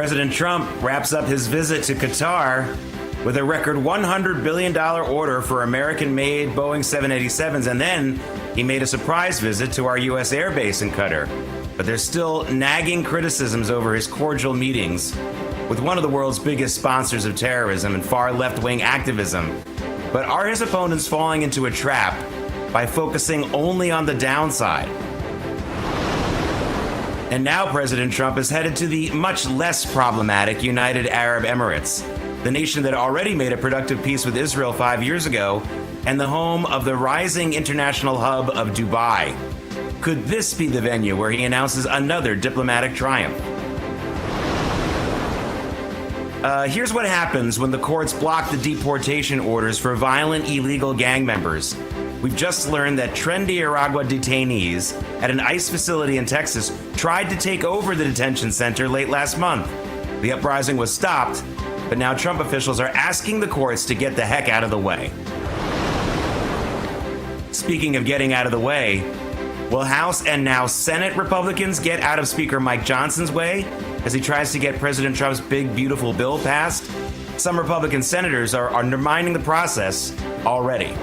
President Trump wraps up his visit to Qatar with a record $100 billion order for American-made Boeing 787s, and then he made a surprise visit to our U.S. Air Base in Qatar. But there's still nagging criticisms over his cordial meetings with one of the world's biggest sponsors of terrorism and far left-wing activism. But are his opponents falling into a trap by focusing only on the downside? And now President Trump is headed to the much less problematic United Arab Emirates, the nation that already made a productive peace with Israel 5 years ago, and the home of the rising international hub of Dubai. Could this be the venue where he announces another diplomatic triumph? Here's what happens when the courts block the deportation orders for violent illegal gang members. We've just learned that trendy Aragua detainees at an ICE facility in Texas tried to take over the detention center late last month. The uprising was stopped, but now Trump officials are asking the courts to get the heck out of the way. Speaking of getting out of the way, will House and now Senate Republicans get out of Speaker Mike Johnson's way as he tries to get President Trump's big, beautiful bill passed? Some Republican senators are undermining the process already.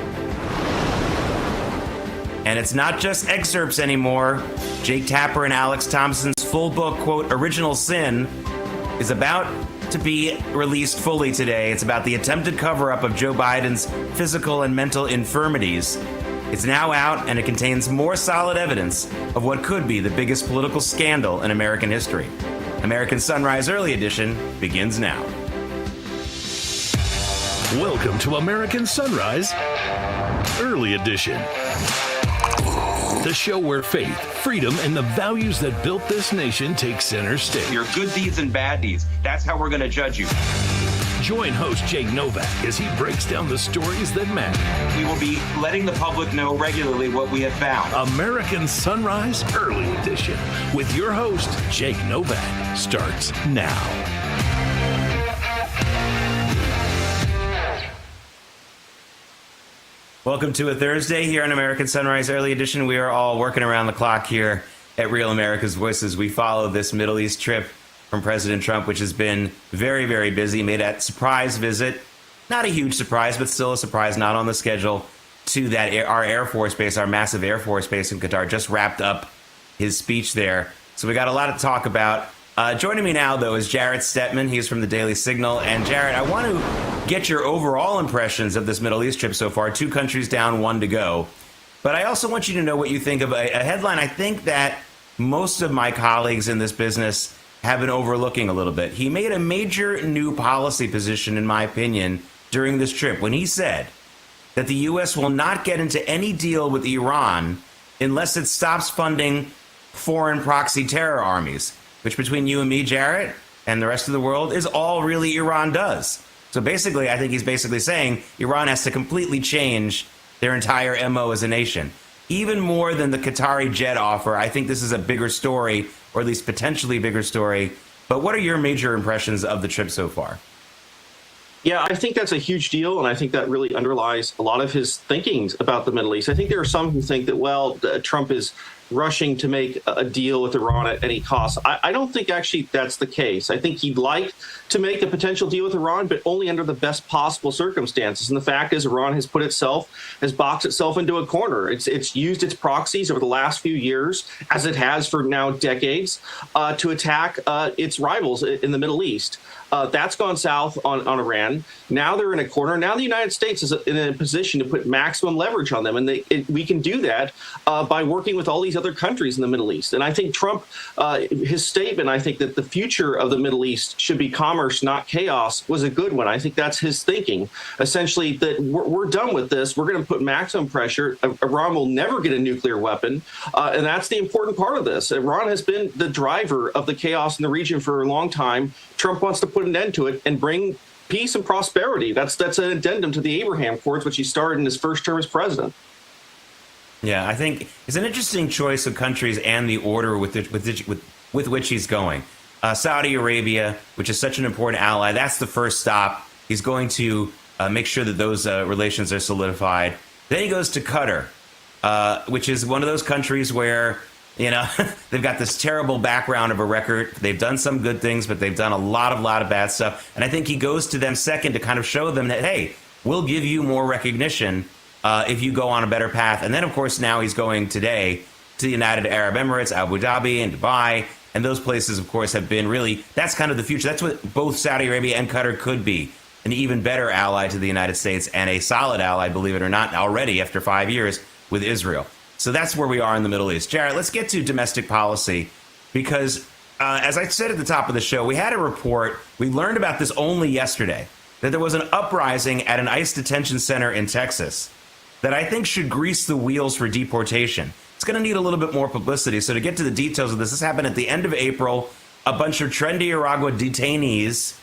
And it's not just excerpts anymore. Jake Tapper and Alex Thompson's full book, quote, Original Sin, is about to be released fully today. It's about the attempted cover-up of Joe Biden's physical and mental infirmities. It's now out, and it contains more solid evidence of what could be the biggest political scandal in American history. American Sunrise Early Edition begins now. Welcome to American Sunrise Early Edition. The show where faith, freedom, and the values that built this nation take center stage. Your good deeds and bad deeds. That's how we're going to judge you. Join host Jake Novak as he breaks down the stories that matter. We will be letting the public know regularly what we have found. American Sunrise Early Edition with your host, Jake Novak, starts now. Welcome to a Thursday here on American Sunrise Early Edition. We are all working around the clock here at Real America's Voices. We follow this Middle East trip from President Trump, which has been very, very busy. Made that surprise visit, not a huge surprise, but still a surprise, not on the schedule, to that our Air Force base, our massive Air Force base in Qatar. Just wrapped up his speech there. So we got a lot to talk about. Joining me now, though, is Jarrett Stetman. He's from the Daily Signal. And Jarrett, I want to get your overall impressions of this Middle East trip so far. 2 countries down, 1 to go. But I also want you to know what you think of a headline I think that most of my colleagues in this business have been overlooking a little bit. He made a major new policy position, in my opinion, during this trip when he said that the U.S. will not get into any deal with Iran unless it stops funding foreign proxy terror armies, which between you and me, Jarrett, and the rest of the world is all really Iran does. So basically, I think he's basically saying Iran has to completely change their entire MO as a nation. Even more than the Qatari jet offer, I think this is a bigger story, or at least potentially bigger story. But what are your major impressions of the trip so far? Yeah, I think that's a huge deal, and I think that really underlies a lot of his thinkings about the Middle East. I think there are some who think that, well, Trump is rushing to make a deal with Iran at any cost. I don't think actually that's the case. I think he'd like to make a potential deal with Iran, but only under the best possible circumstances. And the fact is Iran has boxed itself into a corner. It's used its proxies over the last few years, as it has for now decades, to attack its rivals in the Middle East. That's gone south on Iran. Now they're in a corner. Now the United States is in a position to put maximum leverage on them. And we can do that by working with all these other countries in the Middle East. And I think Trump, his statement, I think that the future of the Middle East should be commerce, not chaos, was a good one. I think that's his thinking. Essentially, that we're done with this. We're going to put maximum pressure. Iran will never get a nuclear weapon. And that's the important part of this. Iran has been the driver of the chaos in the region for a long time. Trump wants to put an end to it and bring peace and prosperity. That's an addendum to the Abraham Accords, which he started in his first term as president. Yeah, I think it's an interesting choice of countries and the order with which he's going. Saudi Arabia, which is such an important ally, that's the first stop. He's going to make sure that those relations are solidified. Then he goes to Qatar, which is one of those countries where They've got this terrible background of a record. They've done some good things, but they've done a lot of bad stuff. And I think he goes to them second to kind of show them that, hey, we'll give you more recognition if you go on a better path. And then, of course, now he's going today to the United Arab Emirates, Abu Dhabi, and Dubai. And those places, of course, have been really, that's kind of the future. That's what both Saudi Arabia and Qatar could be, an even better ally to the United States and a solid ally, believe it or not, already after 5 years with Israel. So that's where we are in the Middle East. Jarrett, let's get to domestic policy because, as I said at the top of the show, we had a report. We learned about this only yesterday, that there was an uprising at an ICE detention center in Texas that I think should grease the wheels for deportation. It's going to need a little bit more publicity. So to get to the details of this happened at the end of April. A bunch of trendy Aragua detainees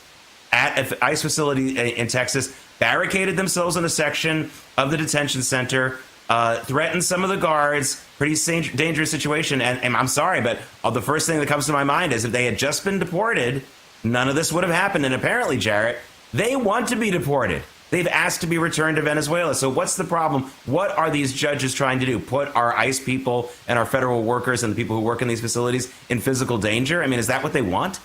at an ICE facility in Texas barricaded themselves in a section of the detention center, threatened some of the guards. Pretty dangerous situation. And I'm sorry, but the first thing that comes to my mind is if they had just been deported, none of this would have happened. And apparently, Jarrett, they want to be deported. They've asked to be returned to Venezuela. So what's the problem? What are these judges trying to do? Put our ICE people and our federal workers and the people who work in these facilities in physical danger? I mean, is that what they want?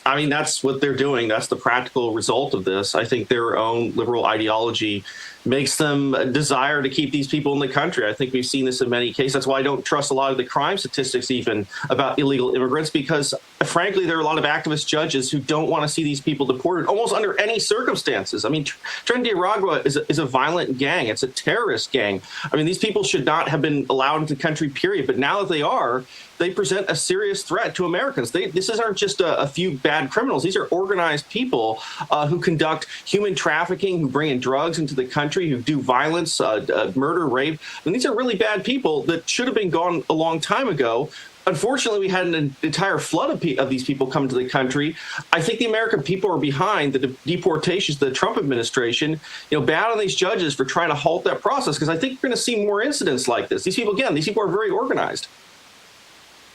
I mean, that's what they're doing. That's the practical result of this. I think their own liberal ideology makes them desire to keep these people in the country. I think we've seen this in many cases. That's why I don't trust a lot of the crime statistics even about illegal immigrants, because frankly, there are a lot of activist judges who don't want to see these people deported almost under any circumstances. I mean, Tren de Aragua is a violent gang. It's a terrorist gang. I mean, these people should not have been allowed into the country, period. But now that they are, they present a serious threat to Americans. This aren't just a few bad criminals. These are organized people who conduct human trafficking, who bring in drugs into the country, who do violence, murder, rape. And these are really bad people that should have been gone a long time ago. Unfortunately, we had an entire flood of these people come to the country. I think the American people are behind the deportations of the Trump administration, bad on these judges for trying to halt that process, because I think we're going to see more incidents like this. These people are very organized.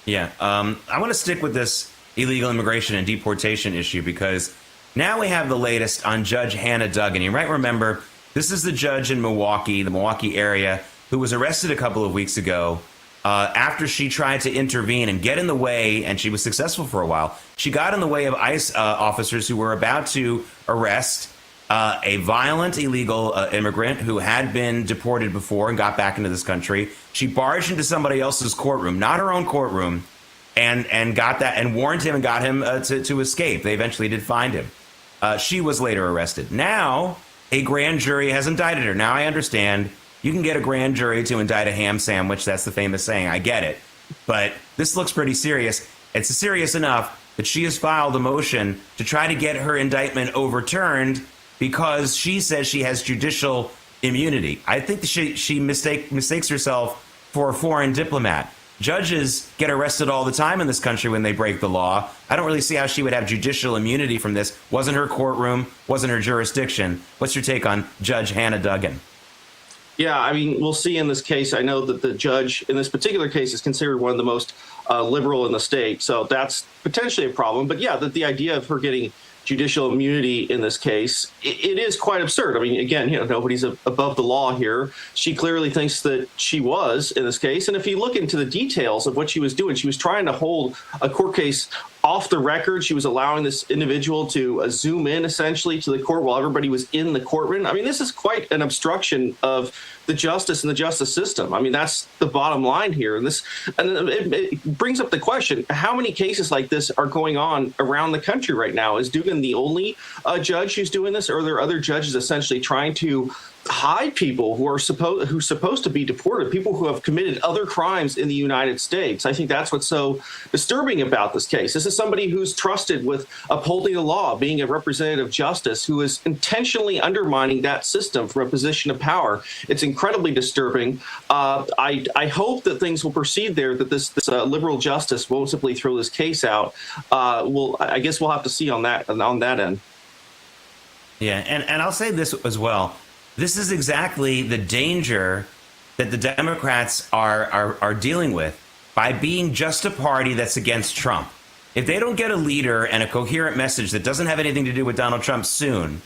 Yeah, I want to stick with this illegal immigration and deportation issue because now we have the latest on Judge Hannah Duggan. You might remember this is the judge in Milwaukee, the Milwaukee area, who was arrested a couple of weeks ago after she tried to intervene and get in the way, and she was successful for a while. She got in the way of ICE officers who were about to arrest a violent illegal immigrant who had been deported before and got back into this country. She barged into somebody else's courtroom, not her own courtroom, and got that and warned him and got him to escape. They eventually did find him. She was later arrested. Now a grand jury has indicted her. Now I understand you can get a grand jury to indict a ham sandwich. That's the famous saying. I get it. But this looks pretty serious. It's serious enough that she has filed a motion to try to get her indictment overturned because she says she has judicial immunity. I think she mistakes herself for a foreign diplomat. Judges get arrested all the time in this country when they break the law. I don't really see how she would have judicial immunity from this. Wasn't her courtroom, wasn't her jurisdiction. What's your take on Judge Hannah Duggan? Yeah, I mean, we'll see in this case. I know that the judge in this particular case is considered one of the most liberal in the state. So that's potentially a problem. But yeah, the idea of her getting judicial immunity in this case, it is quite absurd. I mean, again, nobody's above the law here. She clearly thinks that she was in this case. And if you look into the details of what she was doing, she was trying to hold a court case off the record. She was allowing this individual to zoom in essentially to the court while everybody was in the courtroom. I mean, this is quite an obstruction of the justice and the justice system. I mean, that's the bottom line here. And it brings up the question, how many cases like this are going on around the country right now? Is Duggan the only judge who's doing this, or are there other judges essentially trying to hide people who's supposed to be deported, people who have committed other crimes in the United States? I think that's what's so disturbing about this case. This is somebody who's trusted with upholding the law, being a representative of justice, who is intentionally undermining that system from a position of power. It's incredibly disturbing. I hope that things will proceed there, that this liberal justice won't simply throw this case out. I guess we'll have to see on that end. Yeah, and I'll say this as well. This is exactly the danger that the Democrats are dealing with by being just a party that's against Trump. If they don't get a leader and a coherent message that doesn't have anything to do with Donald Trump soon,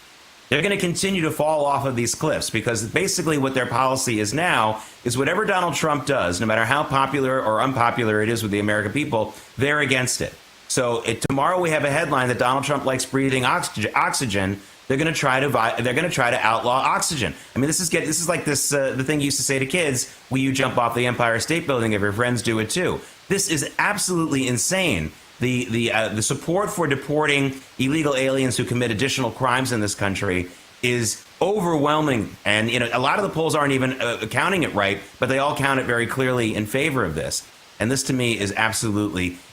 they're going to continue to fall off of these cliffs, because basically what their policy is now is whatever Donald Trump does, no matter how popular or unpopular it is with the American people, they're against it. So tomorrow we have a headline that Donald Trump likes breathing oxygen. They're going to try to outlaw oxygen. I mean, this is like this the thing you used to say to kids: "Will you jump off the Empire State Building if your friends do it too?" This is absolutely insane. The support for deporting illegal aliens who commit additional crimes in this country is overwhelming, and a lot of the polls aren't even counting it right, but they all count it very clearly in favor of this. And this, to me, is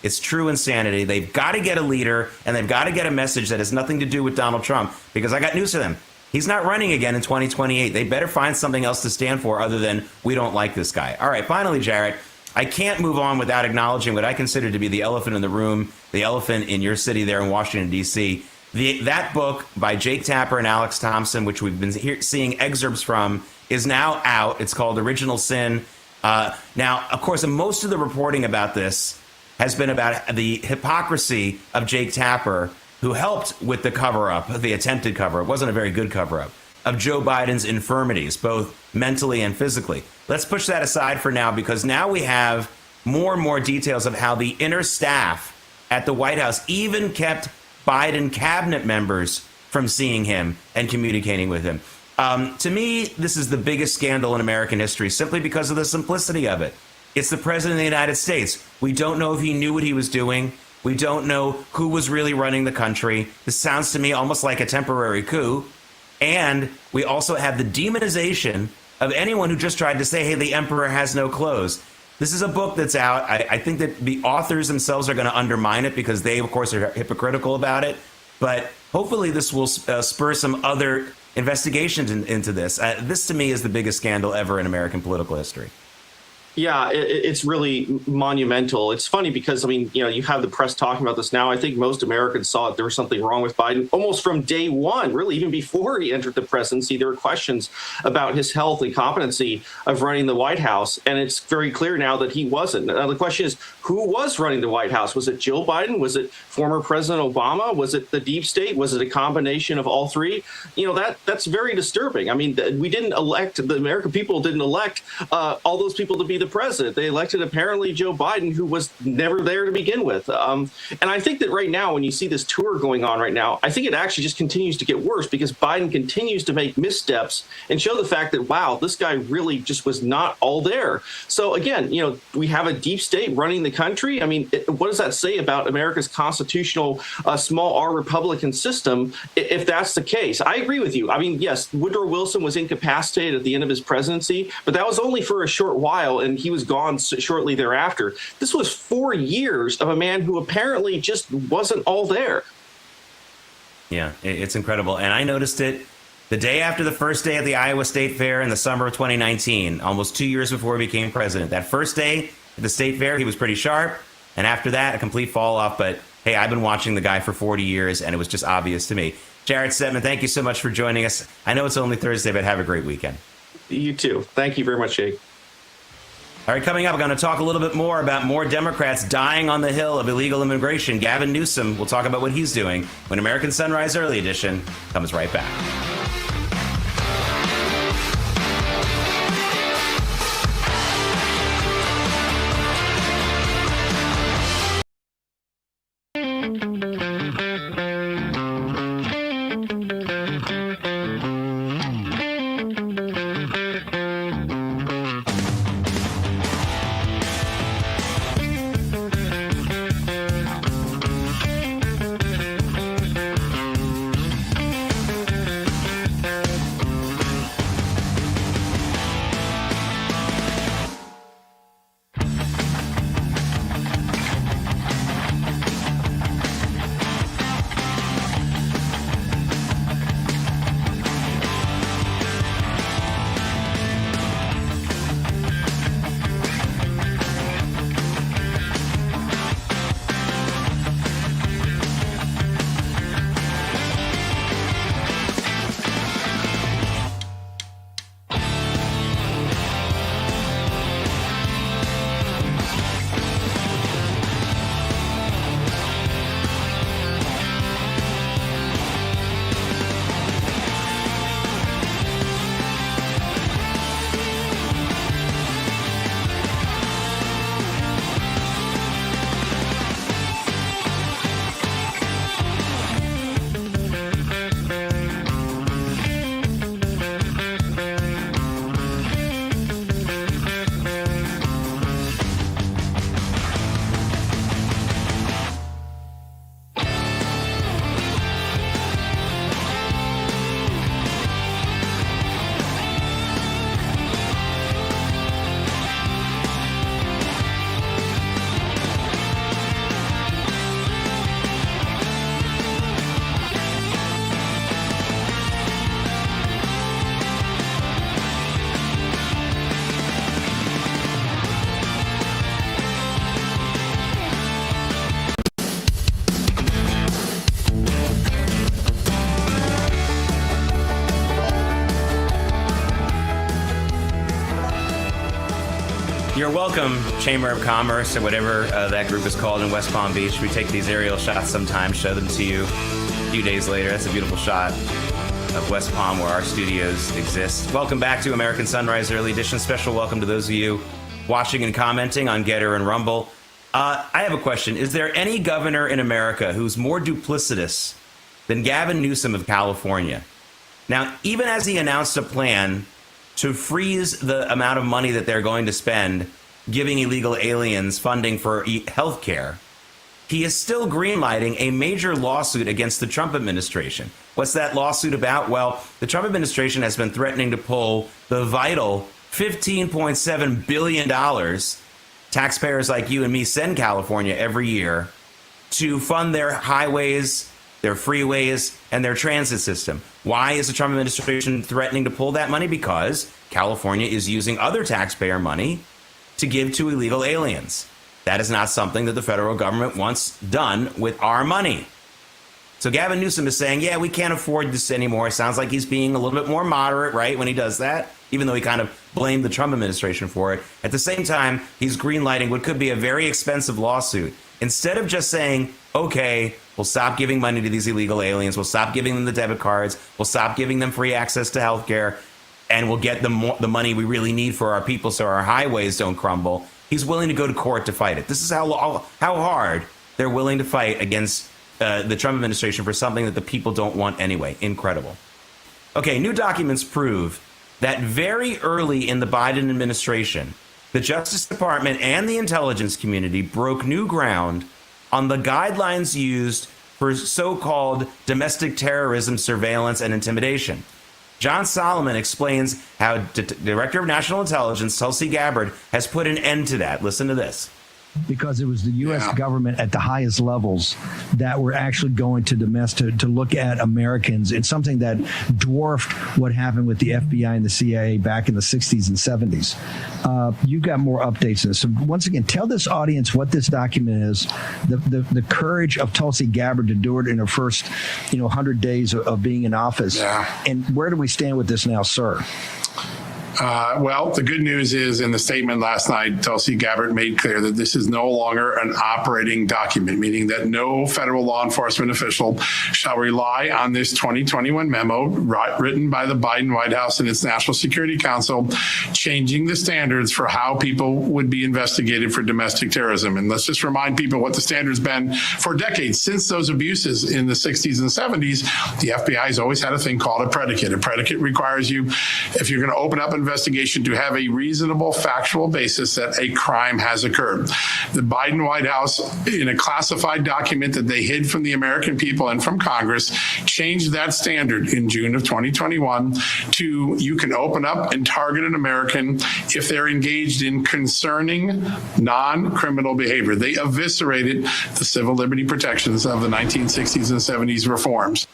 it's true insanity. They've got to get a leader, and they've got to get a message that has nothing to do with Donald Trump, because I got news for them. He's not running again in 2028. They better find something else to stand for other than we don't like this guy. All right, finally, Jarrett, I can't move on without acknowledging what I consider to be the elephant in the room, the elephant in your city there in Washington, D.C. That book by Jake Tapper and Alex Thompson, which we've been seeing excerpts from, is now out. It's called Original Sin. Now, of course, most of the reporting about this has been about the hypocrisy of Jake Tapper, who helped with the cover-up, the attempted cover-up. It wasn't a very good cover-up, of Joe Biden's infirmities, both mentally and physically. Let's push that aside for now, because now we have more and more details of how the inner staff at the White House even kept Biden cabinet members from seeing him and communicating with him. To me, this is the biggest scandal in American history, simply because of the simplicity of it. It's the president of the United States. We don't know if he knew what he was doing. We don't know who was really running the country. This sounds to me almost like a temporary coup. And we also have the demonization of anyone who just tried to say, hey, the emperor has no clothes. This is a book that's out. I think that the authors themselves are going to undermine it, because they, of course, are hypocritical about it. But hopefully this will spur some other investigations into this. This, to me, is the biggest scandal ever in American political history. Yeah, it's really monumental. It's funny because, I mean, you have the press talking about this now. I think most Americans saw that there was something wrong with Biden almost from day one, really, even before he entered the presidency. There were questions about his health and competency of running the White House. And it's very clear now that he wasn't. Now, the question is, who was running the White House? Was it Jill Biden? Was it former President Obama? Was it the deep state? Was it a combination of all three? That's very disturbing. I mean, the American people didn't elect all those people to be the president. They elected apparently Joe Biden, who was never there to begin with. And I think that right now, when you see this tour going on right now, I think it actually just continues to get worse, because Biden continues to make missteps and show the fact that, wow, this guy really just was not all there. So again, we have a deep state running the country. I mean, what does that say about America's constitutional small R Republican system if that's the case? I agree with you. I mean, yes, Woodrow Wilson was incapacitated at the end of his presidency, but that was only for a short while, and he was gone shortly thereafter. This was 4 years of a man who apparently just wasn't all there. Yeah, it's incredible. And I noticed it the day after the first day at the Iowa State Fair in the summer of 2019, almost 2 years before he became president. That first day at the State Fair, he was pretty sharp. And after that, a complete fall off. But hey, I've been watching the guy for 40 years, and it was just obvious to me. Jarrett Stedman, thank you so much for joining us. I know it's only Thursday, but have a great weekend. You too. Thank you very much, Jake. All right, coming up, we're going to talk a little bit more about more Democrats dying on the hill of illegal immigration. Gavin Newsom will talk about what he's doing when American Sunrise Early Edition comes right back. You're welcome, Chamber of Commerce, or whatever that group is called in West Palm Beach. We take these aerial shots sometimes, show them to you a few days later. That's a beautiful shot of West Palm where our studios exist. Welcome back to American Sunrise Early Edition. Special welcome to those of you watching and commenting on Getter and Rumble. I have a question. Is there any governor in America who's more duplicitous than Gavin Newsom of California? Now, even as he announced a plan to freeze the amount of money that they're going to spend giving illegal aliens funding for health care, he is still greenlighting a major lawsuit against the Trump administration. What's that lawsuit about? Well, the Trump administration has been threatening to pull the vital $15.7 billion taxpayers like you and me send California every year to fund their highways, their freeways, and their transit system. Why is the Trump administration threatening to pull that money? Because California is using other taxpayer money to give to illegal aliens. That is not something that the federal government wants done with our money. So Gavin Newsom is saying, yeah, we can't afford this anymore. It sounds like he's being a little bit more moderate, right, when he does that, even though he kind of blamed the Trump administration for it. At the same time, he's greenlighting what could be a very expensive lawsuit. Instead of just saying, okay, we'll stop giving money to these illegal aliens, we'll stop giving them the debit cards, we'll stop giving them free access to health care, and we'll get the money we really need for our people so our highways don't crumble, he's willing to go to court to fight it. This is how hard they're willing to fight against the Trump administration for something that the people don't want anyway. Incredible. Okay, new documents prove that very early in the Biden administration, the Justice Department and the intelligence community broke new ground on the guidelines used for so-called domestic terrorism surveillance and intimidation. John Solomon explains how Director of National Intelligence Tulsi Gabbard has put an end to that. Listen to this. Because it was the U.S. government at the highest levels that were actually going to to look at Americans. It's something that dwarfed what happened with the FBI and the CIA back in the 60s and 70s. You've got more updates on this. So once again, tell this audience what this document is, the courage of Tulsi Gabbard to do it in her first 100 days of being in office. Yeah. And where do we stand with this now, sir? Well, the good news is in the statement last night, Tulsi Gabbard made clear that this is no longer an operating document, meaning that no federal law enforcement official shall rely on this 2021 memo written by the Biden White House and its National Security Council, changing the standards for how people would be investigated for domestic terrorism. And let's just remind people what the standard's been for decades. Since those abuses in the 60s and 70s, the FBI has always had a thing called a predicate. A predicate requires you, if you're going to open up an investigation, to have a reasonable factual basis that a crime has occurred. The Biden White House, in a classified document that they hid from the American people and from Congress, changed that standard in June of 2021 to you can open up and target an American if they're engaged in concerning non-criminal behavior. They eviscerated the civil liberty protections of the 1960s and 70s reforms.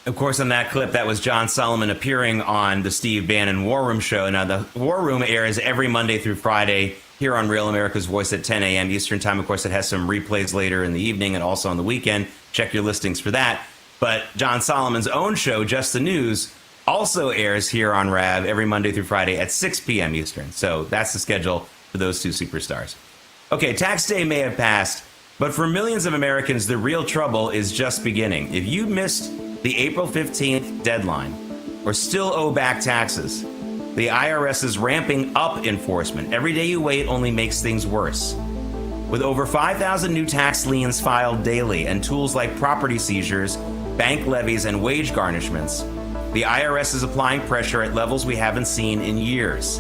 Of course, on that clip, that was John Solomon appearing on the Steve Bannon War Room show. Now, the War Room airs every Monday through Friday here on Real America's Voice at 10 a.m. Eastern Time. Of course, it has some replays later in the evening and also on the weekend. Check your listings for that. But John Solomon's own show, Just the News, also airs here on RAV every Monday through Friday at 6 p.m. Eastern. So that's the schedule for those two superstars. Okay, tax day may have passed, but for millions of Americans, the real trouble is just beginning. If you missed the April 15th deadline or still owe back taxes, the IRS is ramping up enforcement. Every day you wait only makes things worse. With over 5,000 new tax liens filed daily and tools like property seizures, bank levies, and wage garnishments, the IRS is applying pressure at levels we haven't seen in years.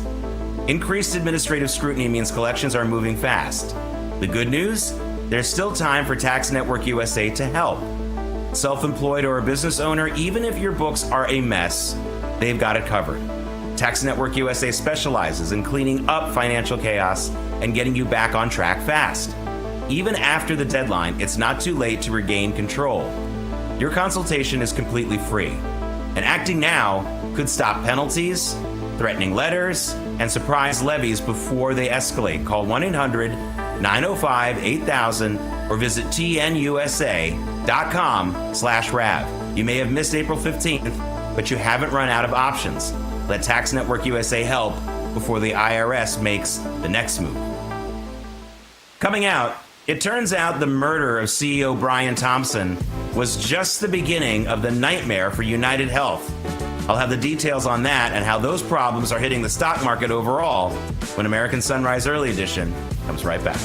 Increased administrative scrutiny means collections are moving fast. The good news? There's still time for Tax Network USA to help. Self-employed or a business owner, even if your books are a mess, they've got it covered. Tax Network USA specializes in cleaning up financial chaos and getting you back on track fast. Even after the deadline, it's not too late to regain control. Your consultation is completely free, and acting now could stop penalties, threatening letters, and surprise levies before they escalate. Call 1-800-905-8000 or visit tnusa.com/RAV. You may have missed April 15th, but you haven't run out of options. Let Tax Network USA help before the IRS makes the next move. Coming out, it turns out the murder of CEO Brian Thompson was just the beginning of the nightmare for United Health. I'll have the details on that and how those problems are hitting the stock market overall when American Sunrise Early Edition comes right back.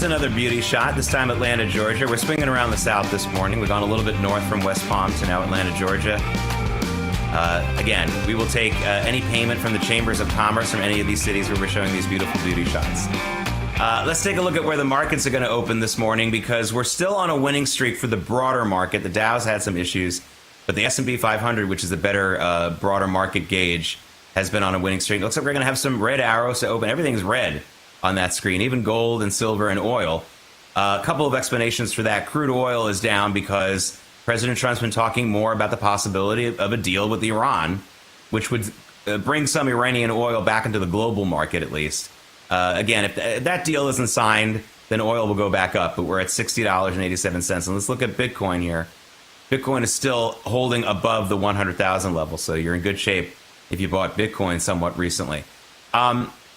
Another beauty shot, this time Atlanta, Georgia. We're swinging around the south this morning. We've gone a little bit north from West Palm to now Atlanta, Georgia. Again, we will take any payment from the chambers of commerce from any of these cities where we're showing these beautiful beauty shots. Let's take a look at where the markets are going to open this morning, because we're still on a winning streak for the broader market. The Dow's had some issues, but the S&P 500, which is a better, broader market gauge, has been on a winning streak. It looks like we're going to have some red arrows to open. Everything's red on that screen, even gold and silver and oil. A couple of explanations for that. Crude oil is down because President Trump's been talking more about the possibility of a deal with Iran, which would bring some Iranian oil back into the global market at least. Again, if that deal isn't signed, then oil will go back up, but we're at $60.87. And let's look at Bitcoin here. Bitcoin is still holding above the 100,000 level, so you're in good shape if you bought Bitcoin somewhat recently.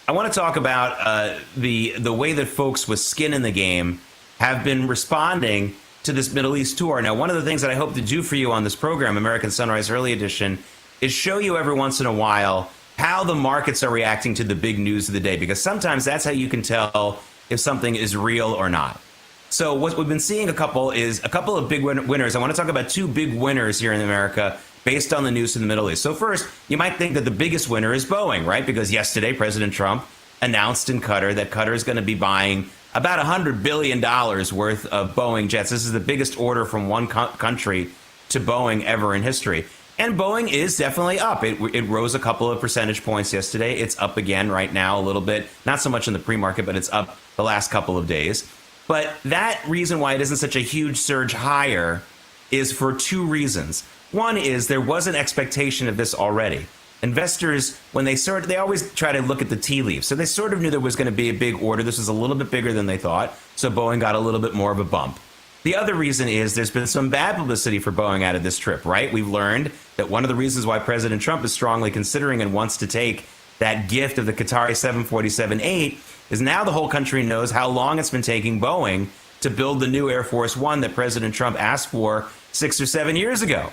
I want to talk about the way that folks with skin in the game have been responding to this Middle East tour. Now, one of the things that I hope to do for you on this program, American Sunrise Early Edition, is show you every once in a while how the markets are reacting to the big news of the day, because sometimes that's how you can tell if something is real or not. So what we've been seeing a couple of big winners. I want to talk about two big winners here in America based on the news in the Middle East. So first, you might think that the biggest winner is Boeing, right? Because yesterday, President Trump announced in Qatar that Qatar is going to be buying about $100 billion worth of Boeing jets. This is the biggest order from one country to Boeing ever in history. And Boeing is definitely up. It rose a couple of percentage points yesterday. It's up again right now a little bit. Not so much in the pre-market, but it's up the last couple of days. But that reason why it isn't such a huge surge higher is for two reasons. One is there was an expectation of this already. Investors, when they always try to look at the tea leaves. So they sort of knew there was going to be a big order. This was a little bit bigger than they thought. So Boeing got a little bit more of a bump. The other reason is there's been some bad publicity for Boeing out of this trip, right? We've learned that one of the reasons why President Trump is strongly considering and wants to take that gift of the Qatari 747-8 is now the whole country knows how long it's been taking Boeing to build the new Air Force One that President Trump asked for 6 or 7 years ago.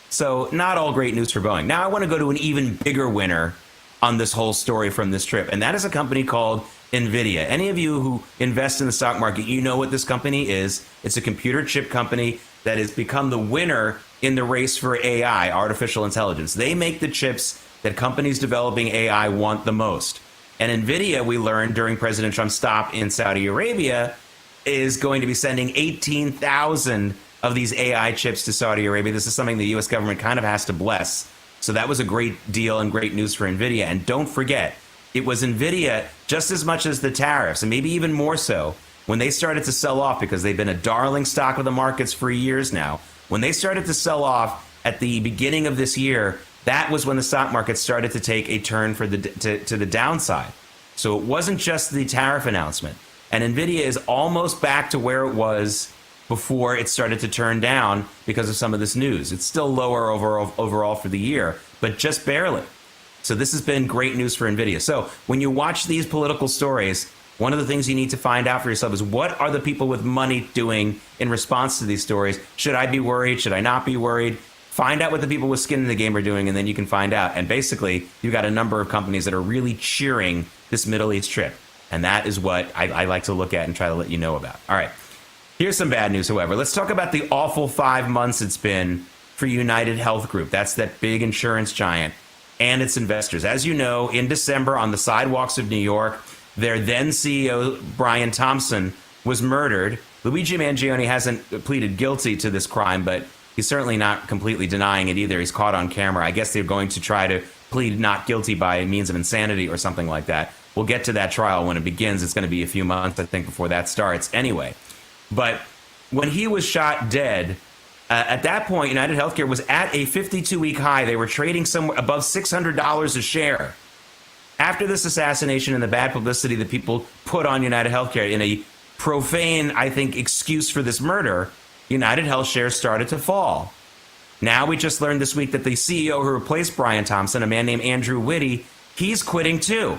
So not all great news for Boeing. Now I want to go to an even bigger winner on this whole story from this trip, and that is a company called NVIDIA. Any of you who invest in the stock market, you know what this company is. It's a computer chip company that has become the winner in the race for AI, artificial intelligence. They make the chips that companies developing AI want the most. And NVIDIA, we learned during President Trump's stop in Saudi Arabia, is going to be sending 18,000 of these AI chips to Saudi Arabia. This is something the U.S. government kind of has to bless. So that was a great deal and great news for NVIDIA. And don't forget, it was NVIDIA just as much as the tariffs, and maybe even more so, when they started to sell off, because they've been a darling stock of the markets for years now. When they started to sell off at the beginning of this year, that was when the stock market started to take a turn for to the downside. So it wasn't just the tariff announcement. And NVIDIA is almost back to where it was before it started to turn down because of some of this news. It's still lower overall for the year, but just barely. So this has been great news for NVIDIA. So when you watch these political stories, one of the things you need to find out for yourself is, what are the people with money doing in response to these stories? Should I be worried? Should I not be worried? Find out what the people with skin in the game are doing, and then you can find out. And basically, you've got a number of companies that are really cheering this Middle East trip. And that is what I like to look at and try to let you know about. All right. Here's some bad news, however. Let's talk about the awful 5 months it's been for United Health Group. That's that big insurance giant and its investors. As you know, in December on the sidewalks of New York, their then CEO, Brian Thompson, was murdered. Luigi Mangione hasn't pleaded guilty to this crime, but he's certainly not completely denying it either. He's caught on camera. I guess they're going to try to plead not guilty by means of insanity or something like that. We'll get to that trial when it begins. It's going to be a few months, I think, before that starts anyway. But when he was shot dead, at that point, United Healthcare was at a 52-week high. They were trading somewhere above $600 a share. After this assassination and the bad publicity that people put on United Healthcare in a profane, I think, excuse for this murder, United Health shares started to fall. Now we just learned this week that the CEO who replaced Brian Thompson, a man named Andrew Whitty, he's quitting too.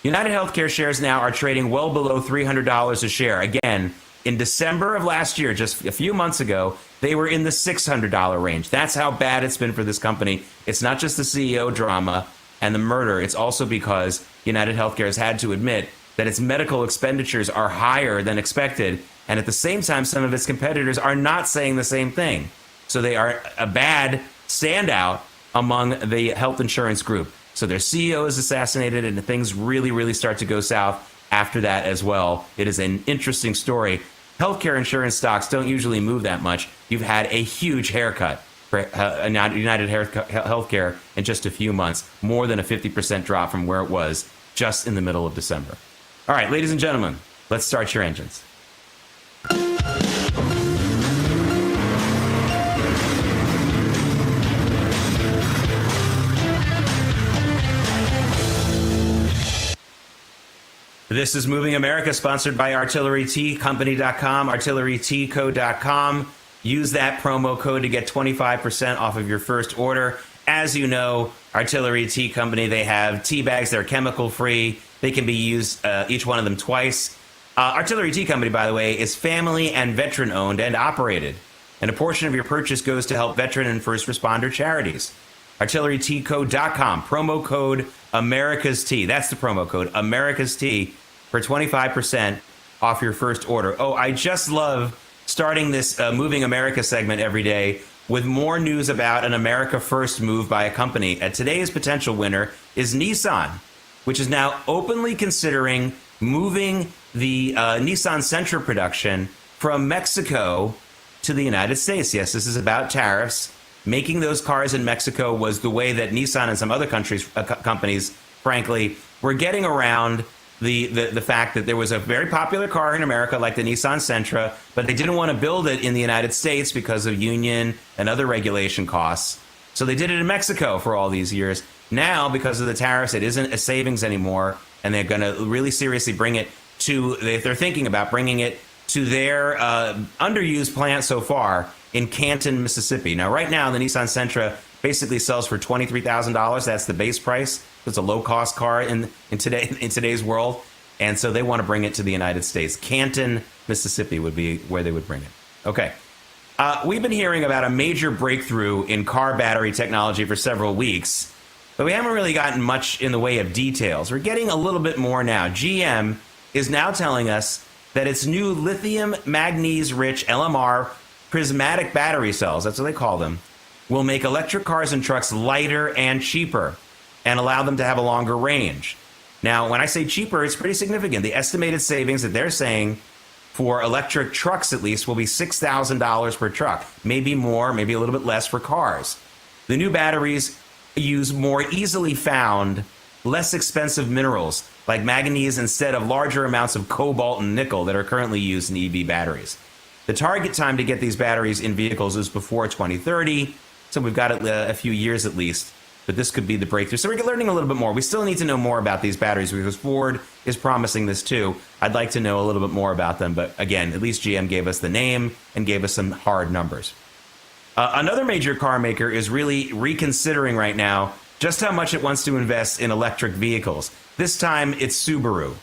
United Healthcare shares now are trading well below $300 a share. Again, in December of last year, just a few months ago, they were in the $600 range. That's how bad it's been for this company. It's not just the CEO drama and the murder. It's also because United Healthcare has had to admit that its medical expenditures are higher than expected. And at the same time, some of its competitors are not saying the same thing. So they are a bad standout among the health insurance group. So their CEO is assassinated, and things really, really start to go south after that as well. It is an interesting story. Healthcare insurance stocks don't usually move that much. You've had a huge haircut for United Healthcare in just a few months, more than a 50% drop from where it was just in the middle of December. All right, ladies and gentlemen, let's start your engines. This is Moving America, sponsored by ArtilleryTCompany.com, ArtilleryTCo.com. Use that promo code to get 25% off of your first order. As you know, Artillery Tea Company, they have tea bags. They're chemical-free. They can be used, each one of them, twice. Artillery Tea Company, by the way, is family and veteran-owned and operated. And a portion of your purchase goes to help veteran and first responder charities. ArtilleryTCo.com, promo code America's Tea. That's the promo code, America's Tea, for 25% off your first order. Oh, I just love starting this Moving America segment every day with more news about an America First move by a company. Today's potential winner is Nissan, which is now openly considering moving the Nissan Sentra production from Mexico to the United States. Yes, this is about tariffs. Making those cars in Mexico was the way that Nissan and some other companies, frankly, were getting around the fact that there was a very popular car in America like the Nissan Sentra, but they didn't want to build it in the United States because of union and other regulation costs. So they did it in Mexico for all these years. Now, because of the tariffs, it isn't a savings anymore, and they're going to really seriously bring it to, they're thinking about bringing it to their underused plant so far in Canton, Mississippi. Now, right now, the Nissan Sentra basically sells for $23,000. That's the base price. It's a low-cost car in today's world, and so they want to bring it to the United States. Canton, Mississippi would be where they would bring it. Okay. We've been hearing about a major breakthrough in car battery technology for several weeks, but we haven't really gotten much in the way of details. We're getting a little bit more now. GM is now telling us that its new lithium manganese-rich LMR prismatic battery cells, that's what they call them, will make electric cars and trucks lighter and cheaper and allow them to have a longer range. Now, when I say cheaper, it's pretty significant. The estimated savings that they're saying for electric trucks, at least, will be $6,000 per truck. Maybe more, maybe a little bit less for cars. The new batteries use more easily found, less expensive minerals like manganese instead of larger amounts of cobalt and nickel that are currently used in EV batteries. The target time to get these batteries in vehicles is before 2030, so we've got a few years at least, but this could be the breakthrough. So we're learning a little bit more. We still need to know more about these batteries because Ford is promising this too. I'd like to know a little bit more about them, but again, at least GM gave us the name and gave us some hard numbers. Another major car maker is really reconsidering right now just how much it wants to invest in electric vehicles. This time it's Subaru.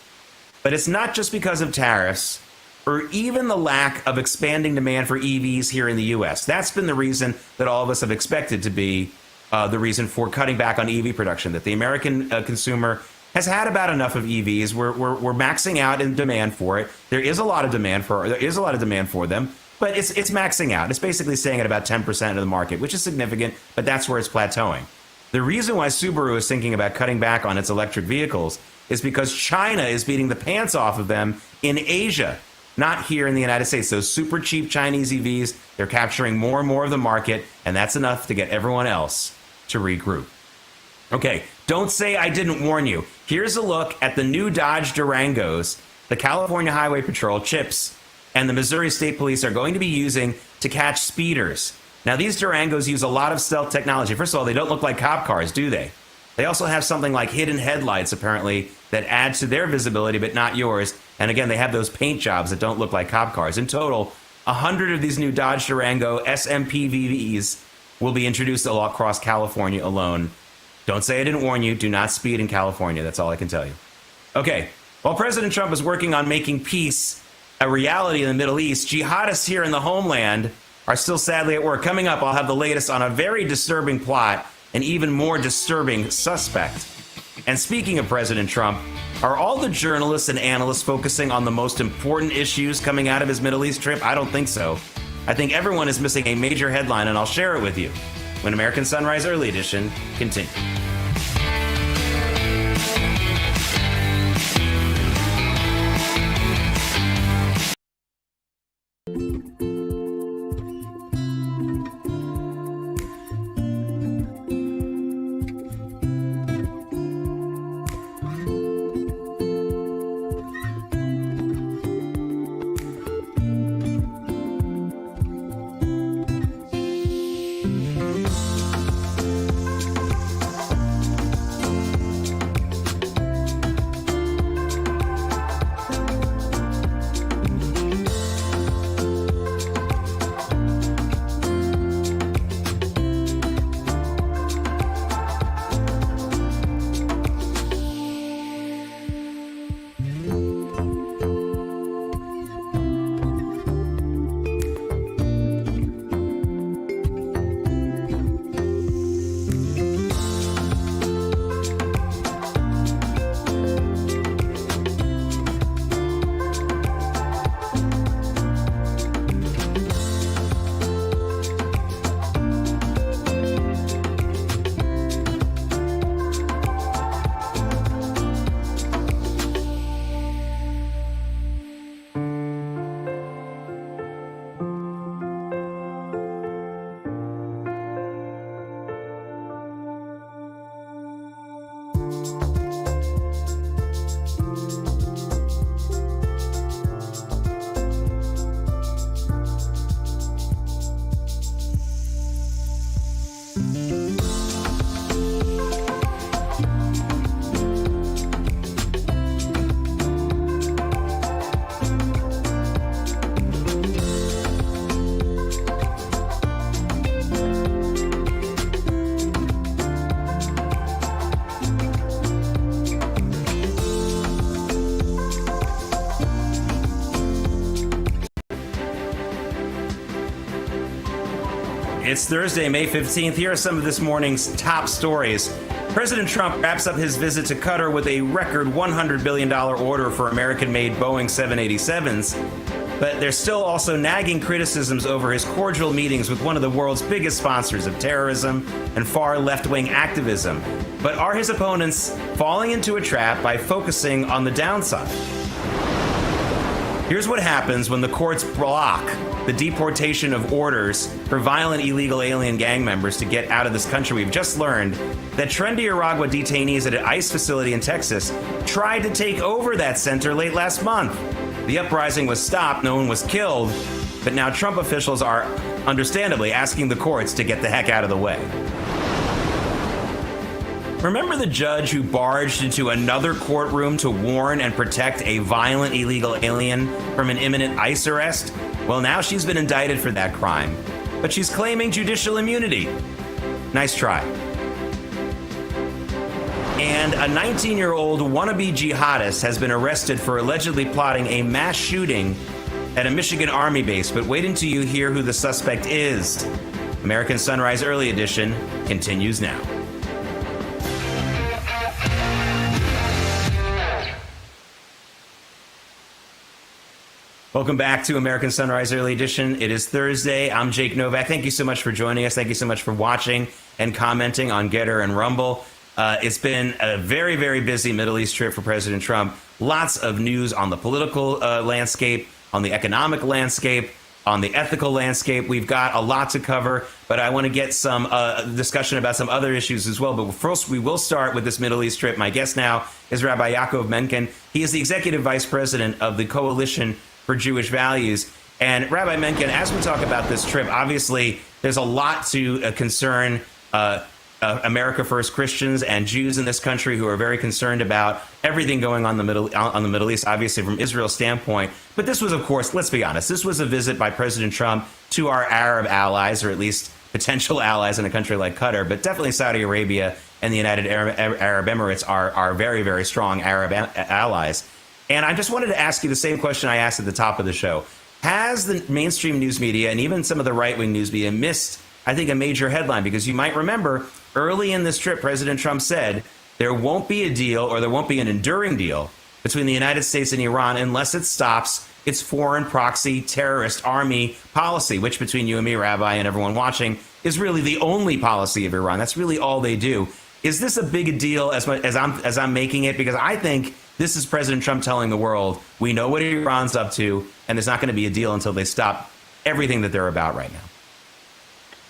But it's not just because of tariffs or even the lack of expanding demand for EVs here in the U.S. That's been the reason that all of us have expected to be the reason for cutting back on EV production, that the American consumer has had about enough of EVs. We're maxing out in demand for it. There is a lot of demand for them, but it's maxing out. It's basically staying at about 10% of the market, which is significant, but that's where it's plateauing. The reason why Subaru is thinking about cutting back on its electric vehicles is because China is beating the pants off of them in Asia, not here in the United States. Those super cheap Chinese EVs, they're capturing more and more of the market, and that's enough to get everyone else to regroup. Okay, don't say I didn't warn you. Here's a look at the new Dodge Durangos the California Highway Patrol, CHIPS, and the Missouri State Police are going to be using to catch speeders. Now, these Durangos use a lot of stealth technology. First of all, they don't look like cop cars, do they? They also have something like hidden headlights, apparently, that adds to their visibility, but not yours. And again, they have those paint jobs that don't look like cop cars. In total, 100 of these new Dodge Durango SMPVs will be introduced all across California alone. Don't say I didn't warn you. Do not speed in California. That's all I can tell you. Okay, while President Trump is working on making peace a reality in the Middle East, jihadists here in the homeland are still sadly at work. Coming up, I'll have the latest on a very disturbing plot, an even more disturbing suspect. And speaking of President Trump, are all the journalists and analysts focusing on the most important issues coming out of his Middle East trip? I don't think so. I think everyone is missing a major headline, and I'll share it with you when American Sunrise Early Edition continues. It's Thursday, May 15th. Here are some of this morning's top stories. President Trump wraps up his visit to Qatar with a record $100 billion order for American-made Boeing 787s. But there's still also nagging criticisms over his cordial meetings with one of the world's biggest sponsors of terrorism and far left-wing activism. But are his opponents falling into a trap by focusing on the downside? Here's what happens when the courts block the deportation of orders for violent illegal alien gang members to get out of this country. We've just learned that trendy Aragua detainees at an ICE facility in Texas tried to take over that center late last month. The uprising was stopped, no one was killed, but now Trump officials are understandably asking the courts to get the heck out of the way. Remember the judge who barged into another courtroom to warn and protect a violent illegal alien from an imminent ICE arrest? Well, now she's been indicted for that crime, but she's claiming judicial immunity. Nice try. And a 19-year-old wannabe jihadist has been arrested for allegedly plotting a mass shooting at a Michigan Army base. But wait until you hear who the suspect is. American Sunrise Early Edition continues now. Welcome back to American Sunrise Early Edition. It is Thursday. I'm Jake Novak. Thank you so much for joining us. Thank you so much for watching and commenting on Getter and Rumble. It's been a very, very busy Middle East trip for President Trump. Lots of news on the political landscape, on the economic landscape, on the ethical landscape. We've got a lot to cover, but I want to get some discussion about some other issues as well. But first, we will start with this Middle East trip. My guest now is Rabbi Yaakov Menken. He is the executive vice president of the Coalition for Jewish Values. And Rabbi Menken, as we talk about this trip, obviously there's a lot to concern America First Christians and Jews in this country who are very concerned about everything going on in the Middle East, obviously from Israel's standpoint. But this was, of course, let's be honest, this was a visit by President Trump to our Arab allies, or at least potential allies in a country like Qatar, but definitely Saudi Arabia and the United Arab Emirates are very, very strong Arab allies. And I just wanted to ask you the same question I asked at the top of the show. Has the mainstream news media and even some of the right-wing news media missed, I think, a major headline? Because you might remember early in this trip, President Trump said there won't be a deal, or there won't be an enduring deal between the United States and Iran unless it stops its foreign proxy terrorist army policy, which between you and me, Rabbi, and everyone watching, is really the only policy of Iran. That's really all they do. Is this a big deal as I'm making it? Because I think this is President Trump telling the world, we know what Iran's up to, and there's not going to be a deal until they stop everything that they're about right now.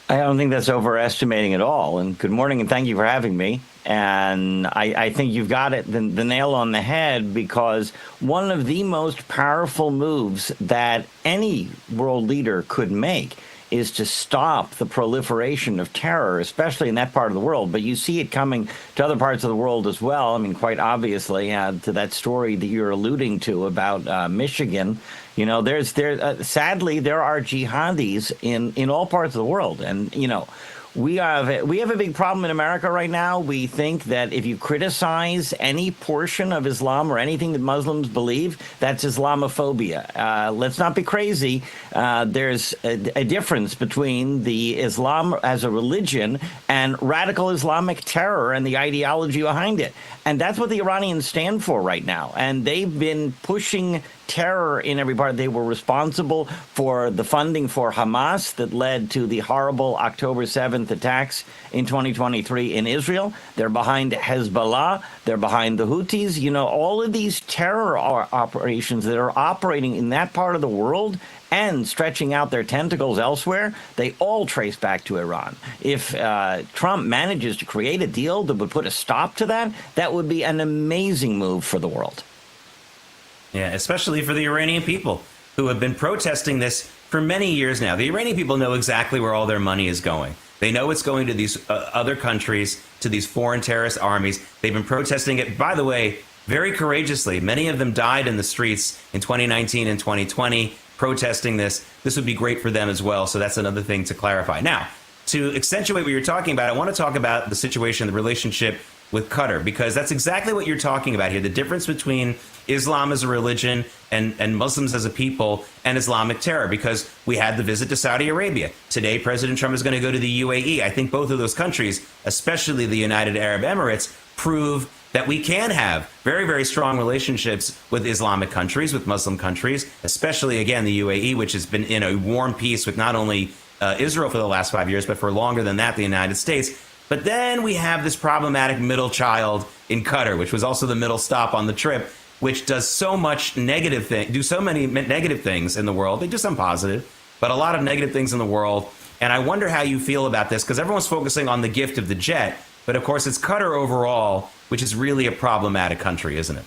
I don't think that's overestimating at all. And good morning, and thank you for having me. And I think you've got it, the nail on the head, because one of the most powerful moves that any world leader could make is to stop the proliferation of terror, especially in that part of the world. But you see it coming to other parts of the world as well. I mean, quite obviously, to that story that you're alluding to about Michigan. You know, sadly, there are jihadis in all parts of the world. And, you know, we have a big problem in America right now. We think that if you criticize any portion of Islam or anything that Muslims believe, that's Islamophobia. Let's not be crazy. There's a difference between the Islam as a religion and radical Islamic terror and the ideology behind it. And that's what the Iranians stand for right now. And they've been pushing terror in every part. They were responsible for the funding for Hamas that led to the horrible October 7th attacks in 2023 in Israel. They're behind Hezbollah. They're behind the Houthis. You know, all of these terror operations that are operating in that part of the world and stretching out their tentacles elsewhere, they all trace back to Iran. If Trump manages to create a deal that would put a stop to that, that would be an amazing move for the world. Yeah, especially for the Iranian people who have been protesting this for many years now. The Iranian people know exactly where all their money is going. They know it's going to these other countries, to these foreign terrorist armies. They've been protesting it, by the way, very courageously. Many of them died in the streets in 2019 and 2020 protesting this. This would be great for them as well. So that's another thing to clarify. Now, to accentuate what you're talking about, I want to talk about the situation, the relationship with Qatar, because that's exactly what you're talking about here. The difference between Islam as a religion and Muslims as a people and Islamic terror, because we had the visit to Saudi Arabia. Today, President Trump is going to go to the UAE. I think both of those countries, especially the United Arab Emirates, prove that we can have very, very strong relationships with Islamic countries, with Muslim countries, especially, again, the UAE, which has been in a warm peace with not only Israel for the last 5 years, but for longer than that, the United States. But then we have this problematic middle child in Qatar, which was also the middle stop on the trip, which does so much negative do so many negative things in the world. They do some positive, but a lot of negative things in the world. And I wonder how you feel about this, because everyone's focusing on the gift of the jet, but of course it's Qatar overall, which is really a problematic country, isn't it?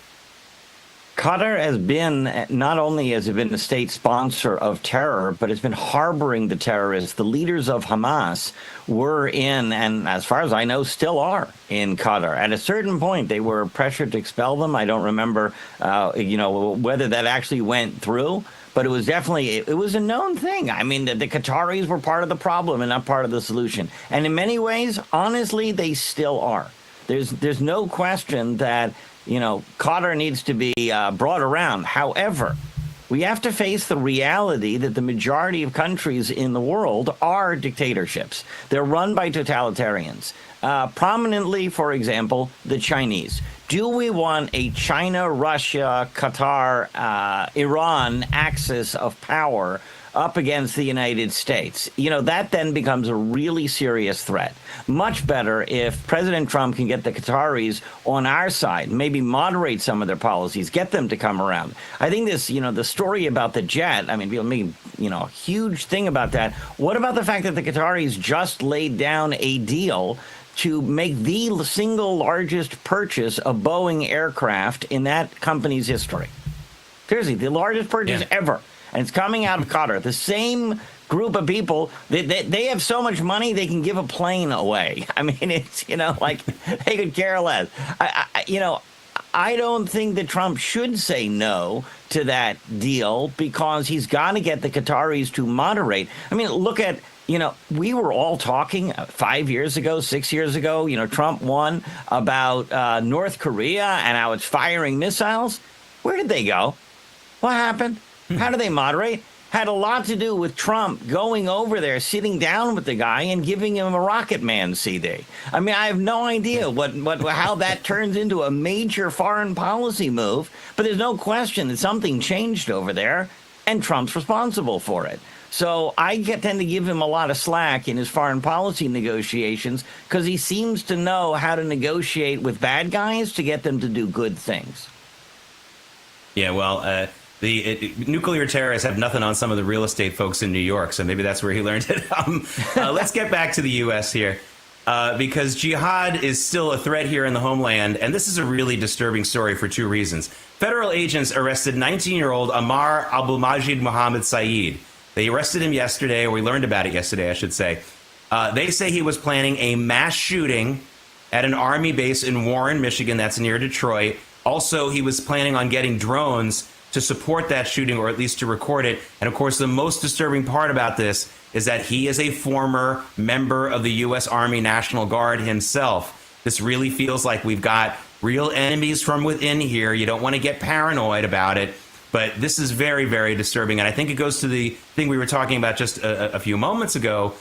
Qatar has been, not only has it been a state sponsor of terror, but it's been harboring the terrorists. The leaders of Hamas were in, and as far as I know, still are in Qatar. At a certain point, they were pressured to expel them. I don't remember, whether that actually went through, but it was definitely, it was a known thing. I mean, the Qataris were part of the problem and not part of the solution. And in many ways, honestly, they still are. There's no question that, Qatar needs to be brought around. However, we have to face the reality that the majority of countries in the world are dictatorships. They're run by totalitarians. Prominently, for example, the Chinese. Do we want a China, Russia, Qatar, Iran axis of power up against the United States? That then becomes a really serious threat. Much better if President Trump can get the Qataris on our side, maybe moderate some of their policies, get them to come around. I think this, the story about the jet, I mean, people make, a huge thing about that. What about the fact that the Qataris just laid down a deal to make the single largest purchase of Boeing aircraft in that company's history? Seriously, the largest purchase ever. And it's coming out of Qatar. The same group of people, they have so much money they can give a plane away. I mean, it's, like they could care less. I don't think that Trump should say no to that deal, because he's got to get the Qataris to moderate. I mean, look at, we were all talking 5 years ago, 6 years ago, Trump won, about North Korea and how it's firing missiles. Where did they go? What happened? How do they moderate? Had a lot to do with Trump going over there, sitting down with the guy and giving him a Rocket Man CD. I mean, I have no idea how that turns into a major foreign policy move, but there's no question that something changed over there, and Trump's responsible for it. So I tend to give him a lot of slack in his foreign policy negotiations, because he seems to know how to negotiate with bad guys to get them to do good things. Yeah, well, the nuclear terrorists have nothing on some of the real estate folks in New York, so maybe that's where he learned it. Let's get back to the U.S. here, because jihad is still a threat here in the homeland, and this is a really disturbing story for two reasons. Federal agents arrested 19-year-old Ammar Abdulmajid Mohammed Saeed. They arrested him yesterday, or we learned about it yesterday, I should say. They say he was planning a mass shooting at an Army base in Warren, Michigan, that's near Detroit. Also, he was planning on getting drones to support that shooting, or at least to record it. And of course, the most disturbing part about this is that he is a former member of the U.S. Army National Guard himself. This really feels like we've got real enemies from within here. You don't want to get paranoid about it, but this is very, very disturbing. And I think it goes to the thing we were talking about just a few moments ago.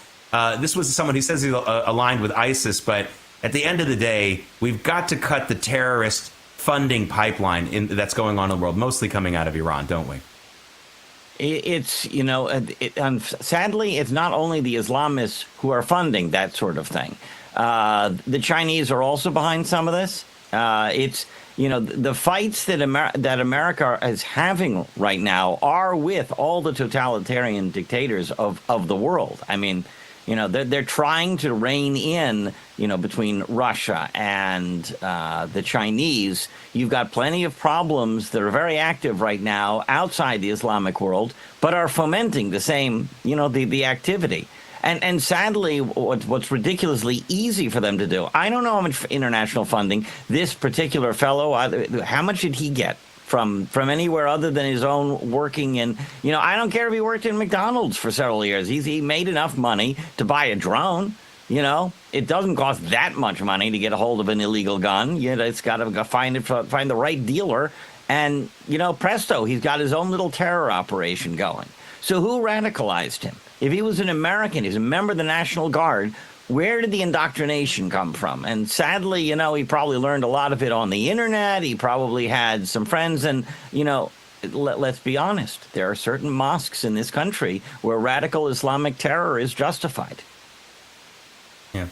This was someone who says he's aligned with ISIS, but at the end of the day, we've got to cut the terrorist funding pipeline that's going on in the world, mostly coming out of Iran, don't we? It's, sadly, it's not only the Islamists who are funding that sort of thing. The Chinese are also behind some of this. It's, the fights that America is having right now are with all the totalitarian dictators of the world. I mean, they're trying to rein in, between Russia and the Chinese. You've got plenty of problems that are very active right now outside the Islamic world, but are fomenting the same, the activity. And sadly, what's ridiculously easy for them to do, I don't know how much international funding this particular fellow, how much did he get from anywhere other than his own working in, I don't care if he worked in McDonald's for several years. He made enough money to buy a drone. You know, it doesn't cost that much money to get a hold of an illegal gun. Yet it's got to find the right dealer. And, presto, he's got his own little terror operation going. So who radicalized him? If he was an American, he's a member of the National Guard, where did the indoctrination come from? And sadly, he probably learned a lot of it on the internet. He probably had some friends. And, let's be honest, there are certain mosques in this country where radical Islamic terror is justified. Yeah.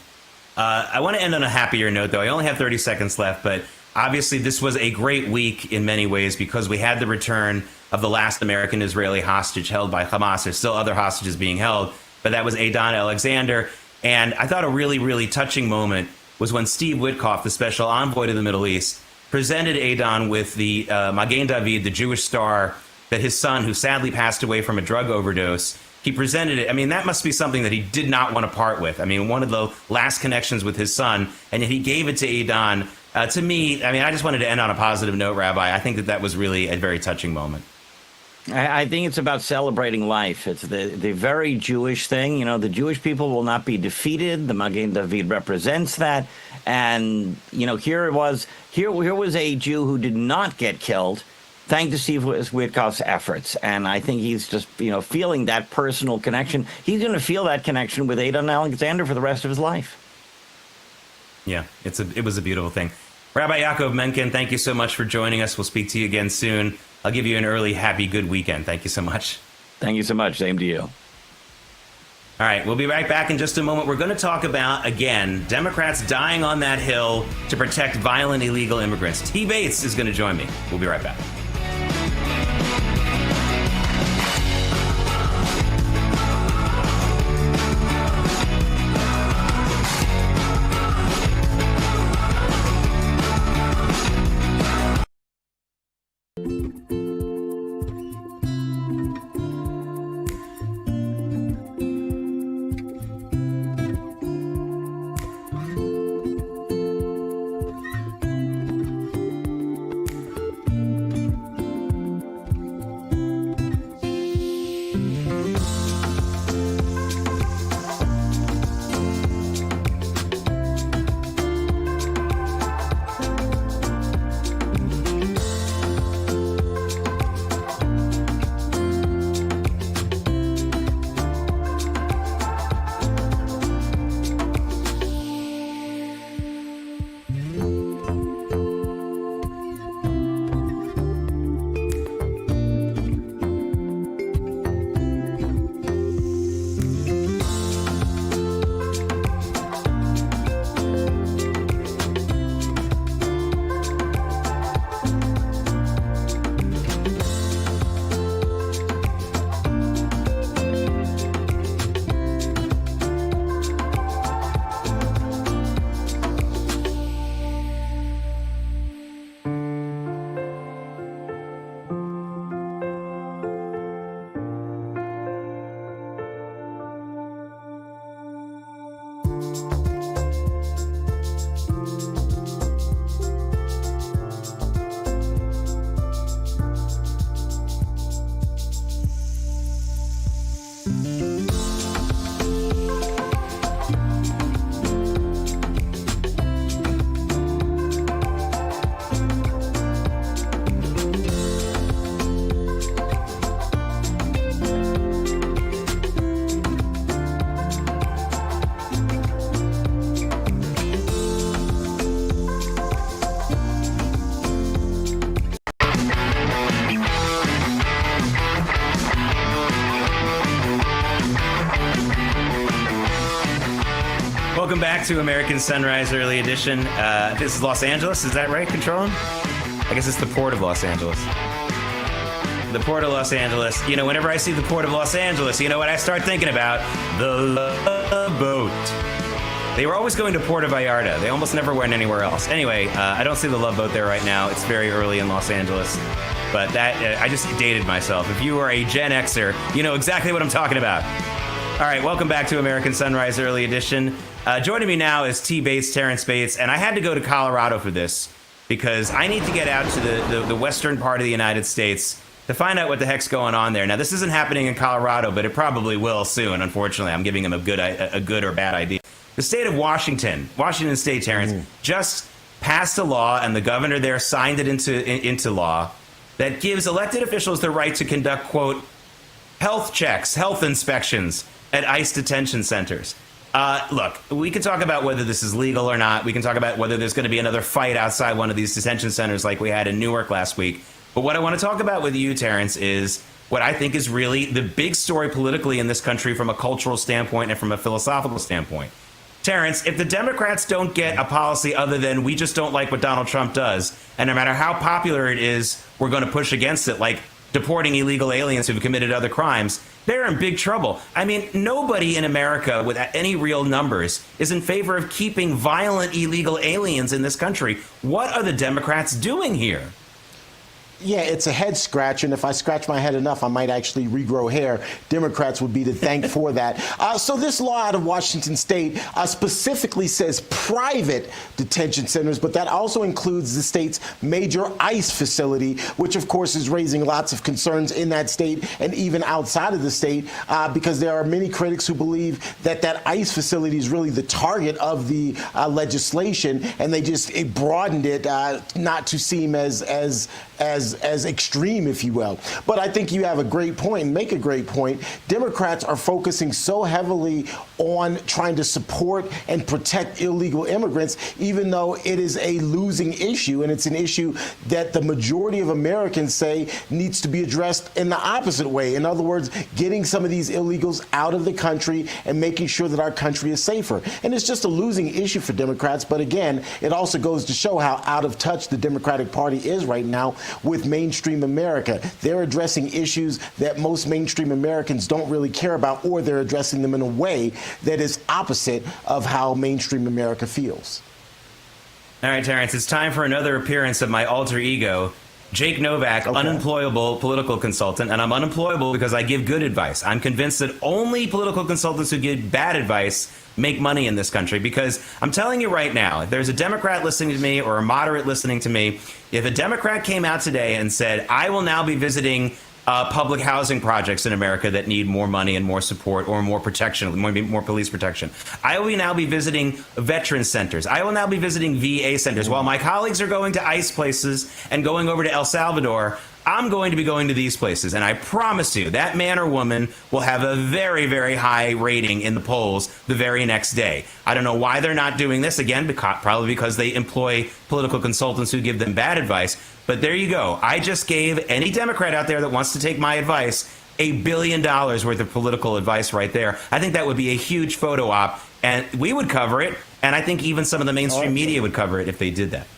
I want to end on a happier note, though. I only have 30 seconds left, but obviously this was a great week in many ways because we had the return of the last American-Israeli hostage held by Hamas. There's still other hostages being held, but that was Adon Alexander. And I thought a really, really touching moment was when Steve Witkoff, the special envoy to the Middle East, presented Adon with the Magen David, the Jewish star that his son, who sadly passed away from a drug overdose, he presented it. I mean, that must be something that he did not want to part with. I mean, one of the last connections with his son, and yet he gave it to Adon. To me, I just wanted to end on a positive note, Rabbi. I think that was really a very touching moment. I think it's about celebrating life. It's the very Jewish thing. The Jewish people will not be defeated. The Magen David represents that. And, here was a Jew who did not get killed thanks to Steve Witkoff's efforts. And I think he's just, feeling that personal connection. He's going to feel that connection with Adon Alexander for the rest of his life. Yeah, it was a beautiful thing. Rabbi Yaakov Menken, thank you so much for joining us. We'll speak to you again soon. I'll give you an early, happy, good weekend. Thank you so much. Thank you so much. Same to you. All right, we'll be right back in just a moment. We're going to talk about, again, Democrats dying on that hill to protect violent illegal immigrants. T. Bates is going to join me. We'll be right back. Welcome back to American Sunrise Early Edition. This is Los Angeles, is that right, Control? I guess it's the Port of Los Angeles. The Port of Los Angeles. Whenever I see the Port of Los Angeles, you know what I start thinking about? The Love Boat. They were always going to Puerto Vallarta. They almost never went anywhere else. Anyway, I don't see the Love Boat there right now. It's very early in Los Angeles. But that I just dated myself. If you are a Gen Xer, you know exactly what I'm talking about. All right, welcome back to American Sunrise Early Edition. Joining me now is T. Bates, Terrance Bates, and I had to go to Colorado for this because I need to get out to the western part of the United States to find out what the heck's going on there. Now, this isn't happening in Colorado, but it probably will soon, unfortunately. I'm giving him a good or bad idea. The state of Washington State, Terrance, just passed a law, and the governor there signed it into law that gives elected officials the right to conduct, quote, health checks, health inspections at ICE detention centers. Look, we can talk about whether this is legal or not. We can talk about whether there's going to be another fight outside one of these detention centers like we had in Newark last week. But what I want to talk about with you, Terrance, is what I think is really the big story politically in this country from a cultural standpoint and from a philosophical standpoint. Terrance, if the Democrats don't get a policy other than we just don't like what Donald Trump does, and no matter how popular it is, we're going to push against it, like deporting illegal aliens who've committed other crimes, they're in big trouble. I mean, nobody in America with any real numbers is in favor of keeping violent illegal aliens in this country. What are the Democrats doing here? Yeah, it's a head scratch, and if I scratch my head enough, I might actually regrow hair. Democrats would be to thank for that. So this law out of Washington State specifically says private detention centers, but that also includes the state's major ICE facility, which, of course, is raising lots of concerns in that state and even outside of the state, because there are many critics who believe that that ICE facility is really the target of the legislation, and they just broadened it not to seem as extreme, if you will. But I think you have a great point and make a great point. Democrats are focusing so heavily on trying to support and protect illegal immigrants, even though it is a losing issue, and it's an issue that the majority of Americans say needs to be addressed in the opposite way. In other words, getting some of these illegals out of the country and making sure that our country is safer. And it's just a losing issue for Democrats. But again, it also goes to show how out of touch the Democratic Party is right now with mainstream America. They're addressing issues that most mainstream Americans don't really care about, or they're addressing them in a way that is opposite of how mainstream America feels. All right, Terrance, it's time for another appearance of my alter ego, Jake Novak, unemployable political consultant, and I'm unemployable because I give good advice. I'm convinced that only political consultants who give bad advice make money in this country, because I'm telling you right now, if there's a Democrat listening to me or a moderate listening to me, if a Democrat came out today and said, I will now be visiting public housing projects in America that need more money and more support or more protection, more police protection. I will now be visiting veteran centers. I will now be visiting VA centers. While my colleagues are going to ICE places and going over to El Salvador, I'm going to be going to these places, and I promise you that man or woman will have a very, very high rating in the polls the very next day. I don't know why they're not doing this, again, probably because they employ political consultants who give them bad advice. But there you go. I just gave any Democrat out there that wants to take my advice $1 billion worth of political advice right there. I think that would be a huge photo op, and we would cover it, and I think even some of the mainstream media would cover it if they did that.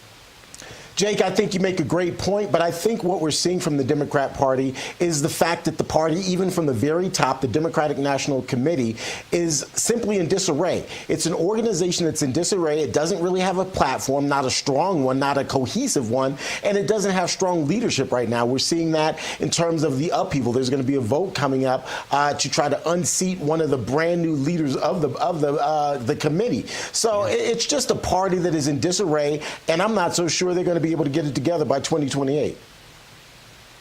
Jake, I think you make a great point, but I think what we're seeing from the Democrat Party is the fact that the party, even from the very top, the Democratic National Committee, is simply in disarray. It's an organization that's in disarray. It doesn't really have a platform, not a strong one, not a cohesive one, and it doesn't have strong leadership right now. We're seeing that in terms of the upheaval. There's going to be a vote coming up to try to unseat one of the brand new leaders of the committee. So it's just a party that is in disarray, and I'm not so sure they're going to be able to get it together by 2028.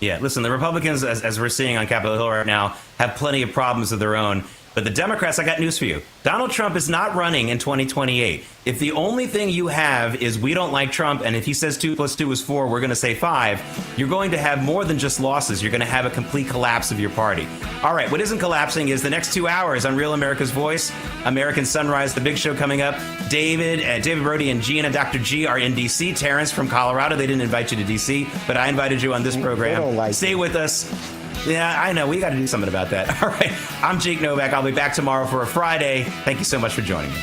Yeah, listen, the Republicans, as we're seeing on Capitol Hill right now, have plenty of problems of their own. But the Democrats, I got news for you. Donald Trump is not running in 2028. If the only thing you have is we don't like Trump, and if he says 2 + 2 is 4, we're going to say 5, you're going to have more than just losses. You're going to have a complete collapse of your party. All right, what isn't collapsing is the next 2 hours on Real America's Voice, American Sunrise, the big show coming up. David, Brody, and Gina, Dr. G are in D.C. Terrance from Colorado. They didn't invite you to D.C., but I invited you on this program. Stay with us. Yeah, I know. We got to do something about that. All right. I'm Jake Novak. I'll be back tomorrow for a Friday. Thank you so much for joining me.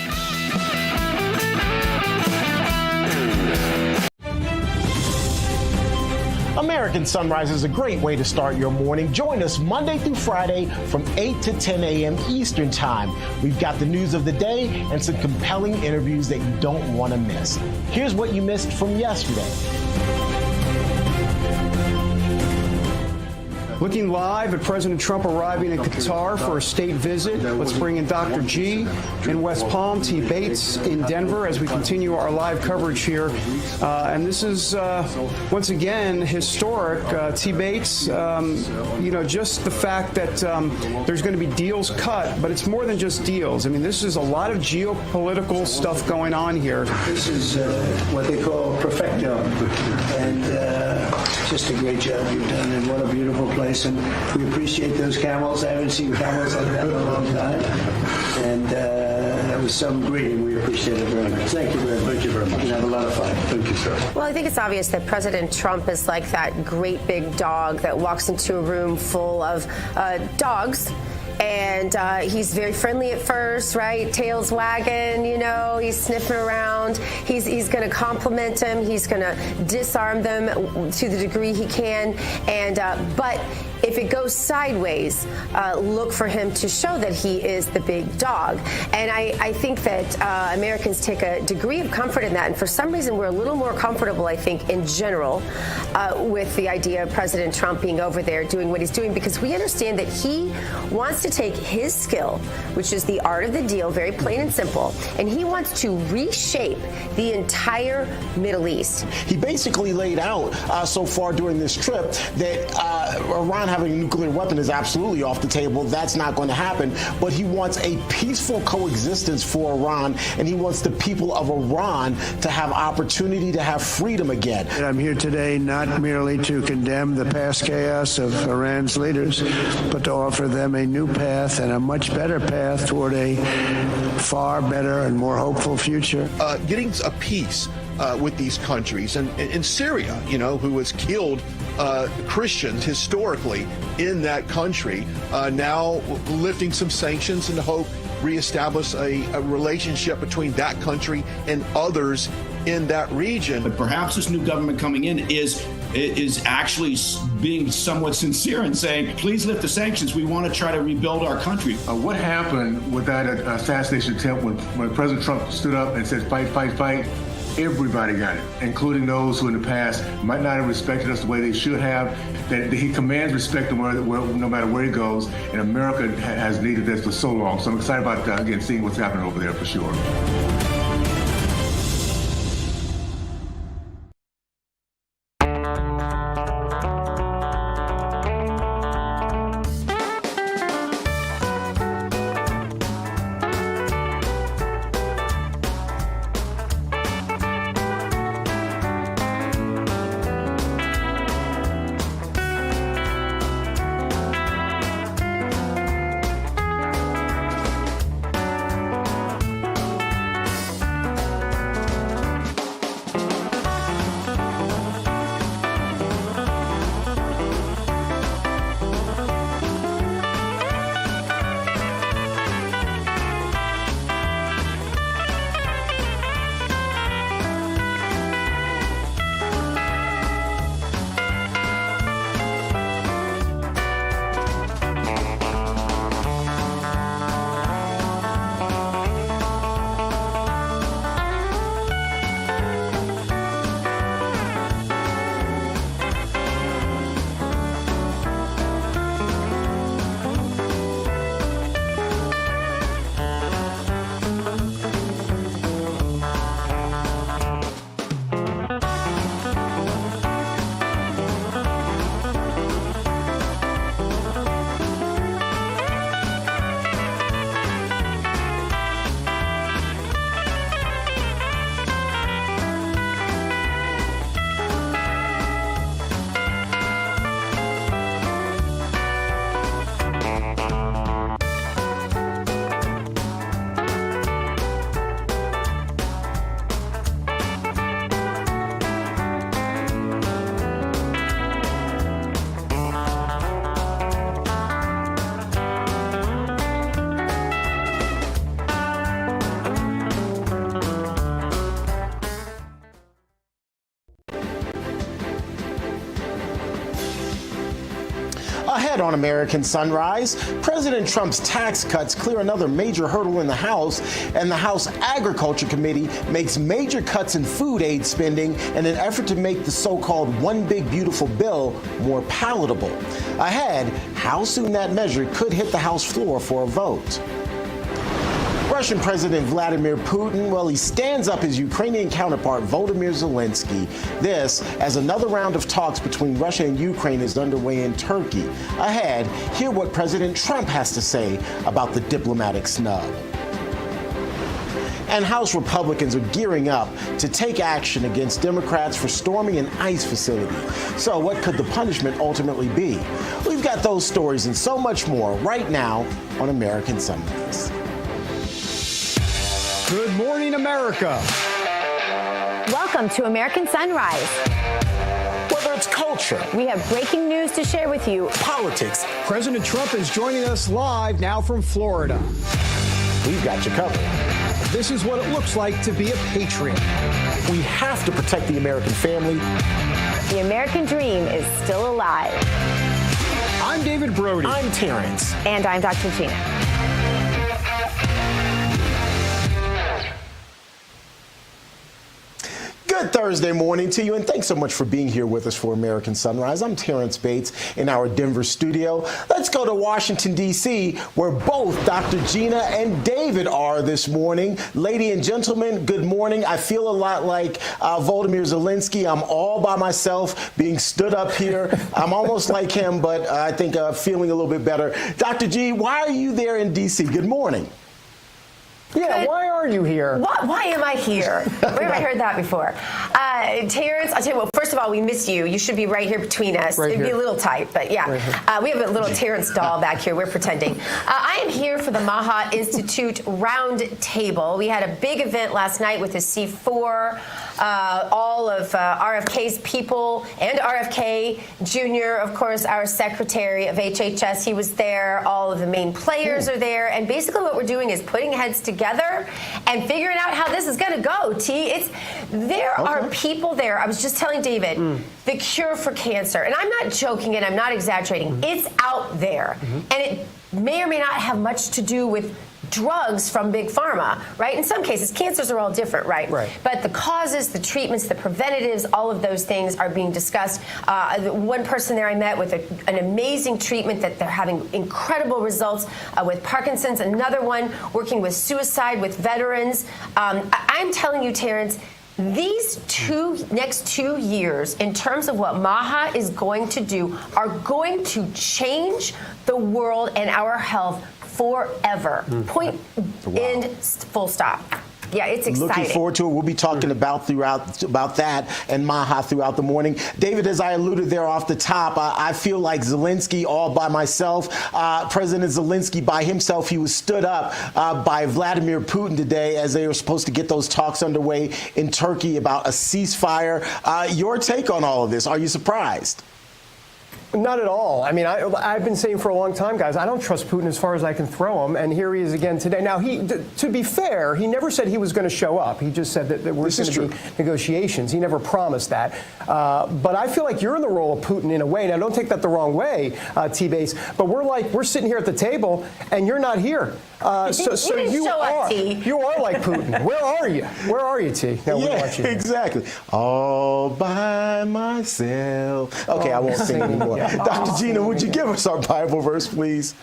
American Sunrise is a great way to start your morning. Join us Monday through Friday from 8 to 10 a.m. Eastern Time. We've got the news of the day and some compelling interviews that you don't want to miss. Here's what you missed from yesterday. Looking live at President Trump arriving in Qatar for a state visit. Let's bring in Dr. G in West Palm, T. Bates in Denver as we continue our live coverage here. And this is, once again, historic. T. Bates, just the fact that there's going to be deals cut, but it's more than just deals. I mean, this is a lot of geopolitical stuff going on here. This is what they call perfecto, and just a great job you've done, and what a beautiful place, and we appreciate those camels. I haven't seen camels like that in a long time, and that was some greeting. We appreciate it very much. Thank you very much. Thank you very much. And have a lot of fun. Thank you, sir. Well, I think it's obvious that President Trump is like that great big dog that walks into a room full of dogs. And he's very friendly at first, right? Tails wagging, he's sniffing around. He's going to compliment them. He's going to disarm them to the degree he can. And but if it goes sideways, look for him to show that he is the big dog. And I think that Americans take a degree of comfort in that. And for some reason, we're a little more comfortable, I think, in general, with the idea of President Trump being over there doing what he's doing, because we understand that he wants to take his skill, which is the art of the deal, very plain and simple, and he wants to reshape the entire Middle East. He basically laid out so far during this trip that Iran having a nuclear weapon is absolutely off the table. That's not going to happen. But he wants a peaceful coexistence for Iran, and he wants the people of Iran to have opportunity to have freedom again. And I'm here today not merely to condemn the past chaos of Iran's leaders, but to offer them a new path and a much better path toward a far better and more hopeful future. Getting a peace with these countries, and in Syria, who has killed Christians historically in that country, now lifting some sanctions and to hope reestablish a relationship between that country and others in that region. But perhaps this new government coming in is actually being somewhat sincere and saying, please lift the sanctions. We want to try to rebuild our country. What happened with that assassination attempt when President Trump stood up and said, fight, fight, fight? Everybody got it, including those who in the past might not have respected us the way they should have. That he commands respect no matter where he goes, and America has needed this for so long. So I'm excited about, again, seeing what's happening over there for sure. Ahead on American Sunrise, President Trump's tax cuts clear another major hurdle in the House, and the House Agriculture Committee makes major cuts in food aid spending in an effort to make the so-called One Big Beautiful Bill more palatable. Ahead, how soon that measure could hit the House floor for a vote. Russian President Vladimir Putin, well, he stands up his Ukrainian counterpart, Volodymyr Zelensky. This as another round of talks between Russia and Ukraine is underway in Turkey. Ahead, hear what President Trump has to say about the diplomatic snub. And House Republicans are gearing up to take action against Democrats for storming an ICE facility. So what could the punishment ultimately be? We've got those stories and so much more right now on American Sunrise. Good morning, America. Welcome to American Sunrise. Whether it's culture, we have breaking news to share with you. Politics. President Trump is joining us live now from Florida. We've got you covered. This is what it looks like to be a patriot. We have to protect the American family. The American dream is still alive. I'm David Brody. I'm Terrance. And I'm Dr. Gina. Good Thursday morning to you, and thanks so much for being here with us for American Sunrise. I'm Terrance Bates in our Denver studio. Let's go to Washington, D.C., where both Dr. Gina and David are this morning. Ladies and gentlemen, good morning. I feel a lot like Volodymyr Zelensky. I'm all by myself being stood up here. I'm almost like him, but I think feeling a little bit better. Dr. G, why are you there in D.C.? Good morning. Yeah, why are you here? Why am I here? Where have I heard that before? Terrance, I'll tell you what, first of all, we miss you. You should be right here between us. Right It'd here. be a little tight, but yeah. We have a little Terrance doll back here. We're pretending. I am here for the Maha Institute Round Table. We had a big event last night with the C4, all of RFK's people, and RFK Jr., of course, our Secretary of HHS. He was there. All of the main players are there. And basically what we're doing is putting heads together and figuring out how this is going to go. There are people there. I was just telling David, the cure for cancer, and I'm not joking and I'm not exaggerating. It's out there, and it may or may not have much to do with drugs from big pharma, right? In some cases, cancers are all different, right? But the causes, the treatments, the preventatives, all of those things are being discussed. One person there I met with an amazing treatment that they're having incredible results with Parkinson's. Another one working with suicide with veterans. I'm telling you, Terrance, these next 2 years, in terms of what Maha is going to do, are going to change the world and our health forever. Point, end, full stop. Yeah, it's exciting. Looking forward to it. We'll be talking about that and Maha throughout the morning. David, as I alluded there off the top, I feel like Zelensky all by myself. President Zelensky by himself, he was stood up by Vladimir Putin today as they were supposed to get those talks underway in Turkey about a ceasefire. Your take on all of this? Are you surprised? Not at all. I mean, I've been saying for a long time, guys, I don't trust Putin as far as I can throw him, and here he is again today. Now, to be fair, he never said he was going to show up. He just said that there were going to be negotiations. He never promised that. But I feel like you're in the role of Putin in a way. Now, don't take that the wrong way, T-Base, but we're sitting here at the table, and you're not here. So you are like Putin. Where are you? Where are you, T? Now, exactly. All by myself. Okay, I won't sing anymore. Dr. Gina, would you give us our Bible verse, please?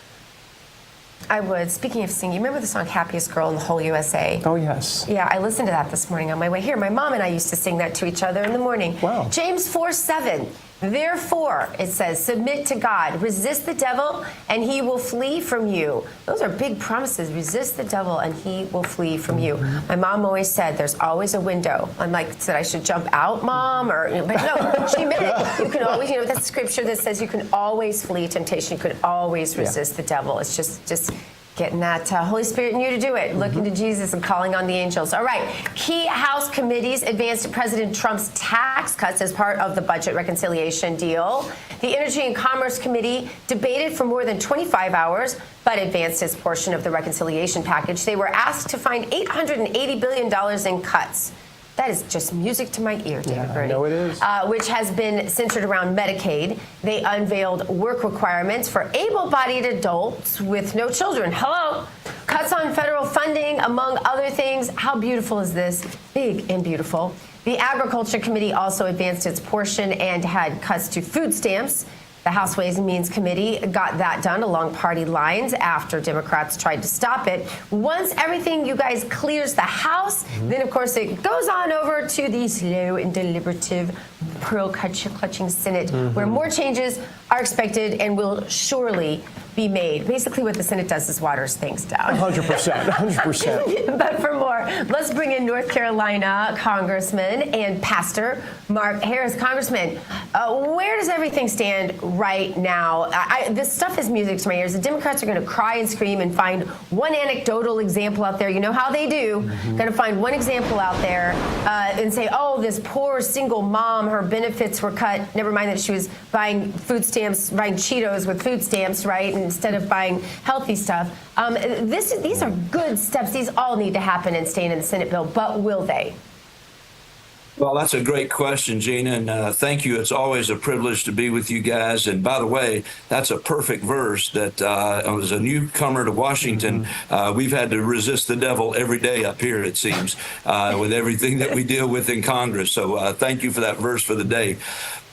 I would. Speaking of singing, remember the song Happiest Girl in the Whole USA? Oh, yes. Yeah, I listened to that this morning on my way here. My mom and I used to sing that to each other in the morning. Wow. James 4:7. Therefore, it says, submit to God, resist the devil, and he will flee from you. Those are big promises. Resist the devil, and he will flee from you. My mom always said, there's always a window. I'm like, said I should jump out, Mom? But no, she meant it. You can always, that's scripture that says you can always flee temptation. You can always resist the devil. It's just getting that Holy Spirit in you to do it, looking to Jesus and calling on the angels. All right. Key House committees advanced President Trump's tax cuts as part of the budget reconciliation deal. The Energy and Commerce Committee debated for more than 25 hours, but advanced its portion of the reconciliation package. They were asked to find $880 billion in cuts. That is just music to my ear, David Yeah, Brody. I know it is. Which has been centered around Medicaid. They unveiled work requirements for able-bodied adults with no children. Hello. Cuts on federal funding, among other things. How beautiful is this? Big and beautiful. The Agriculture Committee also advanced its portion and had cuts to food stamps. The House Ways and Means Committee got that done along party lines after Democrats tried to stop it. Once everything, you guys, clears the House, then, of course, it goes on over to the slow and deliberative, pearl-clutching Senate, where more changes are expected and will surely be made. Basically, what the Senate does is waters things down. 100%. 100%. But for more, let's bring in North Carolina Congressman and Pastor Mark Harris. Congressman, where does everything stand right now? This stuff is music to my ears. The Democrats are going to cry and scream and find one anecdotal example out there. You know how they do. Going to find one example out there and say, oh, this poor single mom, her benefits were cut. Never mind that she was buying food stamps, buying Cheetos with food stamps, right? Instead of buying healthy stuff. These are good steps. These all need to happen and stay in the Senate bill, but will they? Well, that's a great question, Gina, and thank you. It's always a privilege to be with you guys. And by the way, that's a perfect verse that as a newcomer to Washington, we've had to resist the devil every day up here, it seems, with everything that we deal with in Congress. So thank you for that verse for the day.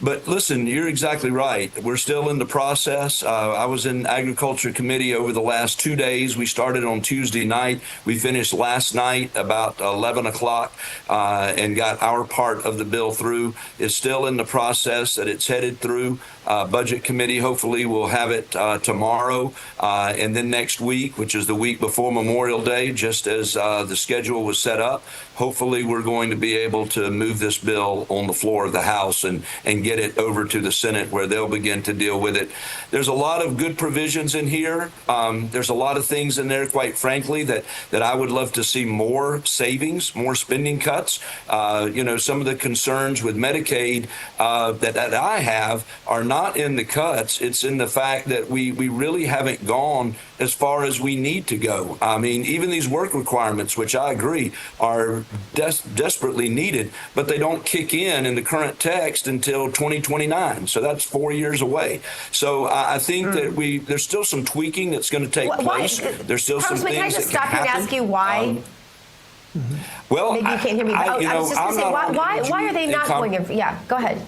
But listen, you're exactly right. We're still in the process. I was in Agriculture Committee over the last 2 days. We started on Tuesday night. We finished last night about 11 o'clock and got our part of the bill through. It's still in the process that it's headed through. Budget Committee hopefully will have it tomorrow and then next week, which is the week before Memorial Day, just as the schedule was set up. Hopefully we're going to be able to move this bill on the floor of the House and get it over to the Senate where they'll begin to deal with it. There's a lot of good provisions in here. There's a lot of things in there, quite frankly, that I would love to see more savings, more spending cuts. Some of the concerns with Medicaid that I have are not in the cuts. It's in the fact that we really haven't gone as far as we need to go. I mean, even these work requirements, which I agree are desperately needed, but they don't kick in the current text until 2029. So that's 4 years away. So I think that there's still some tweaking that's going to take place. There's still some things can I just that stop can you and happen. ask you why? Well, maybe you can't hear me. I was just going to say, why are they not going in? Yeah, go ahead.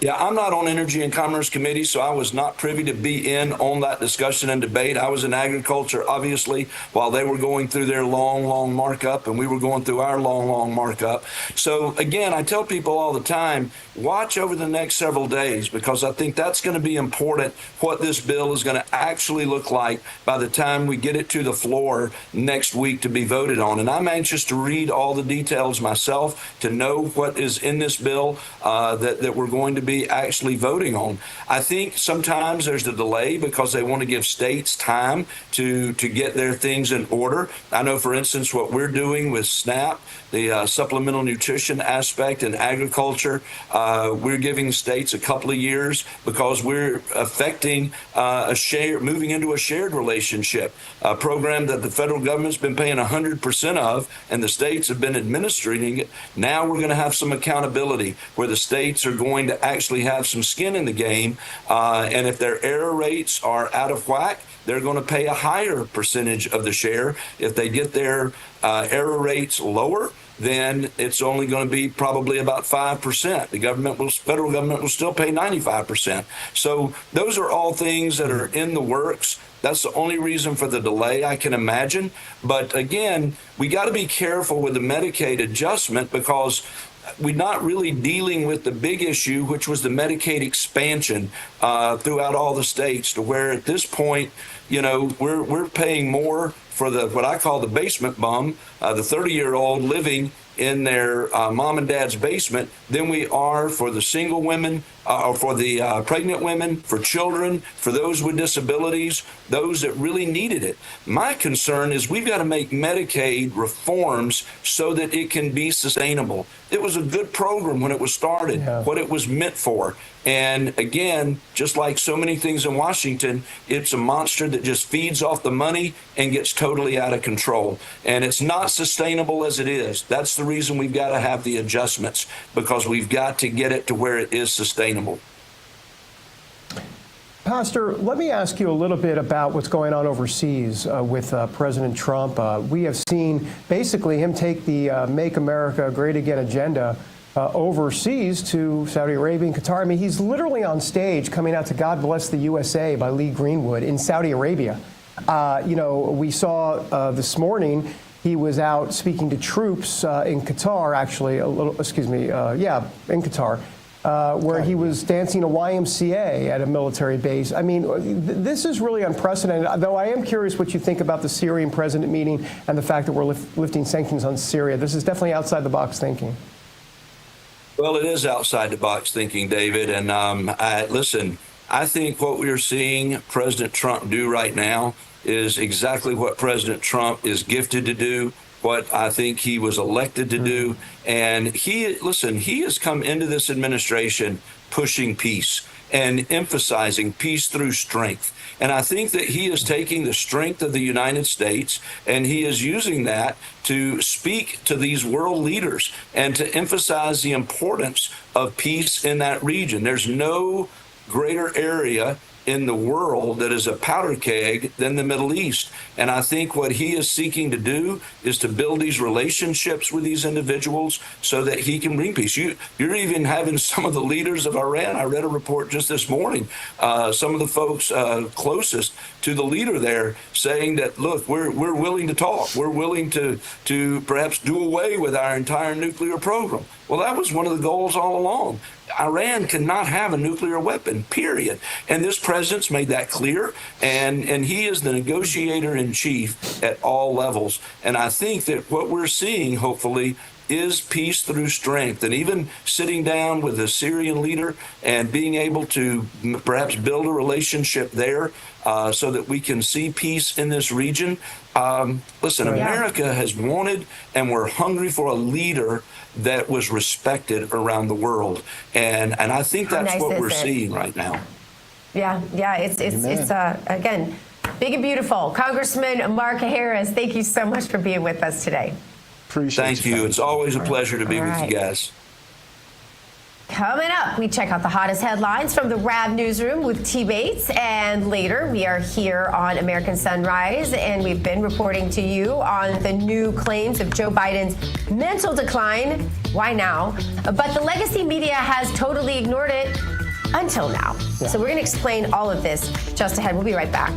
Yeah, I'm not on Energy and Commerce Committee, so I was not privy to be in on that discussion and debate. I was in Agriculture, obviously, while they were going through their long markup, and we were going through our long markup. So, again, I tell people all the time, watch over the next several days, because I think that's going to be important, what this bill is going to actually look like by the time we get it to the floor next week to be voted on. And I'm anxious to read all the details myself, to know what is in this bill that we're going to be actually voting on. I think sometimes there's a delay because they want to give states time to get their things in order. I know, for instance, what we're doing with SNAP, the supplemental nutrition aspect in agriculture, we're giving states a couple of years because we're affecting moving into a shared relationship, a program that the federal government's been paying 100% of and the states have been administering it. Now we're going to have some accountability where the states are going to actually have some skin in the game, and if their error rates are out of whack, they're going to pay a higher percentage of the share. If they get their error rates lower, then it's only going to be probably about 5%. The federal government will still pay 95%. So those are all things that are in the works. That's the only reason for the delay I can imagine. But again, we got to be careful with the Medicaid adjustment because we're not really dealing with the big issue, which was the Medicaid expansion throughout all the states, to where at this point, we're paying more for what I call the basement bum, the 30-year-old living in their mom and dad's basement than we are for the single women, or for the pregnant women, for children, for those with disabilities, those that really needed it. My concern is we've got to make Medicaid reforms so that it can be sustainable. It was a good program when it was started, what it was meant for. And again, just like so many things in Washington, it's a monster that just feeds off the money and gets totally out of control. And it's not sustainable as it is. That's the reason we've got to have the adjustments, because we've got to get it to where it is sustainable. Pastor, let me ask you a little bit about what's going on overseas with President Trump. We have seen basically him take the Make America Great Again agenda overseas to Saudi Arabia and Qatar. I mean, he's literally on stage coming out to God Bless the USA by Lee Greenwood in Saudi Arabia. We saw this morning he was out speaking to troops in Qatar, actually, in Qatar. Where he was dancing a YMCA at a military base. I mean, this is really unprecedented, though I am curious what you think about the Syrian president meeting and the fact that we're lifting sanctions on Syria. This is definitely outside the box thinking. Well, it is outside the box thinking, David. And listen, I think what we're seeing President Trump do right now is exactly what President Trump is gifted to do, what I think he was elected to do. And he has come into this administration pushing peace and emphasizing peace through strength. And I think that he is taking the strength of the United States and he is using that to speak to these world leaders and to emphasize the importance of peace in that region. There's no greater area in the world that is a powder keg than the Middle East. And I think what he is seeking to do is to build these relationships with these individuals so that he can bring peace. You're even having some of the leaders of Iran. I read a report just this morning, some of the folks closest to the leader there saying that, look, we're willing to talk. We're willing to perhaps do away with our entire nuclear program. Well, that was one of the goals all along. Iran cannot have a nuclear weapon, period. And this president's made that clear, and he is the negotiator in chief at all levels. And I think that what we're seeing, hopefully, is peace through strength. And even sitting down with the Syrian leader and being able to perhaps build a relationship there so that we can see peace in this region. America has wanted and we're hungry for a leader that was respected around the world. And I think that's what we're seeing right now. Yeah, it's again, big and beautiful. Congressman Mark Harris, thank you so much for being with us today. Thank you. It's always a pleasure to be with you guys. Coming up, we check out the hottest headlines from the RAV newsroom with T. Bates. And later, we are here on American Sunrise, and we've been reporting to you on the new claims of Joe Biden's mental decline. Why now? But the legacy media has totally ignored it until now. Yeah. So we're going to explain all of this just ahead. We'll be right back.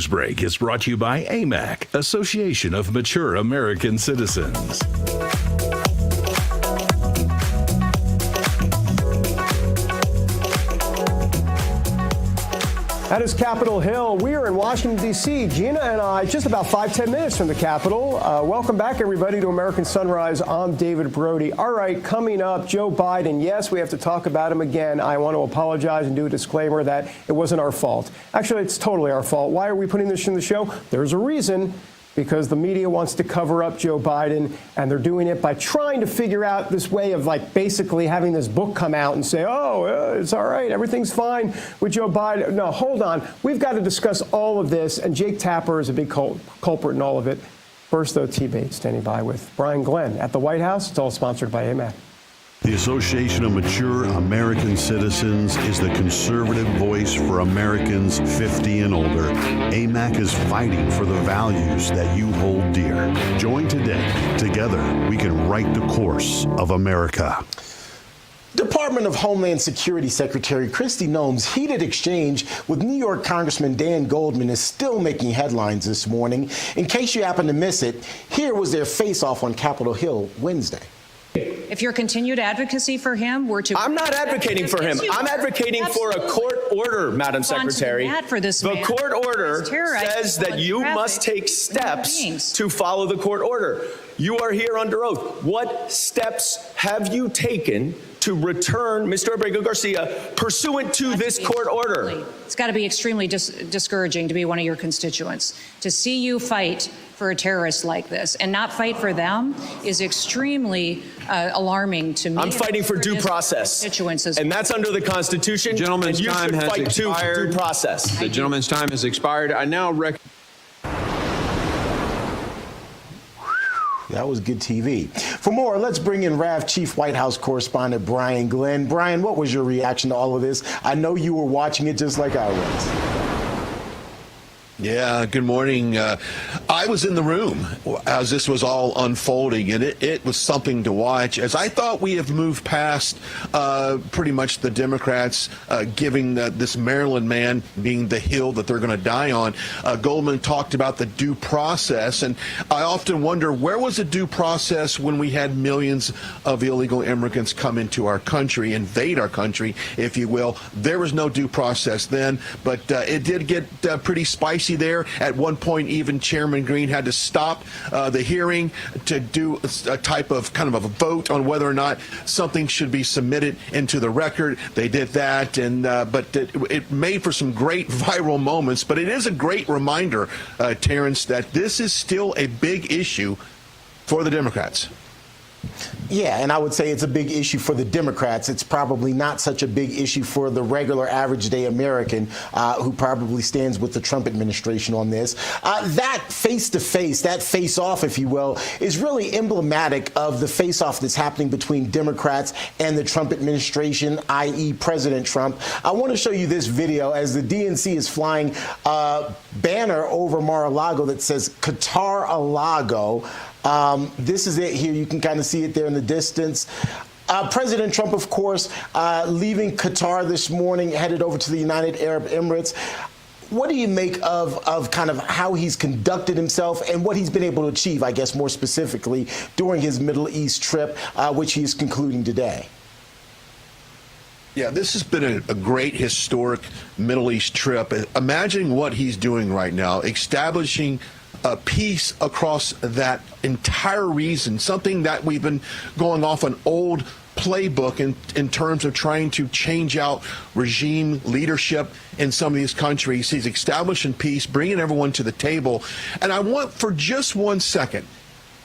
news break is brought to you by AMAC, Association of Mature American Citizens. That is Capitol Hill. We are in Washington, D.C. Gina and I, just about 5-10 minutes from the Capitol. Welcome back, everybody, to American Sunrise. I'm David Brody. All right, coming up, Joe Biden. Yes, we have to talk about him again. I want to apologize and do a disclaimer that it wasn't our fault. Actually, it's totally our fault. Why are we putting this in the show? There's a reason. Because the media wants to cover up Joe Biden, and they're doing it by trying to figure out this way of, like, basically having this book come out and say, oh, it's all right, everything's fine with Joe Biden. No, hold on. We've got to discuss all of this, and Jake Tapper is a big culprit in all of it. First, though, T. Bates standing by with Brian Glenn at the White House. It's all sponsored by AMAC. The Association of Mature American Citizens is the conservative voice for Americans 50 and older. AMAC is fighting for the values that you hold dear. Join today. Together, we can write the course of America. Department of Homeland Security Secretary Kristi Noem's heated exchange with New York Congressman Dan Goldman is still making headlines this morning. In case you happen to miss it, here was their face-off on Capitol Hill Wednesday. If your continued advocacy for him were to... I'm not advocating for him. I'm advocating for a court order, Madam Secretary. The court order says that you must take steps to follow the court order. You are here under oath. What steps have you taken to return Mr. Abrego Garcia pursuant to this court order? It's got to be extremely discouraging to be one of your constituents. To see you fight for a terrorist like this and not fight for them is extremely alarming to me. I'm fighting for due process, and that's under the Constitution. Gentleman's and you time should has fight expired. Due process. The gentleman's time has expired. I now That was good TV. For more, let's bring in RAV Chief White House Correspondent Brian Glenn. Brian, what was your reaction to all of this? I know you were watching it just like I was. Yeah, good morning. I was in the room as this was all unfolding, and it was something to watch. As I thought we have moved past pretty much the Democrats giving this Maryland man being the hill that they're going to die on, Goldman talked about the due process, and I often wonder, where was the due process when we had millions of illegal immigrants come into our country, invade our country, if you will? There was no due process then, but it did get pretty spicy there. At one point, even Chairman Green had to stop the hearing to do a type of kind of a vote on whether or not something should be submitted into the record. They did that, and but it made for some great viral moments. But it is a great reminder, Terrance, that this is still a big issue for the Democrats. Yeah, and I would say it's a big issue for the Democrats. It's probably not such a big issue for the regular average day American who probably stands with the Trump administration on this. That face-to-face, that face-off, if you will, is really emblematic of the face-off that's happening between Democrats and the Trump administration, i.e. President Trump. I want to show you this video as the DNC is flying a banner over Mar-a-Lago that says Qatar-a-Lago. This is it here. You can kind of see it there in the distance. President Trump, of course, leaving Qatar this morning, headed over to the United Arab Emirates. What do you make of kind of how he's conducted himself and what he's been able to achieve, I guess, more specifically, during his Middle East trip, which he is concluding today? Yeah, this has been a great historic Middle East trip. Imagining what he's doing right now, establishing peace across that entire region, something that we've been going off an old playbook in terms of trying to change out regime leadership in some of these countries. He's establishing peace, bringing everyone to the table. And I want, for just 1 second,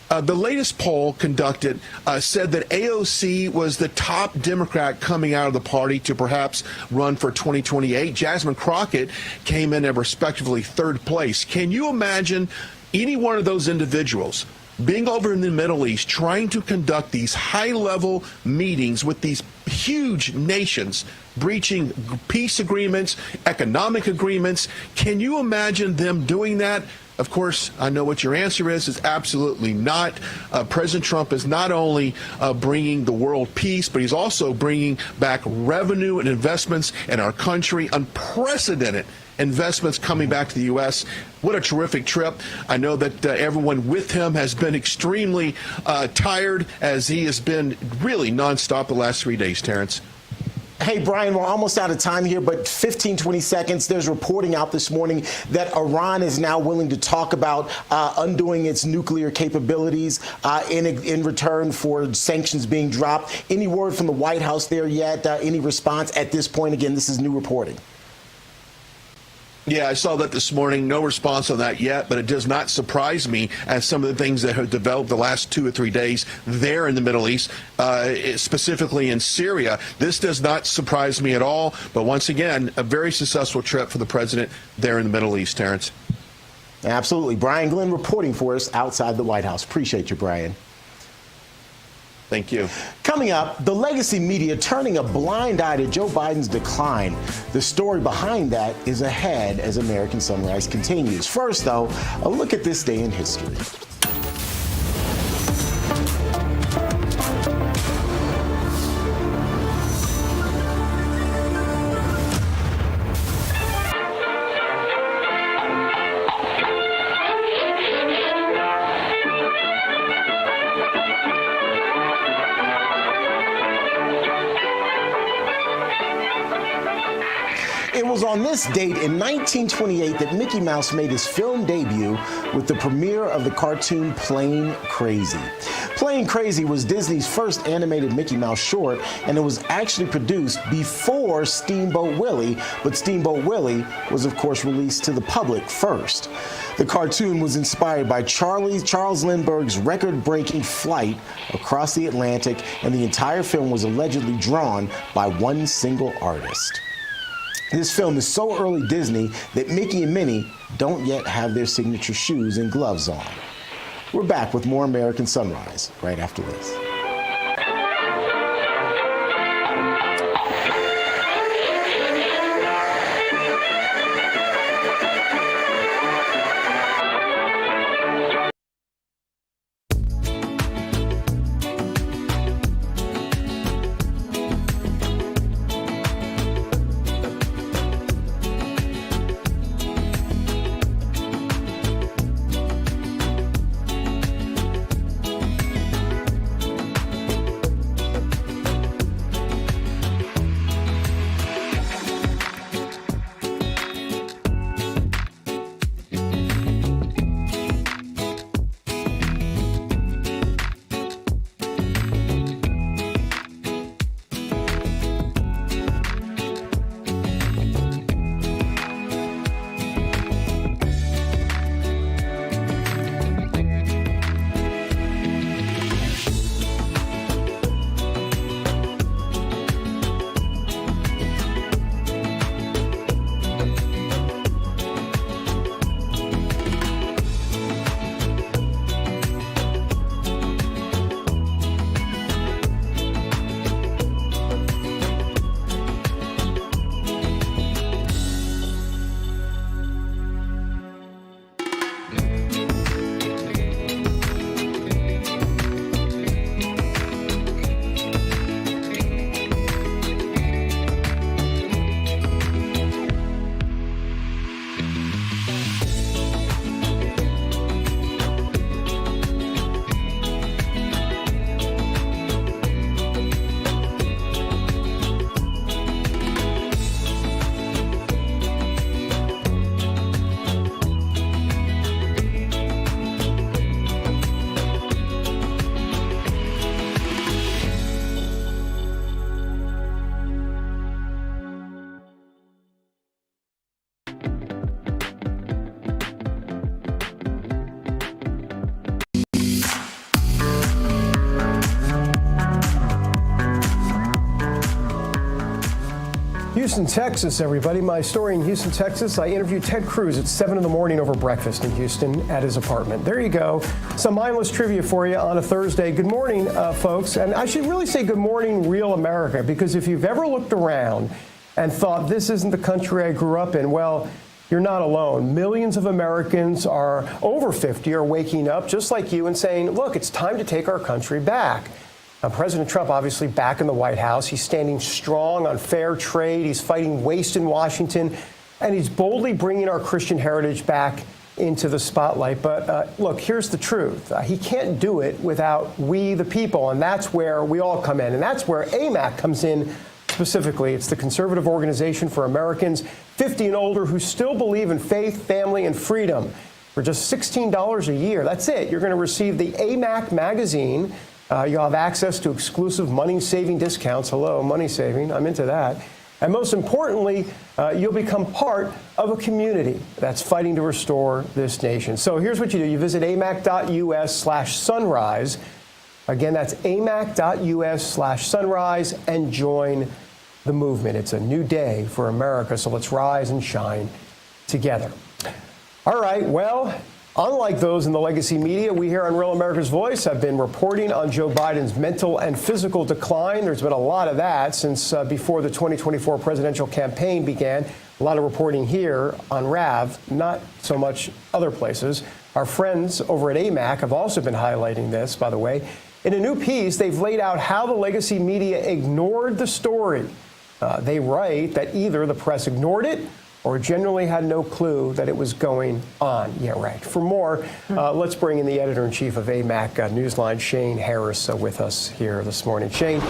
the latest poll conducted said that AOC was the top Democrat coming out of the party to perhaps run for 2028. Jasmine Crockett came in at respectively third place. Can you imagine any one of those individuals being over in the Middle East trying to conduct these high-level meetings with these huge nations, breaching peace agreements, economic agreements? Can you imagine them doing that? Of course, I know what your answer is absolutely not. President Trump is not only bringing the world peace, but he's also bringing back revenue and investments in our country, unprecedented investments coming back to the U.S. What a terrific trip. I know that everyone with him has been extremely tired, as he has been really nonstop the last 3 days, Terrance. Hey, Brian, we're almost out of time here, but 15, 20 seconds. There's reporting out this morning that Iran is now willing to talk about undoing its nuclear capabilities in return for sanctions being dropped. Any word from the White House there yet? Any response at this point? Again, this is new reporting. Yeah, I saw that this morning. No response on that yet, but it does not surprise me as some of the things that have developed the last 2 or 3 days there in the Middle East, specifically in Syria. This does not surprise me at all. But once again, a very successful trip for the president there in the Middle East, Terrance. Absolutely. Brian Glenn reporting for us outside the White House. Appreciate you, Brian. Thank you. Coming up, the legacy media turning a blind eye to Joe Biden's decline. The story behind that is ahead as American Sunrise continues. First, though, a look at this day in history. It was on this date in 1928 that Mickey Mouse made his film debut with the premiere of the cartoon Plain Crazy. Plain Crazy was Disney's first animated Mickey Mouse short, and it was actually produced before Steamboat Willie, but Steamboat Willie was, of course, released to the public first. The cartoon was inspired by Charles Lindbergh's record-breaking flight across the Atlantic, and the entire film was allegedly drawn by one single artist. This film is so early Disney that Mickey and Minnie don't yet have their signature shoes and gloves on. We're back with more American Sunrise right after this. Houston, Texas, everybody. My story in Houston, Texas. I interviewed Ted Cruz at 7 in the morning over breakfast in Houston at his apartment. There you go. Some mindless trivia for you on a Thursday. Good morning, folks. And I should really say good morning, real America, because if you've ever looked around and thought this isn't the country I grew up in, well, you're not alone. Millions of Americans are over 50 are waking up just like you and saying, look, it's time to take our country back. President Trump obviously back in the White House. He's standing strong on fair trade. He's fighting waste in Washington. and he's boldly bringing our Christian heritage back into the spotlight. But look, here's the truth. He can't do it without we, the people, and that's where we all come in, and that's where AMAC comes in specifically. It's the conservative organization for Americans 50 and older who still believe in faith, family, and freedom. For just $16 a year, that's it. You're going to receive the AMAC magazine. You'll have access to exclusive money-saving discounts. Hello, money-saving. I'm into that. And most importantly, you'll become part of a community that's fighting to restore this nation. So here's what you do. You visit amac.us/sunrise. Again, that's amac.us/sunrise and join the movement. It's a new day for America, so let's rise and shine together. All right, well, unlike those in the legacy media, we here on Real America's Voice have been reporting on Joe Biden's mental and physical decline. There's been a lot of that since before the 2024 presidential campaign began. A lot of reporting here on RAV, not so much other places. Our friends over at AMAC have also been highlighting this, by the way. In a new piece, they've laid out how the legacy media ignored the story. They write that either the press ignored it or genuinely had no clue that it was going on. Yeah, right. For more, let's bring in the editor-in-chief of AMAC Newsline, Shane Harris, with us here this morning. Shane,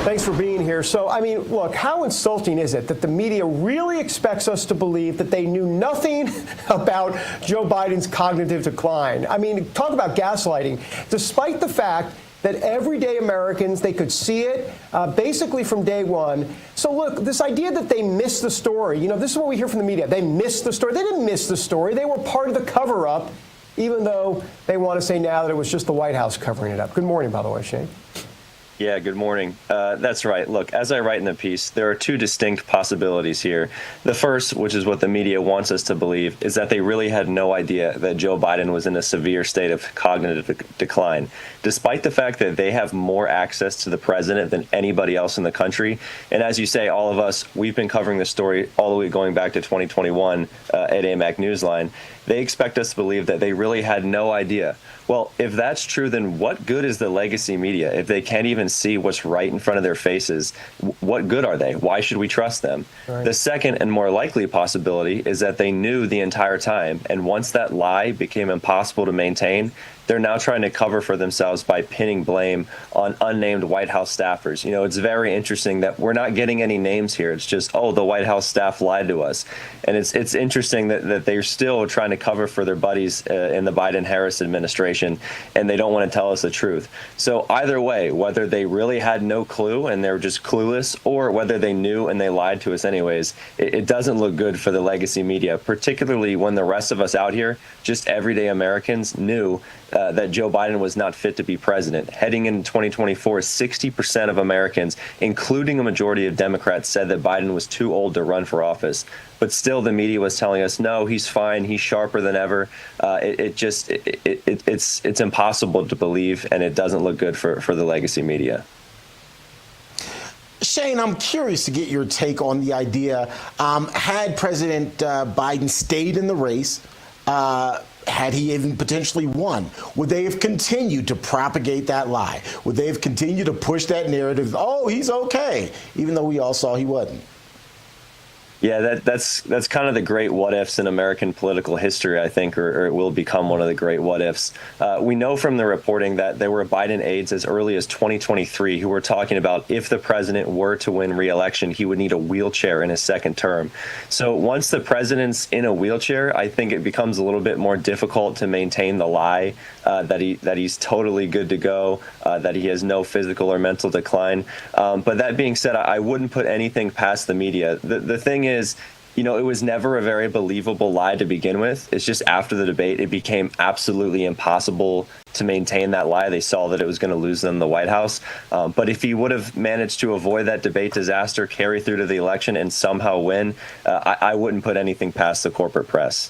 thanks for being here. So, I mean, look, how insulting is it that the media really expects us to believe that they knew nothing about Joe Biden's cognitive decline? I mean, talk about gaslighting, despite the fact that everyday Americans, they could see it basically from day one. So look, this idea that they missed the story, you know, this is what we hear from the media. They missed the story. They didn't miss the story. They were part of the cover-up, even though they want to say now that it was just the White House covering it up. Good morning, by the way, Shane. Yeah, good morning. That's right. Look, as I write in the piece, there are two distinct possibilities here. The first, which is what the media wants us to believe, is that they really had no idea that Joe Biden was in a severe state of cognitive decline, despite the fact that they have more access to the president than anybody else in the country. And as you say, all of us, we've been covering the story all the way going back to 2021 at AMAC Newsline. They expect us to believe that they really had no idea. Well, if that's true, then what good is the legacy media? If they can't even see what's right in front of their faces, what good are they? Why should we trust them? Right. The second and more likely possibility is that they knew the entire time, and once that lie became impossible to maintain, they're now trying to cover for themselves by pinning blame on unnamed White House staffers. You know, it's very interesting that we're not getting any names here. It's just, oh, the White House staff lied to us. And it's interesting that they're still trying to cover for their buddies in the Biden-Harris administration, and they don't want to tell us the truth. So either way, whether they really had no clue and they're just clueless, or whether they knew and they lied to us anyways, it doesn't look good for the legacy media, particularly when the rest of us out here, just everyday Americans, knew that Joe Biden was not fit to be president. Heading into 2024, 60% of Americans, including a majority of Democrats, said that Biden was too old to run for office. But still, the media was telling us, no, he's fine, he's sharper than ever. It's impossible to believe, and it doesn't look good for the legacy media. Shane, I'm curious to get your take on the idea. Had President Biden stayed in the race, had he even potentially won, would they have continued to propagate that lie? Would they have continued to push that narrative, oh, he's okay, even though we all saw he wasn't? Yeah, that's kind of the great what-ifs in American political history, I think, or it will become one of the great what-ifs. We know from the reporting that there were Biden aides as early as 2023 who were talking about if the president were to win re-election, he would need a wheelchair in his second term. So once the president's in a wheelchair, I think it becomes a little bit more difficult to maintain the lie that he's totally good to go, that he has no physical or mental decline. But that being said, I wouldn't put anything past the media. The thing is, you know, it was never a very believable lie to begin with. It's just after the debate, it became absolutely impossible to maintain that lie. They saw that it was going to lose them the White House. But if he would have managed to avoid that debate disaster, carry through to the election, and somehow win, I wouldn't put anything past the corporate press.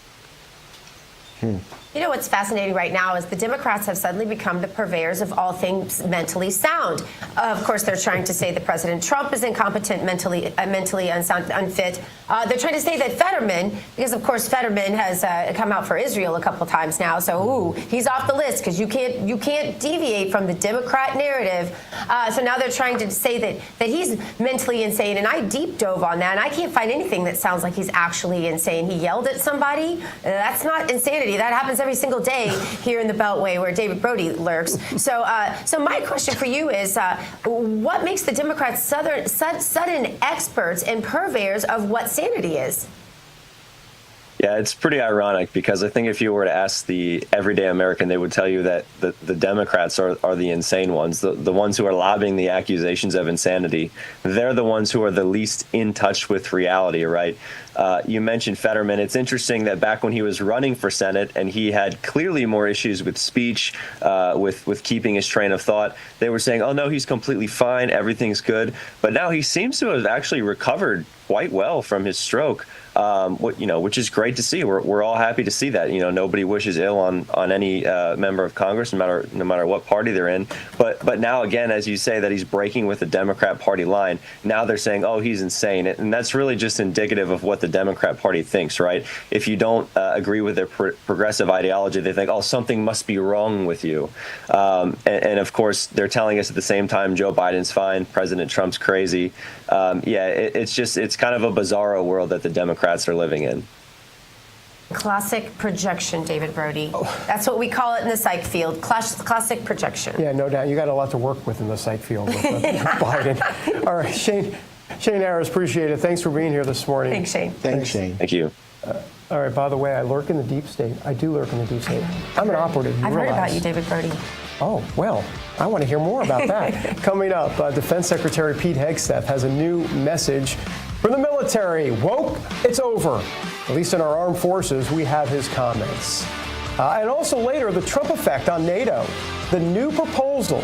You know what's fascinating right now is the Democrats have suddenly become the purveyors of all things mentally sound. Of course, they're trying to say that President Trump is incompetent, mentally unsound, unfit. They're trying to say that Fetterman, because of course Fetterman has come out for Israel a couple times now, so he's off the list because you can't deviate from the Democrat narrative. So now they're trying to say that he's mentally insane, and I deep dove on that, and I can't find anything that sounds like he's actually insane. He yelled at somebody. That's not insanity. That happens every single day here in the Beltway where David Brody lurks. So my question for you is, what makes the Democrats sudden experts and purveyors of what sanity is? Yeah, it's pretty ironic because I think if you were to ask the everyday American, they would tell you that the Democrats are the insane ones, the ones who are lobbying the accusations of insanity. They're the ones who are the least in touch with reality, right? You mentioned Fetterman. It's interesting that back when he was running for Senate and he had clearly more issues with speech, with keeping his train of thought, they were saying, oh, no, he's completely fine. Everything's good. But now he seems to have actually recovered quite well from his stroke. Which is great to see. We're all happy to see that. Nobody wishes ill on any member of Congress, no matter what party they're in. But now again, as you say, that he's breaking with the Democrat Party line. Now they're saying, oh, he's insane, and that's really just indicative of what the Democrat Party thinks, right? If you don't agree with their progressive ideology, they think, oh, something must be wrong with you. And of course, they're telling us at the same time Joe Biden's fine, President Trump's crazy. It's kind of a bizarro world that the Democrats are living in. Classic projection, David Brody. That's what we call it in the psych field. Classic projection. Yeah, no doubt. You got a lot to work with in the psych field with Biden. All right, Shane Harris, appreciate it. Thanks for being here this morning. Thanks, Shane. Thanks, Shane. Thank you. All right, by the way, I lurk in the deep state. I do lurk in the deep state. I'm an operative. I've heard about you, David Brody. Oh, well, I want to hear more about that. Coming up, Defense Secretary Pete Hegseth has a new message for the military. Woke, it's over. At least in our armed forces, we have his comments. And also later, the Trump effect on NATO. The new proposal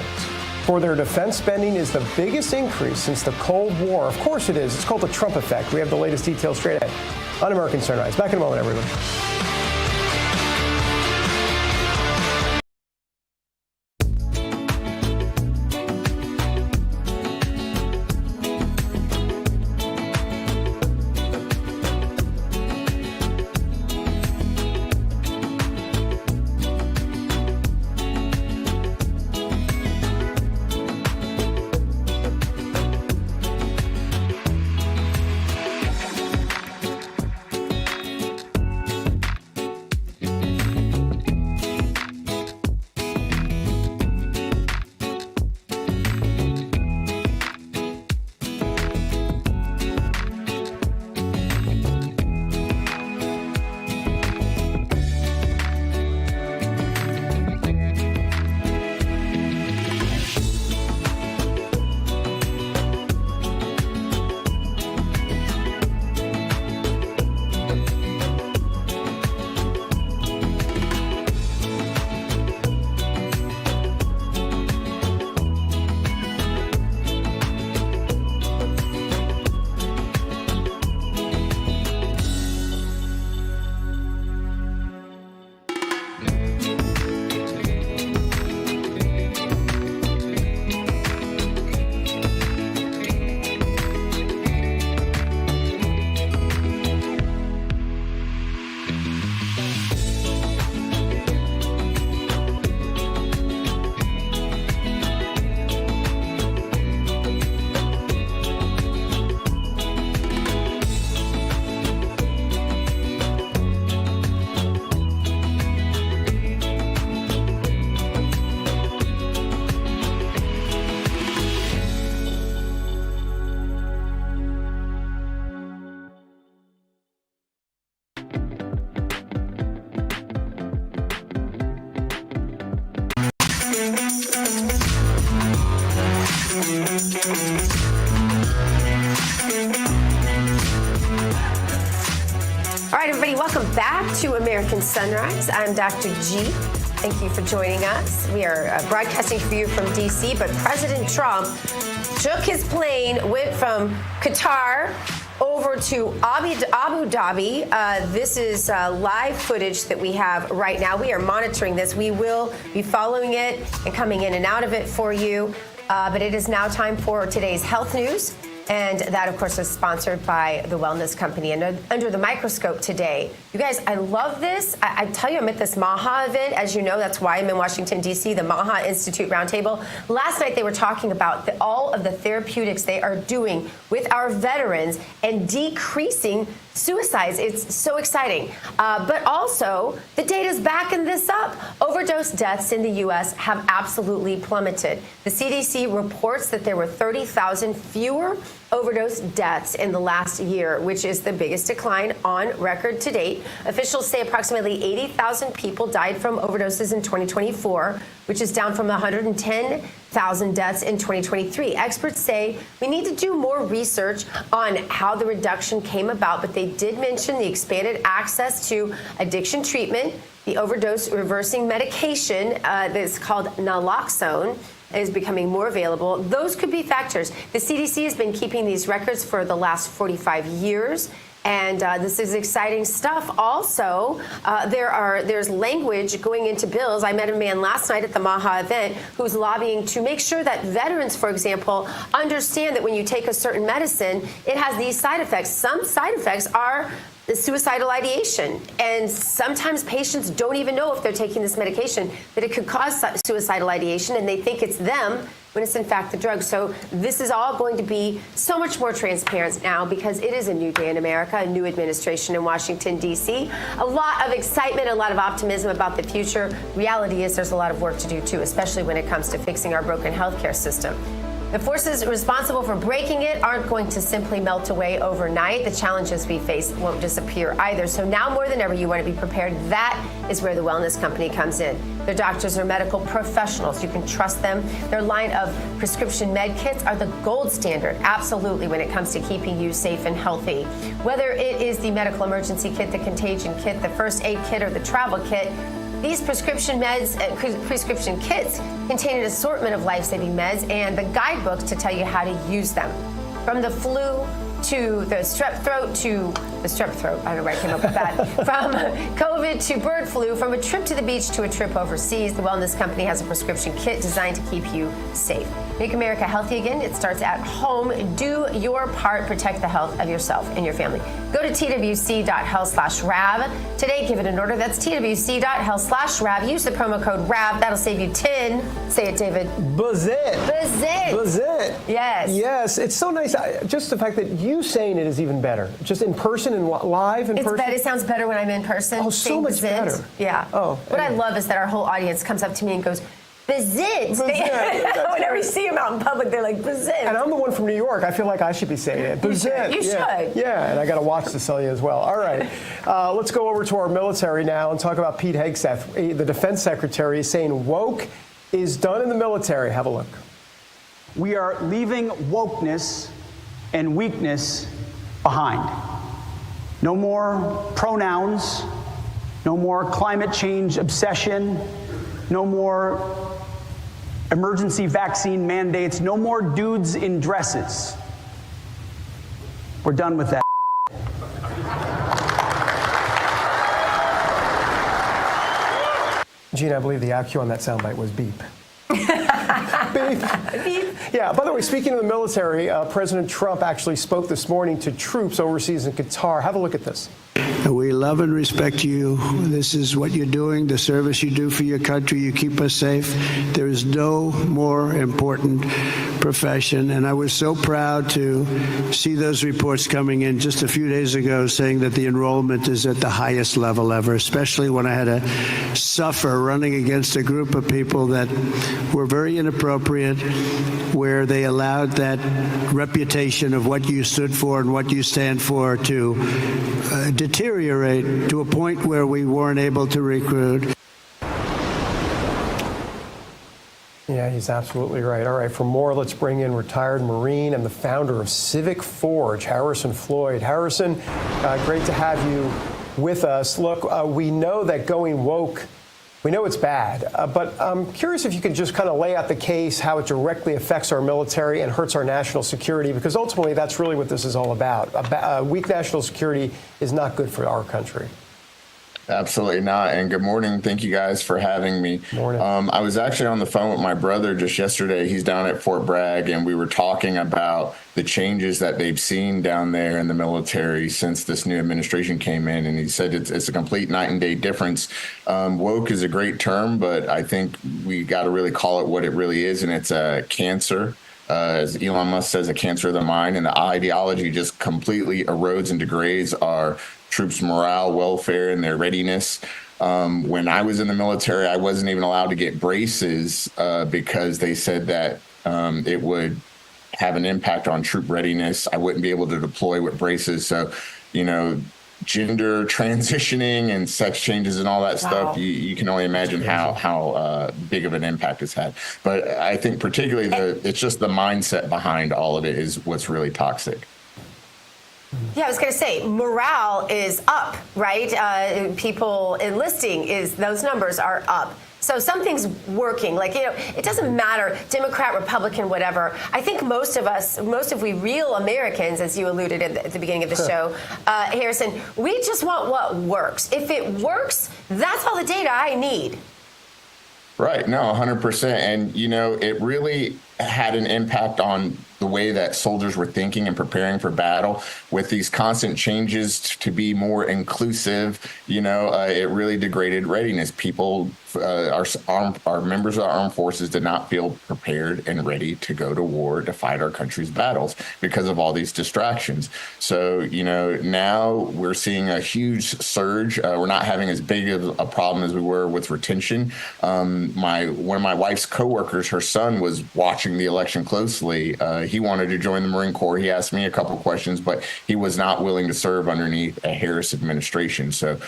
for their defense spending is the biggest increase since the Cold War. Of course it is. It's called the Trump effect. We have the latest details straight ahead on American Sunrise. Back in a moment, everyone. All right, everybody, welcome back to American Sunrise. I'm Dr. G. Thank you for joining us. We are broadcasting for you from D.C., but President Trump took his plane, went from Qatar over to Abu Dhabi. This is live footage that we have right now. We are monitoring this. We will be following it and coming in and out of it for you. But it is now time for today's health news. And that, of course, is sponsored by the Wellness Company. And under the microscope today, you guys, I love this. I tell you, I'm at this MAHA event. As you know, that's why I'm in Washington, D.C., the MAHA Institute Roundtable. Last night, they were talking about all of the therapeutics they are doing with our veterans and decreasing suicides. It's so exciting. But also, the data's backing this up. Overdose deaths in the U.S. have absolutely plummeted. The CDC reports that there were 30,000 fewer overdose deaths in the last year, which is the biggest decline on record to date. Officials say approximately 80,000 people died from overdoses in 2024, which is down from 110,000 deaths in 2023. Experts say we need to do more research on how the reduction came about, but they did mention the expanded access to addiction treatment, the overdose reversing medication that's called naloxone is becoming more available. Those could be factors. The CDC has been keeping these records for the last 45 years. And this is exciting stuff. Also, there's language going into bills. I met a man last night at the MAHA event who's lobbying to make sure that veterans, for example, understand that when you take a certain medicine, it has these side effects. Some side effects are the suicidal ideation. And sometimes patients don't even know if they're taking this medication, that it could cause suicidal ideation, and they think it's them when it's in fact the drug. So this is all going to be so much more transparent now because it is a new day in America, a new administration in Washington, D.C. A lot of excitement, a lot of optimism about the future. Reality is there's a lot of work to do, too, especially when it comes to fixing our broken healthcare system. The forces responsible for breaking it aren't going to simply melt away overnight. The challenges we face won't disappear either. So now more than ever, you want to be prepared. That is where the Wellness Company comes in. Their doctors are medical professionals. You can trust them. Their line of prescription med kits are the gold standard, absolutely, when it comes to keeping you safe and healthy. Whether it is the medical emergency kit, the contagion kit, the first aid kit, or the travel kit, these prescription kits contain an assortment of life-saving meds and the guidebooks to tell you how to use them. From the flu to the strep throat, I don't know where I came up with that, from COVID to bird flu, from a trip to the beach to a trip overseas, the Wellness Company has a prescription kit designed to keep you safe. Make America healthy again. It starts at home. Do your part. Protect the health of yourself and your family. Go to twc.health/RAV. Today, give it an order. That's twc.health/RAV. Use the promo code RAV. That'll save you 10. Say it, David. Bazit. Bazit. Bazit. Yes. Yes. It's so nice. Just the fact that you saying it is even better. Just in person and live in person. It sounds better when I'm in person. Oh, so much better. Yeah. Oh. What I love is that our whole audience comes up to me and goes, Bazit. Whenever you see them out in public, they're like, Bazit. And I'm the one from New York. I feel like I should be saying it. Bazit. You should. Yeah, and I got a watch to sell you as well. All right. Let's go over to our military now and talk about Pete Hegseth. The defense secretary is saying woke is done in the military. Have a look. We are leaving wokeness and weakness behind. No more pronouns, no more climate change obsession, no more emergency vaccine mandates, no more dudes in dresses. We're done with that. Gina, I believe the IQ on that soundbite was beep. Beep. Yeah, by the way, speaking of the military, President Trump actually spoke this morning to troops overseas in Qatar. Have a look at this. We love and respect you. This is what you're doing, the service you do for your country. You keep us safe. There is no more important profession. And I was so proud to see those reports coming in just a few days ago saying that the enrollment is at the highest level ever, especially when I had to suffer running against a group of people that were very inappropriate, where they allowed that reputation of what you stood for and what you stand for to deteriorate to a point where we weren't able to recruit. Yeah, he's absolutely right. All right, for more, let's bring in retired Marine and the founder of Civic Forge, Harrison Floyd. Harrison, great to have you with us. Look, we know that going woke We know it's bad, but I'm curious if you can just kind of lay out the case, how it directly affects our military and hurts our national security, because ultimately that's really what this is all about. Weak national security is not good for our country. Absolutely not. And good morning. Thank you guys for having me. Morning. I was actually on the phone with my brother just yesterday. He's down at Fort Bragg, and we were talking about the changes that they've seen down there in the military since this new administration came in. And he said it's a complete night and day difference. Woke is a great term, but I think we got to really call it what it really is. And it's a cancer. As Elon Musk says, a cancer of the mind, and the ideology just completely erodes and degrades our troops' morale, welfare, and their readiness. When I was in the military, I wasn't even allowed to get braces because they said that it would have an impact on troop readiness. I wouldn't be able to deploy with braces. So, gender transitioning and sex changes and all that stuff, you can only imagine how big of an impact it's had. But I think particularly it's just the mindset behind all of it is what's really toxic. Yeah, I was going to say, morale is up, right? People enlisting, those numbers are up. So something's working. It doesn't matter, Democrat, Republican, whatever. I think most of we real Americans, as you alluded at the beginning of the show, Harrison, we just want what works. If it works, that's all the data I need. Right. No, 100%. And, it really had an impact on the way that soldiers were thinking and preparing for battle with these constant changes to be more inclusive. It really degraded readiness. People, our members of our armed forces did not feel prepared and ready to go to war to fight our country's battles because of all these distractions. So, now we're seeing a huge surge. We're not having as big of a problem as we were with retention. One of my wife's coworkers, her son was watching the election closely. He wanted to join the Marine Corps. He asked me a couple of questions, but he was not willing to serve underneath a Harris administration. So,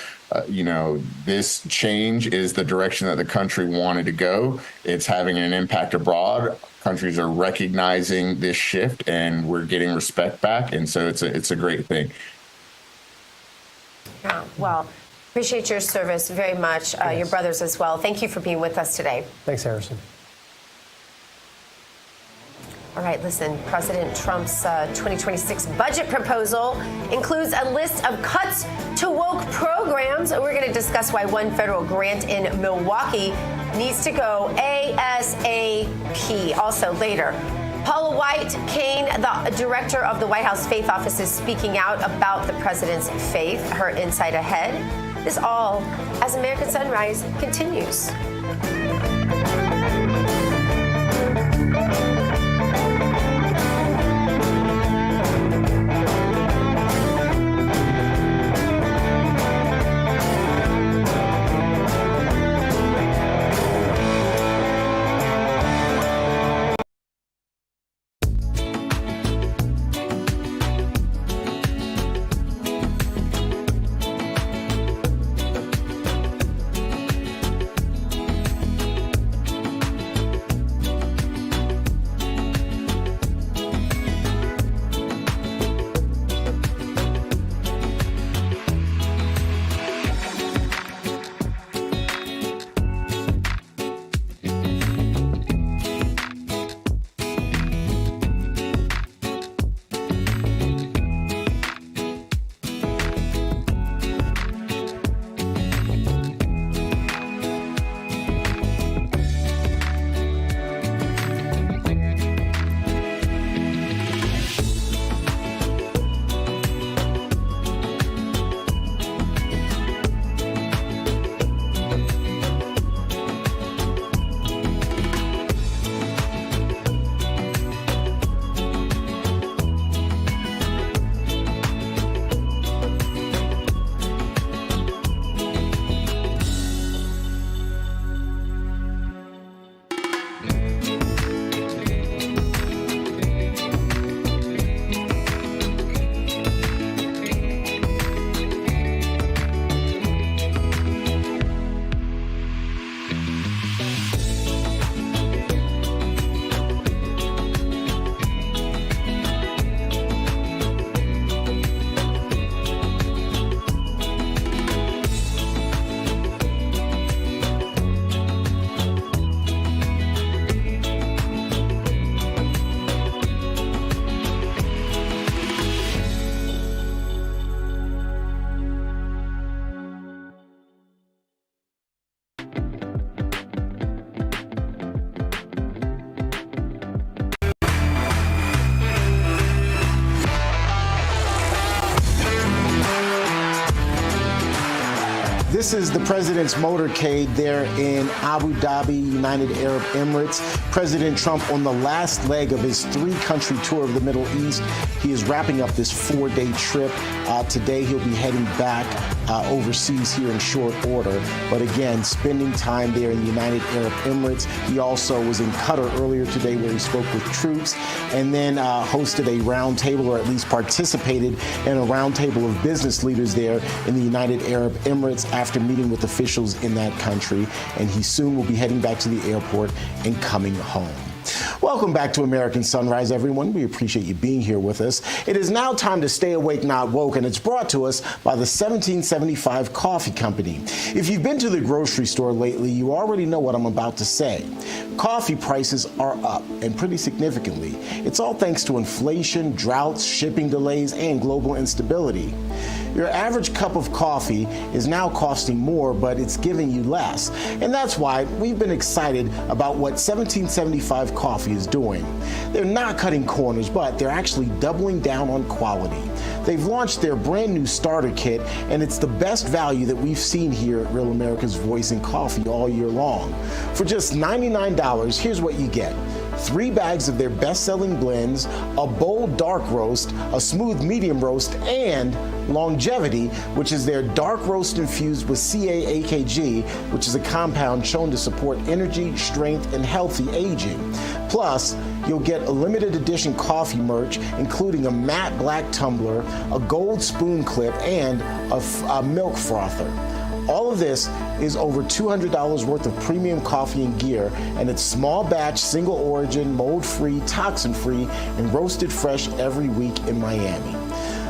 this change is the direction that the country wanted to go. It's having an impact abroad. Countries are recognizing this shift, and we're getting respect back. And so it's a great thing. Yeah, well, appreciate your service very much, your brothers as well. Thank you for being with us today. Thanks, Harrison. All right, listen, President Trump's 2026 budget proposal includes a list of cuts to woke programs. We're going to discuss why one federal grant in Milwaukee needs to go ASAP. Also later, Paula White-Cain, the director of the White House Faith Office, is speaking out about the president's faith. Her insight ahead. This all as American Sunrise continues. This is the president's motorcade there in Abu Dhabi, United Arab Emirates. President Trump on the last leg of his 3-country tour of the Middle East. He is wrapping up this 4-day trip. Today he'll be heading back overseas here in short order. But again, spending time there in the United Arab Emirates. He also was in Qatar earlier today where he spoke with troops and then hosted a roundtable, or at least participated in a roundtable of business leaders there in the United Arab Emirates after meeting with officials in that country. And he soon will be heading back to the airport and coming home. Welcome back to American Sunrise, everyone. We appreciate you being here with us. It is now time to stay awake, not woke, and it's brought to us by the 1775 Coffee Company. If you've been to the grocery store lately, you already know what I'm about to say. Coffee prices are up, and pretty significantly. It's all thanks to inflation, droughts, shipping delays, and global instability. Your average cup of coffee is now costing more, but it's giving you less. And that's why we've been excited about what 1775 Coffee is doing. They're not cutting corners, but they're actually doubling down on quality. They've launched their brand new starter kit, and it's the best value that we've seen here at Real America's Voice in Coffee all year long. For just $99, here's what you get. 3 bags of their best-selling blends, a bold dark roast, a smooth medium roast, and Longevity, which is their dark roast infused with CA-AKG, which is a compound shown to support energy, strength, and healthy aging. Plus, you'll get a limited edition coffee merch, including a matte black tumbler, a gold spoon clip, and a milk frother. All of this is over $200 worth of premium coffee and gear, and it's small batch, single origin, mold-free, toxin-free, and roasted fresh every week in Miami.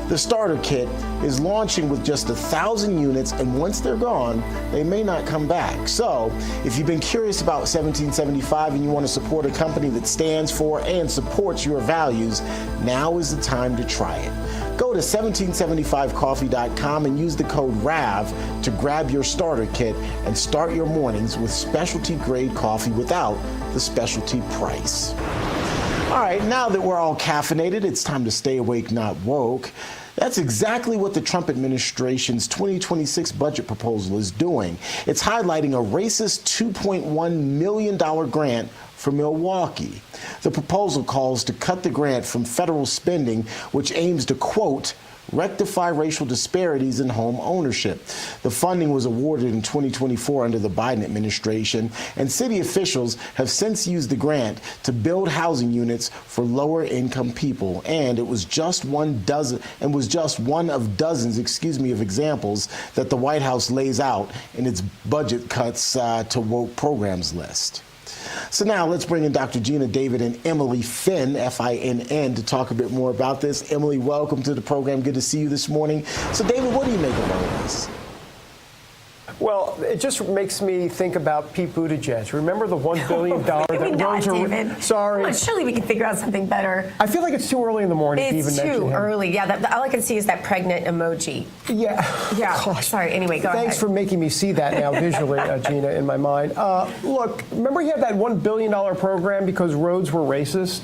The starter kit is launching with just 1,000 units, and once they're gone, they may not come back. So, if you've been curious about 1775 and you want to support a company that stands for and supports your values, now is the time to try it. Go to 1775coffee.com and use the code RAV to grab your starter kit and start your mornings with specialty grade coffee without the specialty price. All right, now that we're all caffeinated, it's time to stay awake, not woke. That's exactly what the Trump administration's 2026 budget proposal is doing. It's highlighting a racist $2.1 million grant for Milwaukee. The proposal calls to cut the grant from federal spending, which aims to, quote, rectify racial disparities in home ownership. The funding was awarded in 2024 under the Biden administration, and city officials have since used the grant to build housing units for lower income people. And it was just one of dozens, of examples that the White House lays out in its budget cuts to woke programs list. So now let's bring in Dr. Gina David and Emily Finn, F-I-N-N, to talk a bit more about this. Emily, welcome to the program. Good to see you this morning. So, David, what do you make of all of this? Well, it just makes me think about Pete Buttigieg. Remember the $1 billion that David. Sorry. Well, surely we can figure out something better. I feel like it's too early in the morning to even mention him. It's too early. Yeah, all I can see is that pregnant emoji. Yeah. Yeah. Gosh. Sorry. Anyway, go ahead. Thanks for making me see that now visually, Gina, in my mind. Look, remember he had that $1 billion program because roads were racist?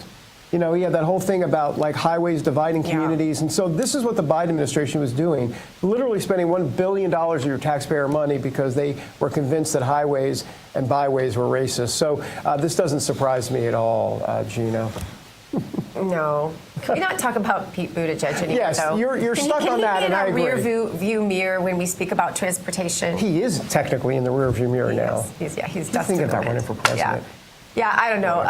You know, he had that whole thing about, like, highways dividing communities. And so this is what the Biden administration was doing, literally spending $1 billion of your taxpayer money because they were convinced that highways and byways were racist. So this doesn't surprise me at all, Gina. No. Can we not talk about Pete Buttigieg anymore, yes, though? you're stuck on that, and I agree. Can he be in our rear view mirror when we speak about transportation? He is technically in the rear view mirror now. He's Think about running for president. Yeah, I don't know.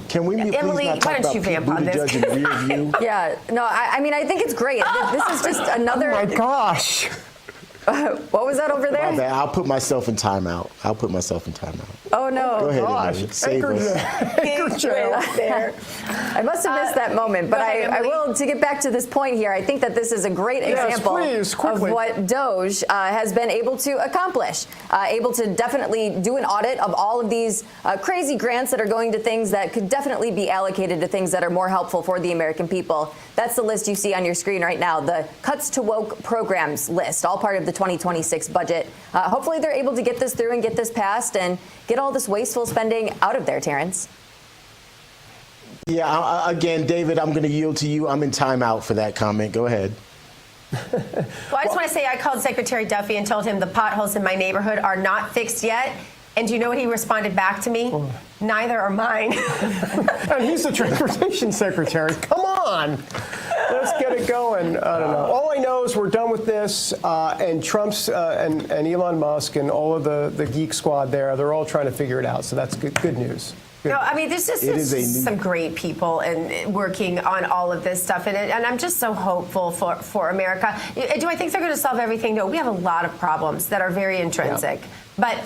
Can we Emily, please not talk why don't you about vamp on this? Pete Buttigieg in rear view? Yeah, no, I mean, I think it's great. This is just another. Oh my gosh. What was that over there? My bad. I'll put myself in timeout. Oh, no. Go ahead, Gosh. Emily. Save us. There. I must have missed that moment, but I will, to get back to this point here, I think that this is a great example of what DOGE has been able to accomplish, able to definitely do an audit of all of these crazy grants that are going to things that could definitely be allocated to things that are more helpful for the American people. That's the list you see on your screen right now, the Cuts to Woke programs list, all part of the 2026 budget. Hopefully they're able to get this through and get this passed and get all this wasteful spending out of there, Terrance. Yeah, again, David, I'm going to yield to you. I'm in timeout for that comment. Go ahead. Well, I just want to say I called Secretary Duffy and told him the potholes in my neighborhood are not fixed yet. And do you know what he responded back to me? Neither are mine. And he's the transportation secretary. Come on. Let's get it going. I don't know. All I know is we're done with this, and Trump's and Elon Musk and all of the geek squad there, they're all trying to figure it out. So that's good news. Good. No, I mean, there's just some great people and working on all of this stuff, and I'm just so hopeful for America. Do I think they're going to solve everything? No, we have a lot of problems that are very intrinsic. Yeah. But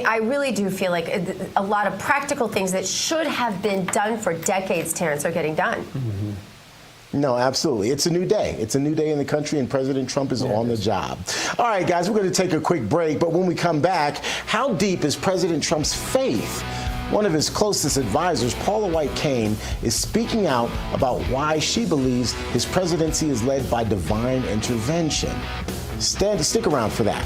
I really do feel like a lot of practical things that should have been done for decades, Terrance, are getting done. Mm-hmm. No, absolutely. It's a new day. It's a new day in the country, and President Trump is on the job. All right, guys, we're going to take a quick break, but when we come back, how deep is President Trump's faith? One of his closest advisors, Paula White-Cain, is speaking out about why she believes his presidency is led by divine intervention. Stick around for that.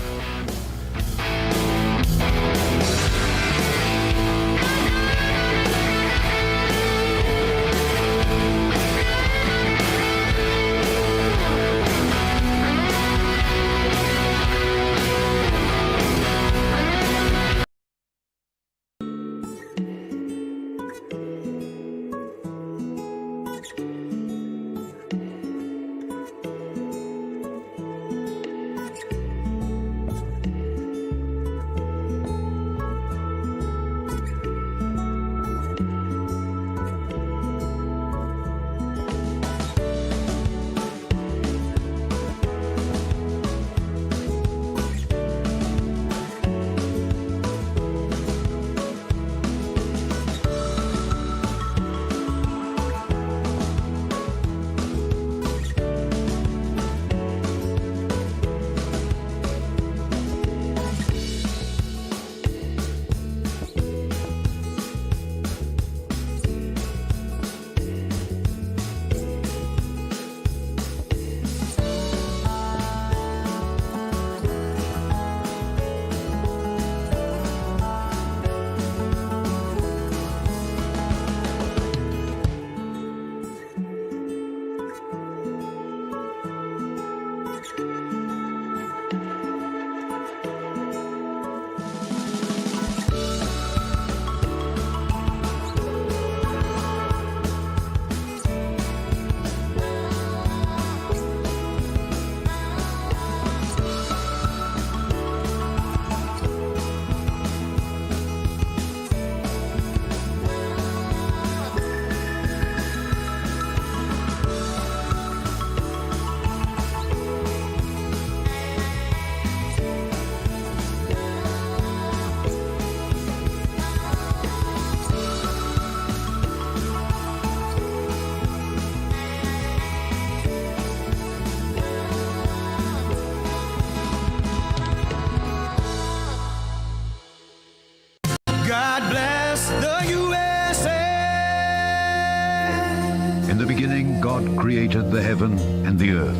God created the heaven and the earth.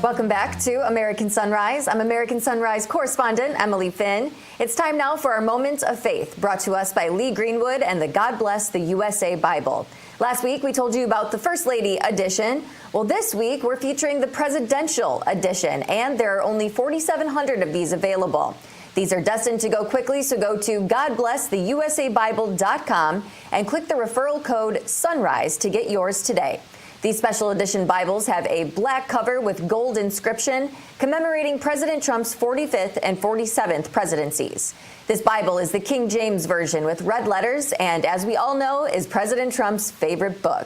Welcome back to American Sunrise. I'm American Sunrise correspondent Emily Finn. It's time now for our Moment of Faith, brought to us by Lee Greenwood and the God Bless the USA Bible. Last week, we told you about the First Lady edition. Well, this week, we're featuring the Presidential edition, and there are only 4,700 of these available. These are destined to go quickly, so go to GodBlessTheUSABible.com and click the referral code SUNRISE to get yours today. These special edition Bibles have a black cover with gold inscription commemorating President Trump's 45th and 47th presidencies. This Bible is the King James Version with red letters and, as we all know, is President Trump's favorite book.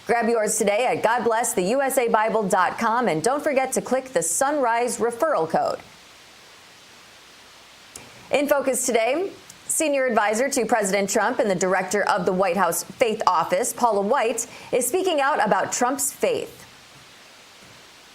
Grab yours today at GodBlessTheUSABible.com and don't forget to click the Sunrise referral code. In focus today, Senior advisor to President Trump and the director of the White House Faith Office, Paula White, is speaking out about Trump's faith.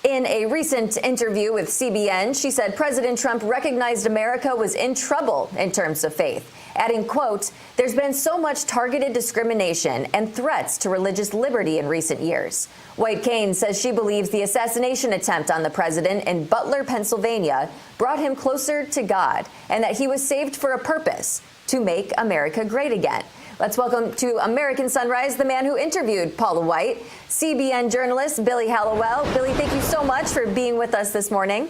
In a recent interview with CBN, she said President Trump recognized America was in trouble in terms of faith, adding, quote, "There's been so much targeted discrimination and threats to religious liberty in recent years." White-Cain says she believes the assassination attempt on the president in Butler, Pennsylvania, brought him closer to God and that he was saved for a purpose, to make America great again. Let's welcome to American Sunrise the man who interviewed Paula White, CBN journalist Billy Hallowell. Billy, thank you so much for being with us this morning.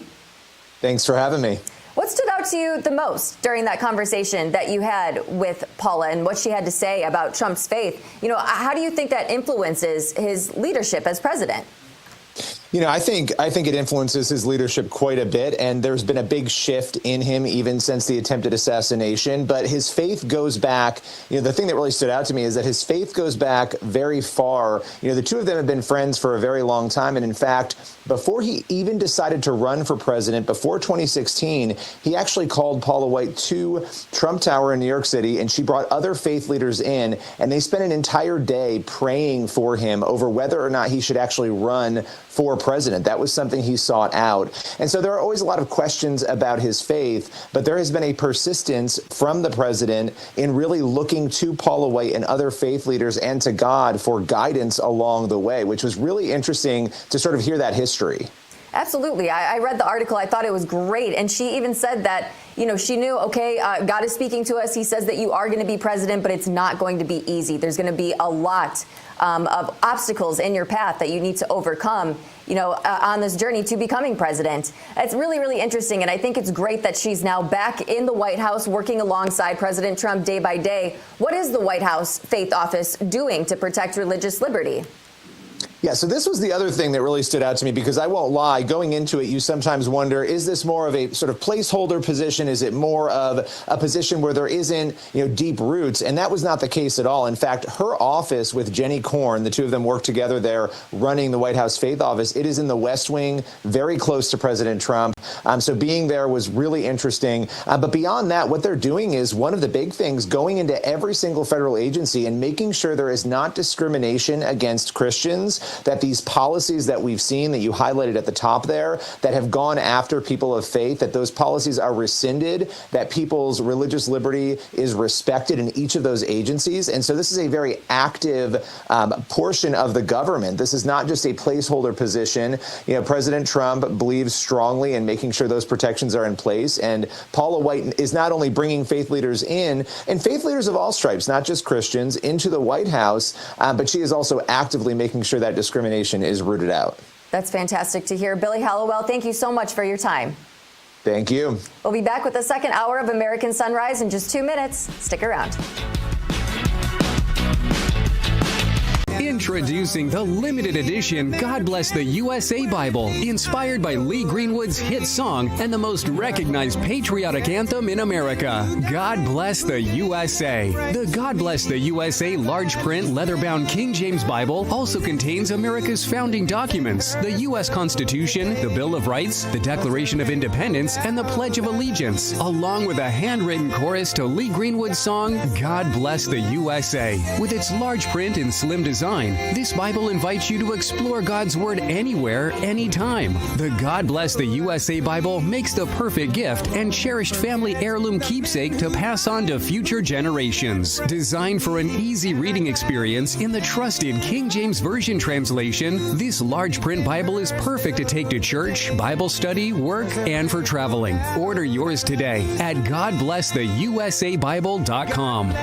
Thanks for having me. What stood out to you the most during that conversation that you had with Paula and what she had to say about Trump's faith? You know, how do you think that influences his leadership as president? You know, I think it influences his leadership quite a bit, and there's been a big shift in him even since the attempted assassination. But his faith goes back, you know, the thing that really stood out to me is that his faith goes back very far. You know, the two of them have been friends for a very long time. And in fact, before he even decided to run for president, before 2016, he actually called Paula White to Trump Tower in New York City, and she brought other faith leaders in, and they spent an entire day praying for him over whether or not he should actually run for president. That was something he sought out. And so there are always a lot of questions about his faith, but there has been a persistence from the president in really looking to Paula White and other faith leaders and to God for guidance along the way, which was really interesting to sort of hear that history. Absolutely. I read the article. I thought it was great. And she even said that, you know, she knew, okay, God is speaking to us. He says that you are going to be president, but it's not going to be easy. There's going to be a lot of obstacles in your path that you need to overcome, you know, on this journey to becoming president. It's really, really interesting. And I think it's great that she's now back in the White House working alongside President Trump day by day. What is the White House Faith Office doing to protect religious liberty? Yeah, so this was the other thing that really stood out to me, because I won't lie, going into it, you sometimes wonder, is this more of a sort of placeholder position? Is it more of a position where there isn't, you know, deep roots? And that was not the case at all. In fact, her office with Jenny Korn, the two of them work together there running the White House Faith Office. It is in the West Wing, very close to President Trump. So being there was really interesting. But beyond that, what they're doing is one of the big things, going into every single federal agency and making sure there is not discrimination against Christians, that these policies that we've seen that you highlighted at the top there that have gone after people of faith, that those policies are rescinded, that people's religious liberty is respected in each of those agencies. And so this is a very active portion of the government. This is not just a placeholder position. You know, President Trump believes strongly in making sure those protections are in place. And Paula White is not only bringing faith leaders in, and faith leaders of all stripes, not just Christians, into the White House, but she is also actively making sure that discrimination is rooted out. That's fantastic to hear. Billy Hallowell, thank you so much for your time. Thank you. We'll be back with the second hour of American Sunrise in just 2 minutes. Stick around. Introducing the limited edition God Bless the USA Bible, inspired by Lee Greenwood's hit song and the most recognized patriotic anthem in America, God Bless the USA. The God Bless the USA large print leather-bound King James Bible also contains America's founding documents, the U.S. Constitution, the Bill of Rights, the Declaration of Independence, and the Pledge of Allegiance, along with a handwritten chorus to Lee Greenwood's song, God Bless the USA. With its large print and slim design, this Bible invites you to explore God's Word anywhere, anytime. The God Bless the USA Bible makes the perfect gift and cherished family heirloom keepsake to pass on to future generations. Designed for an easy reading experience in the trusted King James Version translation, this large print Bible is perfect to take to church, Bible study, work, and for traveling. Order yours today at GodBlessTheUSABible.com.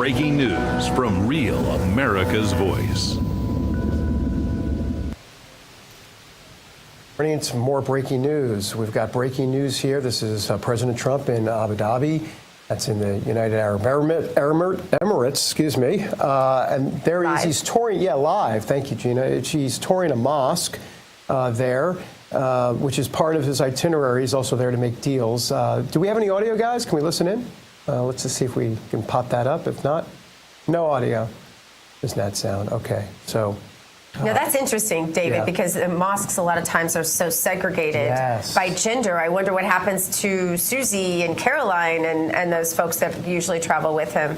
breaking news from Real America's Voice. Bringing some more breaking news. We've got breaking news here. This is President Trump in Abu Dhabi. That's in the United Arab Emirates, excuse me. And there he is. He's touring, live. Thank you, Gina. He's touring a mosque there, which is part of his itinerary. He's also there to make deals. Do we have any audio, guys? Can we listen in? Let's just see if we can pop that up. If not, no audio. Doesn't that sound? Okay, so. Now, that's interesting, David, because mosques a lot of times are so segregated by gender. I wonder what happens to Susie and Caroline and those folks that usually travel with him.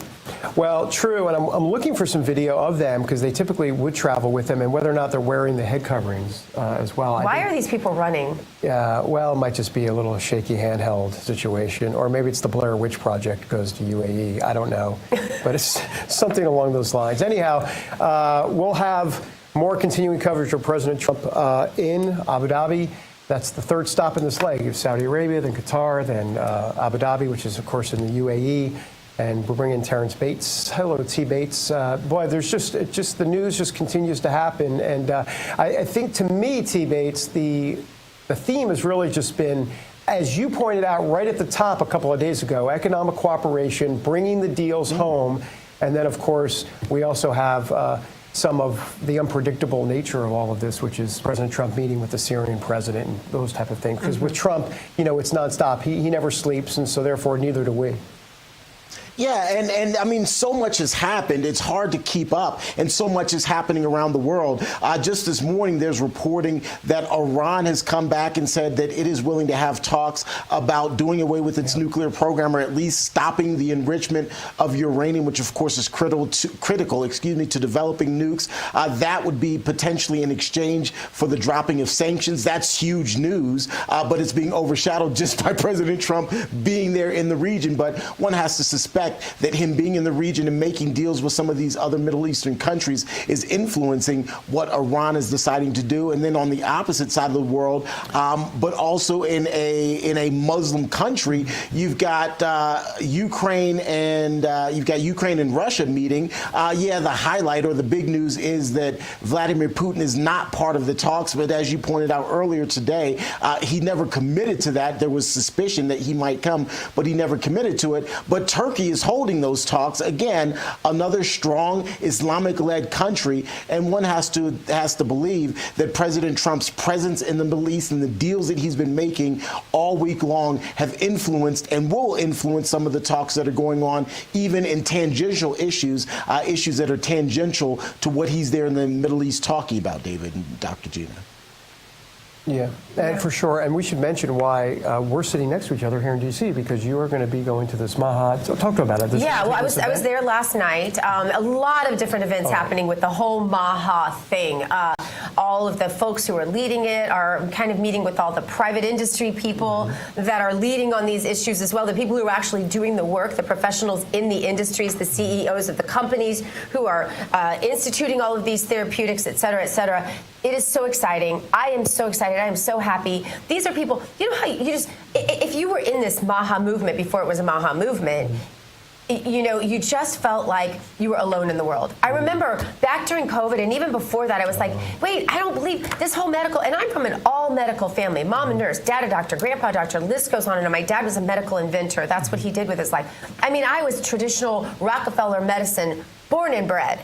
Well, true, and I'm looking for some video of them because they typically would travel with him, and whether or not they're wearing the head coverings as well. Why are these people running? Yeah, well, it might just be a little shaky handheld situation, or maybe it's the Blair Witch Project goes to UAE. I don't know, but it's something along those lines. Anyhow, we'll have more continuing coverage of President Trump in Abu Dhabi. That's the third stop in this leg. You have Saudi Arabia, then Qatar, then Abu Dhabi, which is, of course, in the UAE. And we're bringing Terrance Bates. Hello, T. Bates. Boy, there's just the news just continues to happen. And I think, to me, T. Bates, the theme has really just been, as you pointed out right at the top a couple of days ago, economic cooperation, bringing the deals home. And then, of course, we also have some of the unpredictable nature of all of this, which is President Trump meeting with the Syrian president and those type of things. Because with Trump, it's nonstop. He never sleeps, and so therefore neither do we. Yeah, and I mean, so much has happened. It's hard to keep up, and so much is happening around the world. Just this morning, there's reporting that Iran has come back and said that it is willing to have talks about doing away with its nuclear program, or at least stopping the enrichment of uranium, which of course is critical to developing nukes. That would be potentially in exchange for the dropping of sanctions. That's huge news, but it's being overshadowed just by President Trump being there in the region. But one has to suspect that him being in the region and making deals with some of these other Middle Eastern countries is influencing what Iran is deciding to do. And then on the opposite side of the world, but also in a Muslim country, you've got Ukraine and Russia meeting. The highlight or the big news is that Vladimir Putin is not part of the talks. But as you pointed out earlier today, he never committed to that. There was suspicion that he might come, but he never committed to it. But Turkey is holding those talks. Again, another strong Islamic-led country, and one has to believe that President Trump's presence in the Middle East and the deals that he's been making all week long have influenced and will influence some of the talks that are going on, even in tangential issues that are tangential to what he's there in the Middle East talking about, David and Dr. Gina. Yeah, and for sure. And we should mention why we're sitting next to each other here in D.C., because you are going to be going to this Maha. So talk about it. I was there last night. A lot of different events happening with the whole Maha thing. All of the folks who are leading it are kind of meeting with all the private industry people that are leading on these issues as well, the people who are actually doing the work, the professionals in the industries, the CEOs of the companies who are instituting all of these therapeutics, et cetera, et cetera. It is so exciting. I am so excited. I am so happy. These are people, you know how if you were in this Maha movement before it was a Maha movement, you just felt like you were alone in the world. I remember back during COVID, and even before that, I was like, wait, I don't believe this whole medical, and I'm from an all-medical family. Mom a nurse, dad a doctor, grandpa a doctor, list goes on and on. My dad was a medical inventor. That's what he did with his life. I mean, I was traditional Rockefeller medicine, born and bred.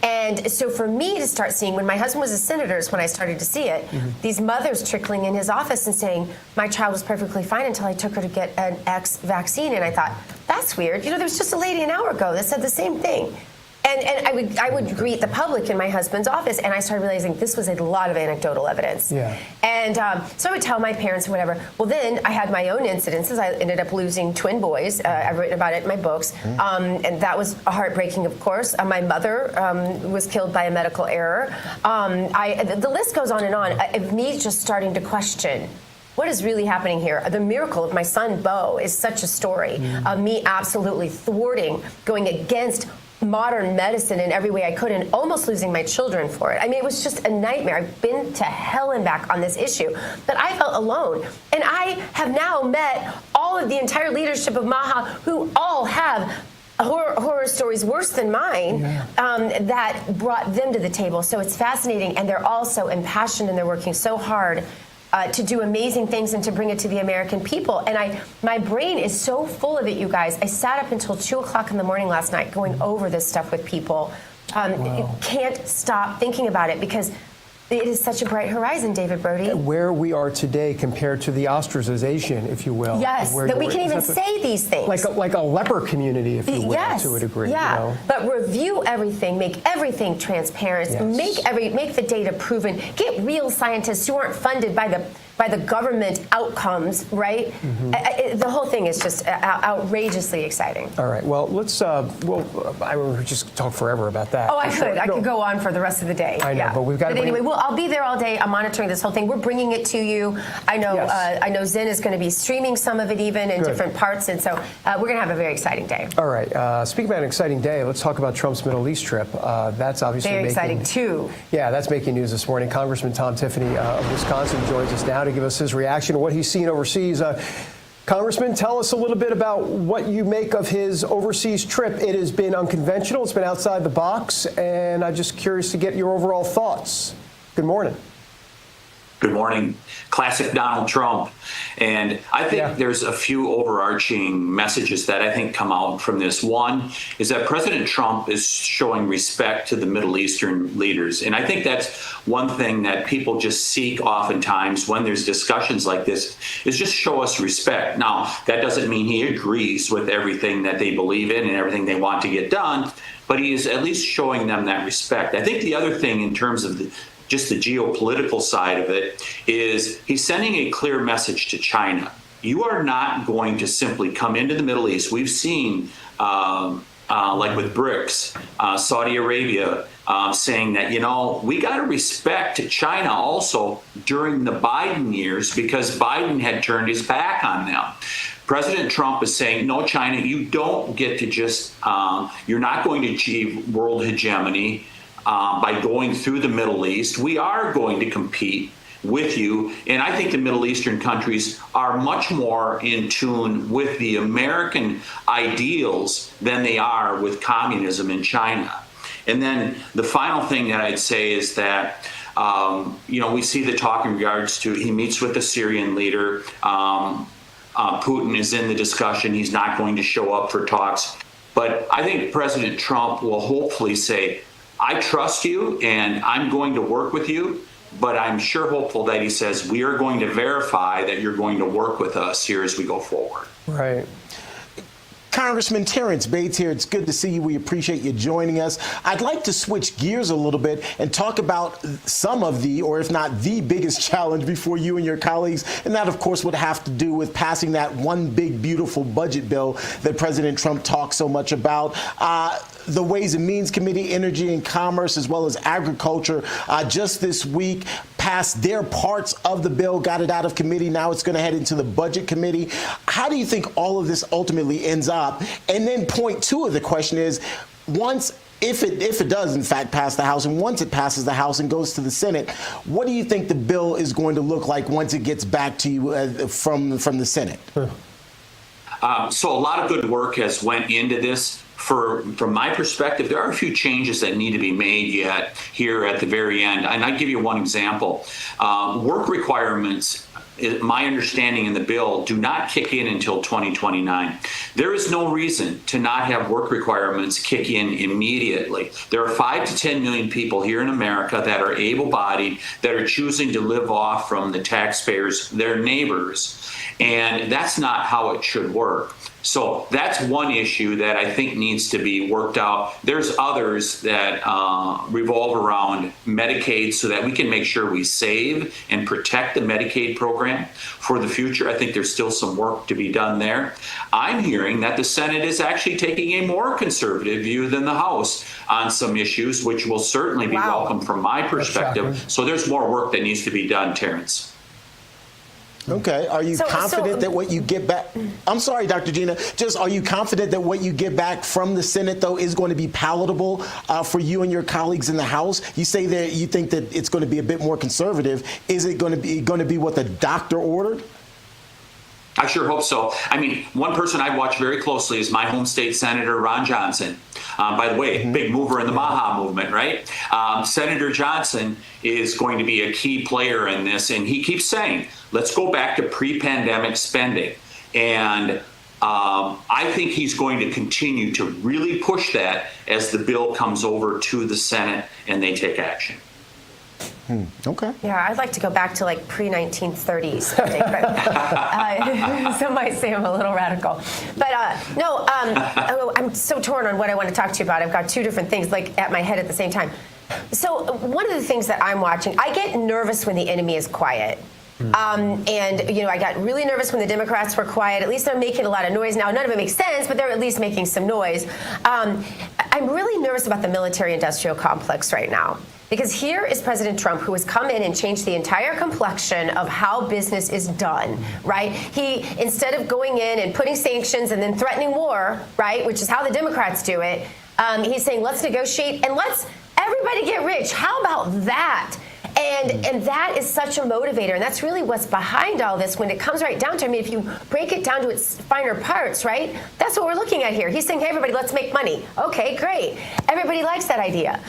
And so for me to start seeing, when my husband was a senator is when I started to see it, these mothers trickling in his office and saying, my child was perfectly fine until I took her to get an X vaccine. And I thought, that's weird. There was just a lady an hour ago that said the same thing. And I would greet the public in my husband's office, and I started realizing this was a lot of anecdotal evidence. Yeah. And so I would tell my parents or whatever. Well, then I had my own incidences. I ended up losing twin boys. I've written about it in my books. And that was heartbreaking, of course. My mother was killed by a medical error. The list goes on and on. Of me just starting to question, what is really happening here? The miracle of my son, Beau, is such a story of me absolutely thwarting, going against modern medicine in every way I could, and almost losing my children for it. I mean, it was just a nightmare. I've been to hell and back on this issue, but I felt alone. And I have now met all of the entire leadership of Maha, who all have horror stories worse than mine that brought them to the table. So it's fascinating, and they're all so impassioned, and they're working so hard to do amazing things and to bring it to the American people. And my brain is so full of it, you guys. I sat up until 2 o'clock in the morning last night going over this stuff with people. You can't stop thinking about it because it is such a bright horizon, David Brody. Where we are today compared to the ostracization, if you will. Yes, that we can even say these things. Like a leper community, if you will, to a degree. Yeah, you know? But review everything, make everything transparent, make the data proven, get real scientists who aren't funded by the government outcomes, right? The whole thing is just outrageously exciting. All right. Well, let's. I would just talk forever about that. Oh, I could. I could go on for the rest of the day. I know, but we've got to. But anyway, I'll be there all day. I'm monitoring this whole thing. We're bringing it to you. I know. I know Zen is going to be streaming some of it even in different parts, and so we're going to have a very exciting day. All right. Speaking about an exciting day, let's talk about Trump's Middle East trip. That's obviously very exciting too. Yeah, that's making news this morning. Congressman Tom Tiffany of Wisconsin joins us now to give us his reaction to what he's seen overseas. Congressman, tell us a little bit about what you make of his overseas trip. It has been unconventional. It's been outside the box, and I'm just curious to get your overall thoughts. Good morning. Good morning. Classic Donald Trump. And I think there's a few overarching messages that I think come out from this. One is that President Trump is showing respect to the Middle Eastern leaders. And I think that's one thing that people just seek oftentimes when there's discussions like this, is just show us respect. Now, that doesn't mean he agrees with everything that they believe in and everything they want to get done, but he is at least showing them that respect. I think the other thing in terms of just the geopolitical side of it is he's sending a clear message to China. You are not going to simply come into the Middle East. We've seen, like with BRICS, Saudi Arabia saying that, we got to respect China also during the Biden years because Biden had turned his back on them. President Trump is saying, no, China, you don't get to just, you're not going to achieve world hegemony by going through the Middle East. We are going to compete with you. And I think the Middle Eastern countries are much more in tune with the American ideals than they are with communism in China. And then the final thing that I'd say is that, we see the talk in regards to he meets with the Syrian leader. Putin is in the discussion. He's not going to show up for talks. But I think President Trump will hopefully say, I trust you and I'm going to work with you, but I'm sure hopeful that he says we are going to verify that you're going to work with us here as we go forward. Right. Congressman Terrance Bates here. It's good to see you. We appreciate you joining us. I'd like to switch gears a little bit and talk about some of the, or if not the biggest challenge before you and your colleagues. And that, of course, would have to do with passing that one big, beautiful budget bill that President Trump talks so much about. The Ways and Means Committee, Energy and Commerce, as well as Agriculture, just this week passed their parts of the bill, got it out of committee. Now it's going to head into the Budget Committee. How do you think all of this ultimately ends up? And then point two of the question is, if it does, in fact, pass the House, and once it passes the House and goes to the Senate, what do you think the bill is going to look like once it gets back to you from the Senate? So a lot of good work has went into this. From my perspective, there are a few changes that need to be made yet here at the very end. And I'll give you one example. Work requirements, my understanding in the bill, do not kick in until 2029. There is no reason to not have work requirements kick in immediately. There are 5 to 10 million people here in America that are able-bodied, that are choosing to live off from the taxpayers, their neighbors, and that's not how it should work. So that's one issue that I think needs to be worked out. There's others that revolve around Medicaid so that we can make sure we save and protect the Medicaid program for the future. I think there's still some work to be done there. I'm hearing that the Senate is actually taking a more conservative view than the House on some issues, which will certainly be welcome from my perspective. So there's more work that needs to be done, Terrance. Okay. Are you confident that what you get back? I'm sorry, Dr. Gina. Just are you confident that what you get back from the Senate, though, is going to be palatable for you and your colleagues in the House? You say that you think that it's going to be a bit more conservative. Is it going to be what the doctor ordered? I sure hope so. I mean, one person I watch very closely is my home state Senator Ron Johnson. By the way, big mover in the Maha movement, right? Senator Johnson is going to be a key player in this, and he keeps saying, let's go back to pre-pandemic spending. And I think he's going to continue to really push that as the bill comes over to the Senate and they take action. Okay. Yeah, I'd like to go back to like pre-1930s. Some might say I'm a little radical. But I'm so torn on what I want to talk to you about. I've got two different things like at my head at the same time. So one of the things that I'm watching, I get nervous when the enemy is quiet. And, I got really nervous when the Democrats were quiet. At least they're making a lot of noise now. None of it makes sense, but they're at least making some noise. I'm really nervous about the military-industrial complex right now. Because here is President Trump, who has come in and changed the entire complexion of how business is done, right? He, instead of going in and putting sanctions and then threatening war, right, which is how the Democrats do it, he's saying, let's negotiate and let's everybody get rich. How about that? And that is such a motivator, and that's really what's behind all this when it comes right down to it. I mean, if you break it down to its finer parts, right, that's what we're looking at here. He's saying, hey, everybody, let's make money. Okay, great. Everybody likes that idea.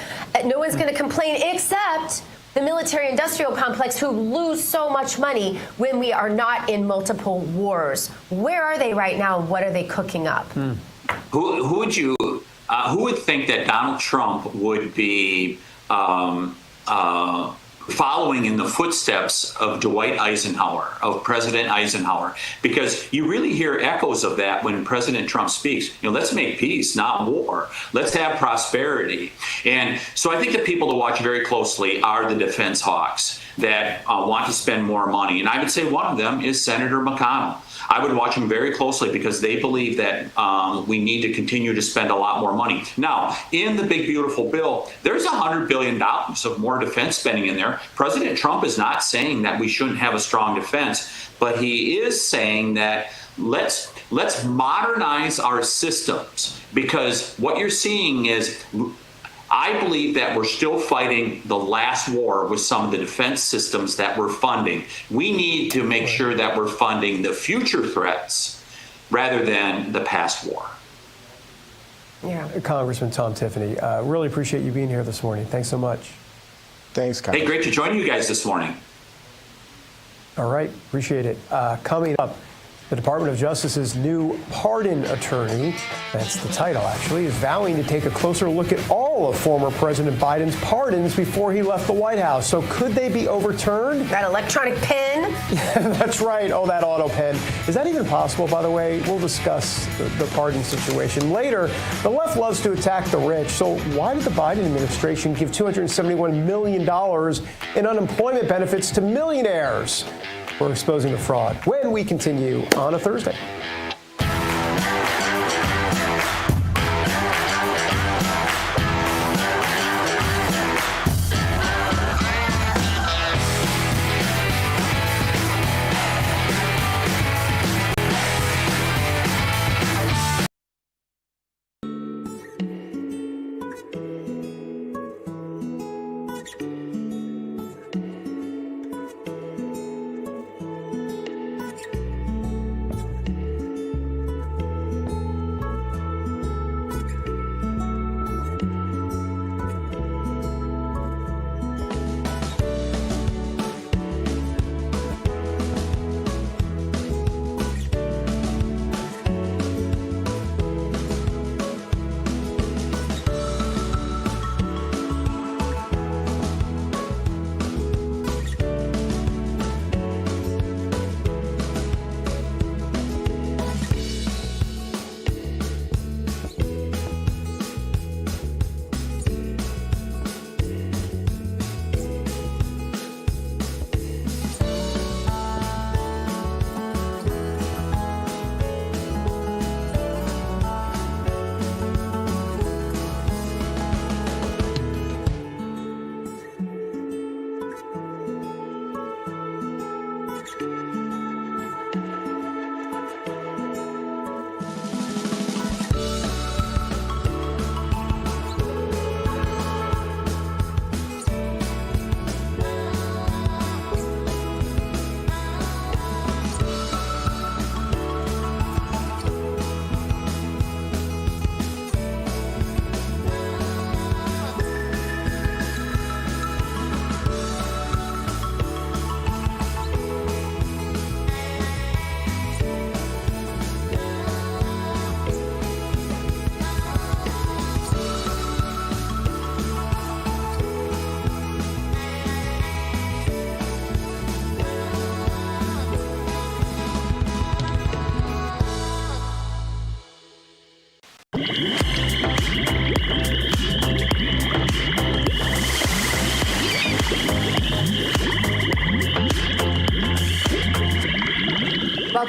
No one's going to complain except the military-industrial complex, who lose so much money when we are not in multiple wars. Where are they right now, and what are they cooking up? Who would think that Donald Trump would be following in the footsteps of Dwight Eisenhower, of President Eisenhower, because you really hear echoes of that when President Trump speaks. Let's make peace, not war. Let's have prosperity. And so I think the people to watch very closely are the defense hawks that want to spend more money. And I would say one of them is Senator McConnell. I would watch them very closely because they believe that we need to continue to spend a lot more money. Now, in the big, beautiful bill, there's $100 billion of more defense spending in there. President Trump is not saying that we shouldn't have a strong defense, but he is saying that let's modernize our systems, because what you're seeing is, I believe that we're still fighting the last war with some of the defense systems that we're funding. We need to make sure that we're funding the future threats rather than the past war. Yeah. Congressman Tom Tiffany, really appreciate you being here this morning. Thanks so much. Thanks, Congressman. Hey, great to join you guys this morning. All right, appreciate it. Coming up, the Department of Justice's new pardon attorney, that's the title actually, is vowing to take a closer look at all of former President Biden's pardons before he left the White House. So could they be overturned? That electronic pen? That's right. Oh, that auto pen. Is that even possible, by the way? We'll discuss the pardon situation later. The left loves to attack the rich. So why did the Biden administration give $271 million in unemployment benefits to millionaires? We're exposing the fraud when we continue on a Thursday.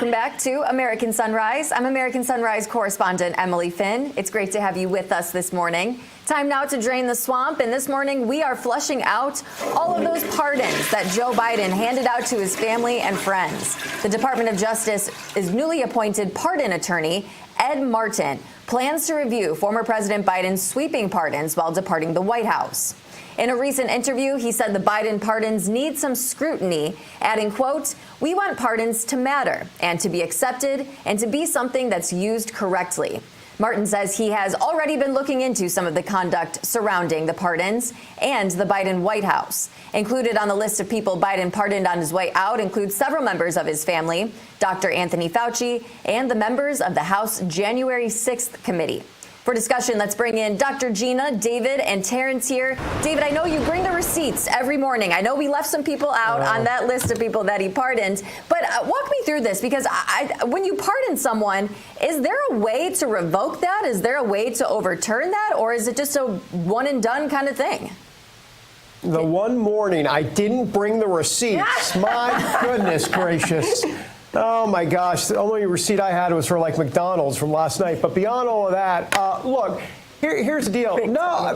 Welcome back to American Sunrise. I'm American Sunrise correspondent Emily Finn. It's great to have you with us this morning. Time now to drain the swamp, and this morning we are flushing out all of those pardons that Joe Biden handed out to his family and friends. The Department of Justice's newly appointed pardon attorney, Ed Martin, plans to review former President Biden's sweeping pardons while departing the White House. In a recent interview, he said the Biden pardons need some scrutiny, adding, quote, "We want pardons to matter and to be accepted and to be something that's used correctly." Martin says he has already been looking into some of the conduct surrounding the pardons and the Biden White House. Included on the list of people Biden pardoned on his way out include several members of his family, Dr. Anthony Fauci, and the members of the House January 6th committee. For discussion, let's bring in Dr. Gina, David, and Terrance here. David, I know you bring the receipts every morning. I know we left some people out on that list of people that he pardoned, but walk me through this, because when you pardon someone, is there a way to revoke that? Is there a way to overturn that? Or is it just a one and done kind of thing? The one morning I didn't bring the receipts. My goodness gracious. Oh, my gosh. The only receipt I had was for, like, McDonald's from last night. But beyond all of that, look, here's the deal. No,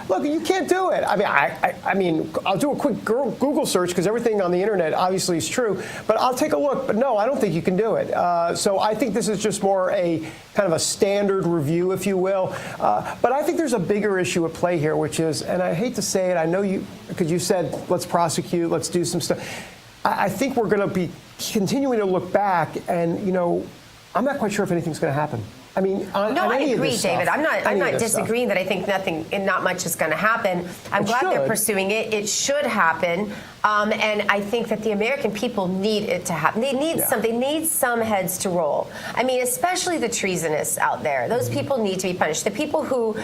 look, you can't do it. I mean, I'll do a quick Google search because everything on the internet obviously is true. But I'll take a look. But no, I don't think you can do it. So I think this is just more a kind of a standard review, if you will. But I think there's a bigger issue at play here, which is, and I hate to say it, I know you, because you said, let's prosecute, let's do some stuff. I think we're going to be continuing to look back, and, you know, I'm not quite sure if anything's going to happen. I mean, on any of this stuff. David. I'm not disagreeing that I think not much is going to happen. I'm glad they're pursuing it. It should happen. And I think that the American people need it to happen. They need something. They need some heads to roll. I mean, especially the treasonous out there. Those people need to be punished. The people who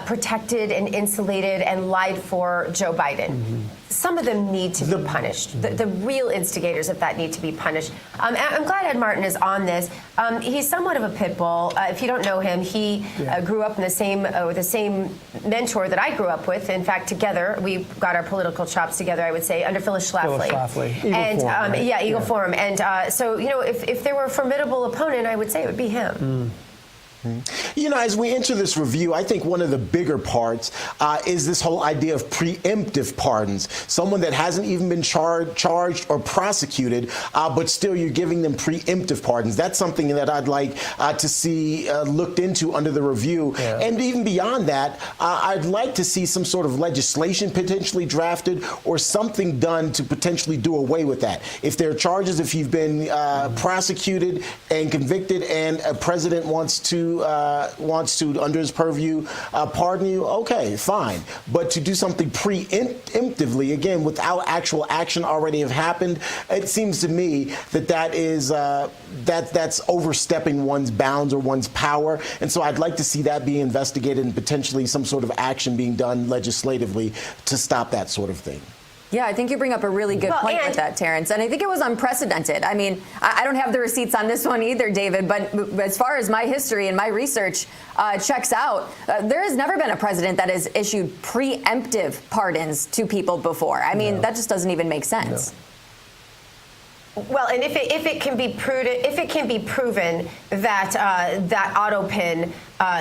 protected and insulated and lied for Joe Biden. Some of them need to be punished. The real instigators of that need to be punished. I'm glad Ed Martin is on this. He's somewhat of a pit bull. If you don't know him, he grew up in the same with the same mentor that I grew up with. In fact, together we got our political chops together, I would say, under Phyllis Schlafly. Eagle Forum, right? Eagle Forum. And so, you know, if there were a formidable opponent, I would say it would be him. You know, as we enter this review, I think one of the bigger parts is this whole idea of preemptive pardons. Someone that hasn't even been charged or prosecuted, but still you're giving them preemptive pardons. That's something that I'd like to see looked into under the review. And even beyond that, I'd like to see some sort of legislation potentially drafted or something done to potentially do away with that. If there are charges, if you've been prosecuted and convicted and a president wants to, under his purview, pardon you, okay, fine. But to do something preemptively, again, without actual action already have happened, it seems to me that that's overstepping one's bounds or one's power. And so I'd like to see that be investigated and potentially some sort of action being done legislatively to stop that sort of thing. Yeah, I think you bring up a really good point with that, Terrance. And I think it was unprecedented. I mean, I don't have the receipts on this one either, David, but as far as my history and my research checks out, there has never been a president that has issued preemptive pardons to people before. I mean, that just doesn't even make sense. Well, and if it can be proven that that Autopin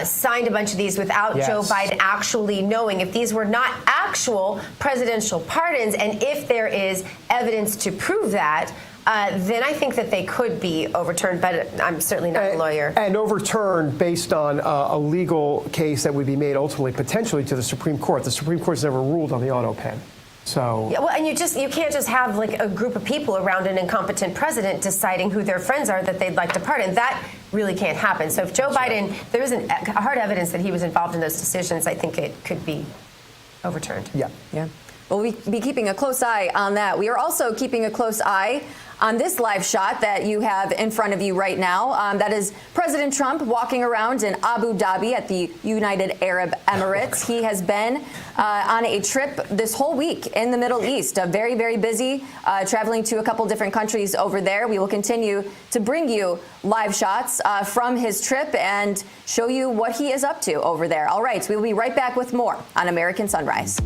signed a bunch of these without Joe Biden actually knowing, if these were not actual presidential pardons, and if there is evidence to prove that, then I think that they could be overturned, but I'm certainly not a lawyer. And overturned based on a legal case that would be made ultimately, potentially, to the Supreme Court. The Supreme Court's never ruled on the Autopin. So well, and you can't just have like a group of people around an incompetent president deciding who their friends are that they'd like to pardon. That really can't happen. So if Joe Biden, there isn't hard evidence that he was involved in those decisions, I think it could be overturned. Yeah. Well, we'll be keeping a close eye on that. We are also keeping a close eye on this live shot that you have in front of you right now. That is President Trump walking around in Abu Dhabi at the United Arab Emirates. He has been on a trip this whole week in the Middle East, very, very busy, traveling to a couple different countries over there. We will continue to bring you live shots from his trip and show you what he is up to over there. All right, we will be right back with more on American Sunrise.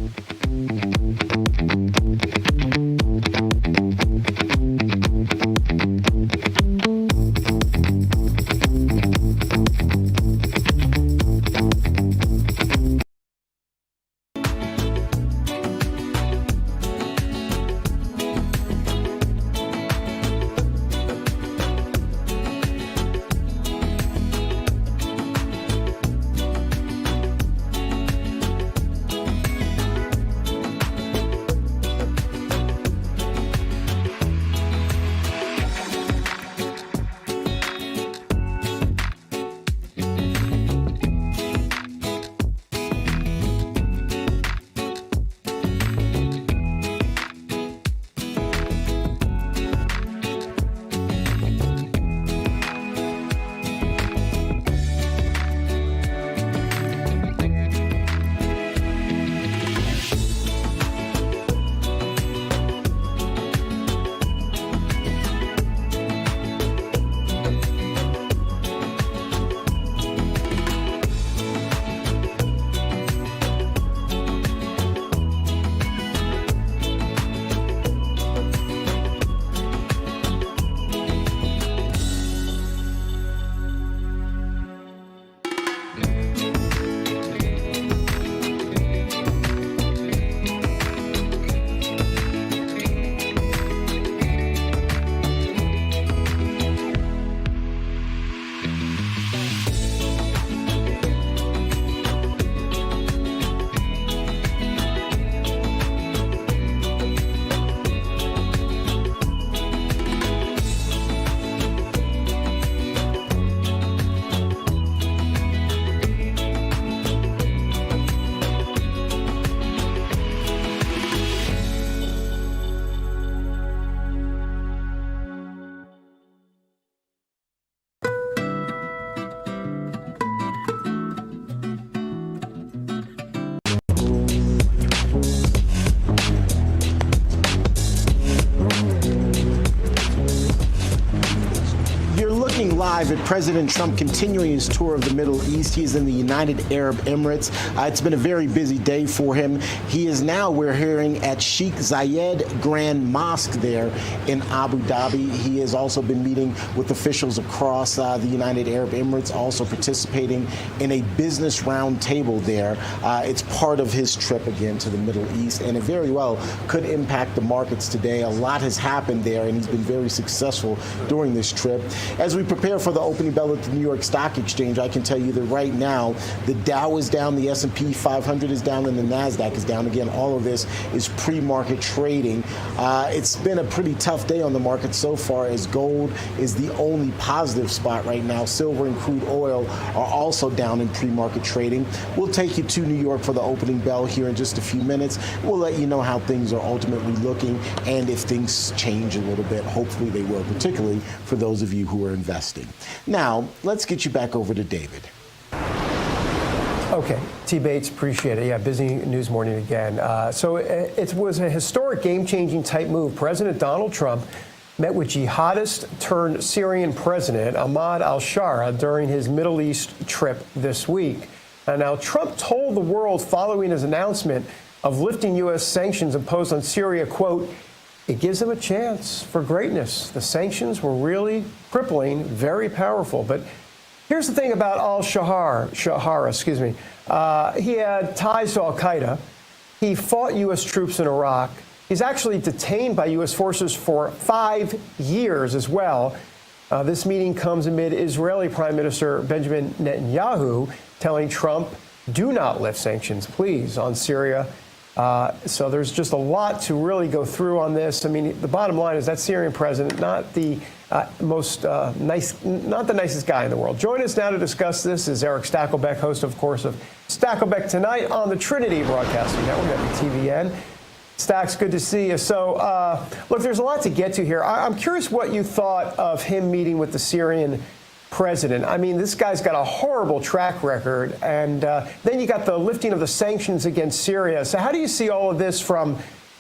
Private, President Trump continuing his tour of the Middle East. He is in the United Arab Emirates. It's been a very busy day for him. He is now, we're hearing, at Sheikh Zayed Grand Mosque there in Abu Dhabi. He has also been meeting with officials across the United Arab Emirates, also participating in a business roundtable there. It's part of his trip again to the Middle East, and it very well could impact the markets today. A lot has happened there, and he's been very successful during this trip. As we prepare for the opening bell at the New York Stock Exchange, I can tell you that right now the Dow is down, the S&P 500 is down, and the NASDAQ is down. Again, all of this is pre-market trading. It's been a pretty tough day on the market so far, as gold is the only positive spot right now. Silver and crude oil are also down in pre-market trading. We'll take you to New York for the opening bell here in just a few minutes. We'll let you know how things are ultimately looking and if things change a little bit. Hopefully they will, particularly for those of you who are investing. Now, let's get you back over to David. Okay, T. Bates, appreciate it. Yeah, busy news morning again. So it was a historic game-changing type move. President Donald Trump met with jihadist-turned-Syrian president Ahmad al-Shara during his Middle East trip this week. Now, Trump told the world following his announcement of lifting U.S. sanctions imposed on Syria, quote, "It gives them a chance for greatness. The sanctions were really crippling, very powerful." But here's the thing about al-Shara, he had ties to al-Qaeda. He fought U.S. troops in Iraq. He's actually detained by U.S. forces for 5 years as well. This meeting comes amid Israeli Prime Minister Benjamin Netanyahu telling Trump, do not lift sanctions, please, on Syria. So there's just a lot to really go through on this. I mean, the bottom line is that Syrian president, not the nicest guy in the world. Join us now to discuss this is Eric Stakelbeck, host, of course, of Stakelbeck Tonight on the Trinity Broadcasting Network at the TVN. Stacks, good to see you. So, look, there's a lot to get to here. I'm curious what you thought of him meeting with the Syrian president. I mean, this guy's got a horrible track record, and then you got the lifting of the sanctions against Syria. So how do you see all of this from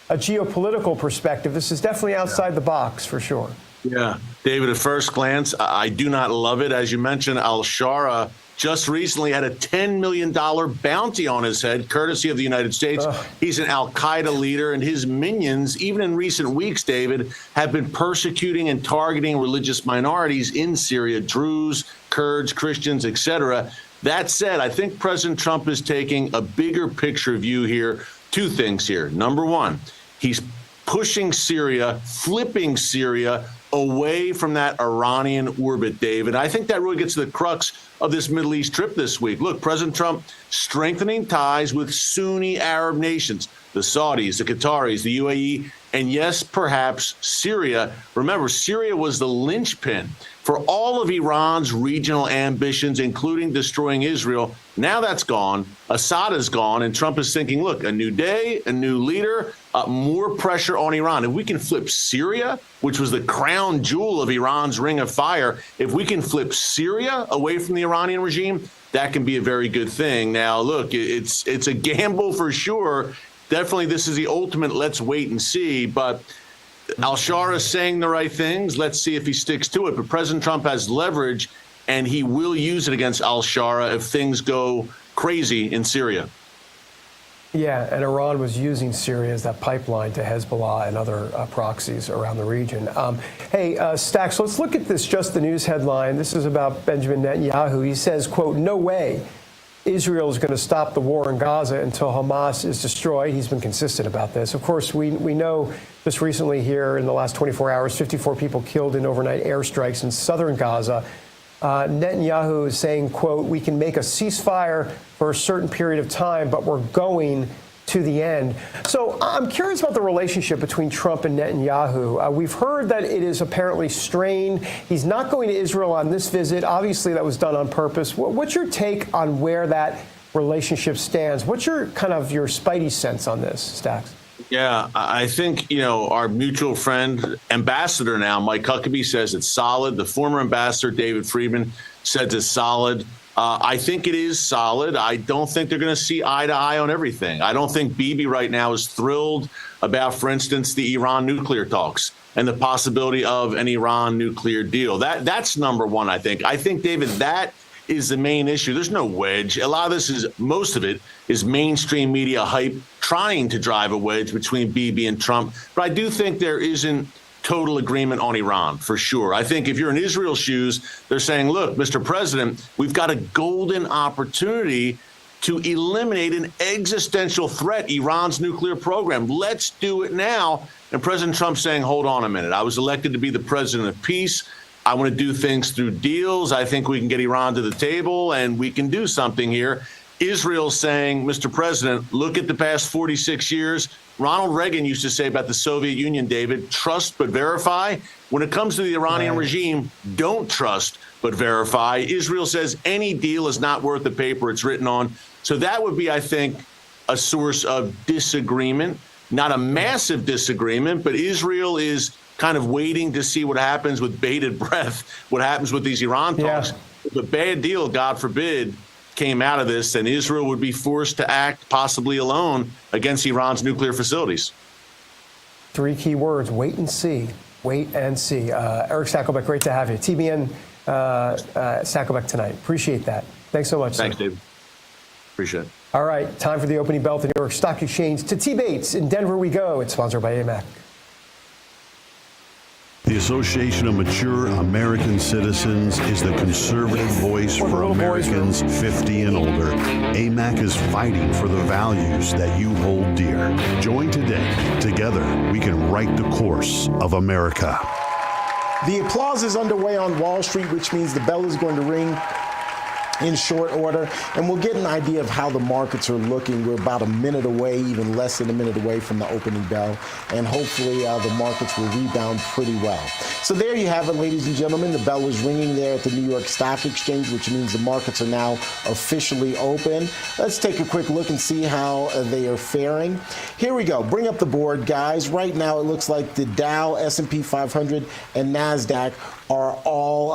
a geopolitical perspective? This is definitely outside the box, for sure. Yeah, David, at first glance, I do not love it. As you mentioned, al-Shara just recently had a $10 million bounty on his head, courtesy of the United States. He's an al-Qaeda leader, and his minions, even in recent weeks, David, have been persecuting and targeting religious minorities in Syria, Druze, Kurds, Christians, etc. That said, I think President Trump is taking a bigger picture view here. Two things here. Number one, he's pushing Syria, flipping Syria away from that Iranian orbit, David. I think that really gets to the crux of this Middle East trip this week. Look, President Trump strengthening ties with Sunni Arab nations, the Saudis, the Qataris, the UAE, and yes, perhaps Syria. Remember, Syria was the linchpin for all of Iran's regional ambitions, including destroying Israel. Now that's gone. Assad is gone, and Trump is thinking, look, a new day, a new leader, more pressure on Iran. If we can flip Syria, which was the crown jewel of Iran's ring of fire, if we can flip Syria away from the Iranian regime, that can be a very good thing. Now, look, it's a gamble for sure. Definitely this is the ultimate let's wait and see, but al-Shara is saying the right things. Let's see if he sticks to it. But President Trump has leverage, and he will use it against al-Shara if things go crazy in Syria. Yeah, and Iran was using Syria as that pipeline to Hezbollah and other proxies around the region. Hey, Stacks, let's look at this Just the News headline. This is about Benjamin Netanyahu. He says, quote, no way Israel is going to stop the war in Gaza until Hamas is destroyed. He's been consistent about this. Of course, we know just recently here in the last 24 hours, 54 people killed in overnight airstrikes in southern Gaza. Netanyahu is saying, quote, we can make a ceasefire for a certain period of time, but we're going to the end. So I'm curious about the relationship between Trump and Netanyahu. We've heard that it is apparently strained. He's not going to Israel on this visit. Obviously, that was done on purpose. What's your take on where that relationship stands? What's your your spidey sense on this, Stacks? Yeah, I think, our mutual friend, ambassador now, Mike Huckabee, says it's solid. The former ambassador, David Friedman, says it's solid. I think it is solid. I don't think they're going to see eye to eye on everything. I don't think Bibi right now is thrilled about, for instance, the Iran nuclear talks and the possibility of an Iran nuclear deal. That's number one, I think. I think, David, that is the main issue. There's no wedge. A lot of this most of it is mainstream media hype trying to drive a wedge between Bibi and Trump. But I do think there isn't total agreement on Iran, for sure. I think if you're in Israel's shoes, they're saying, look, Mr. President, we've got a golden opportunity to eliminate an existential threat, Iran's nuclear program. Let's do it now. And President Trump's saying, hold on a minute. I was elected to be the president of peace. I want to do things through deals. I think we can get Iran to the table and we can do something here. Israel's saying, Mr. President, look at the past 46 years. Ronald Reagan used to say about the Soviet Union, David, trust but verify. When it comes to the Iranian regime, don't trust but verify. Israel says any deal is not worth the paper it's written on. So that would be, I think, a source of disagreement, not a massive disagreement, but Israel is kind of waiting to see what happens with bated breath, what happens with these Iran talks. If a bad deal, God forbid, came out of this, then Israel would be forced to act possibly alone against Iran's nuclear facilities. 3 key words: wait and see. Wait and see. Eric Stakelbeck, great to have you. TBN Stakelbeck tonight. Appreciate that. Thanks so much. Thanks, sir. David. Appreciate it. All right, time for the opening bell at the New York Stock Exchange. To T. Bates in Denver we go. It's sponsored by AMAC. The Association of Mature American Citizens is the conservative voice for Americans 50 and older. AMAC is fighting for the values that you hold dear. Join today. Together, we can write the course of America. The applause is underway on Wall Street, which means the bell is going to ring in short order, and we'll get an idea of how the markets are looking. We're about a minute away, even less than a minute away from the opening bell, and hopefully the markets will rebound pretty well. So there you have it, ladies and gentlemen. The bell is ringing there at the New York Stock Exchange, which means the markets are now officially open. Let's take a quick look and see how they are faring. Here we go. Bring up the board, guys. Right now, it looks like the Dow, S&P 500, and NASDAQ are all,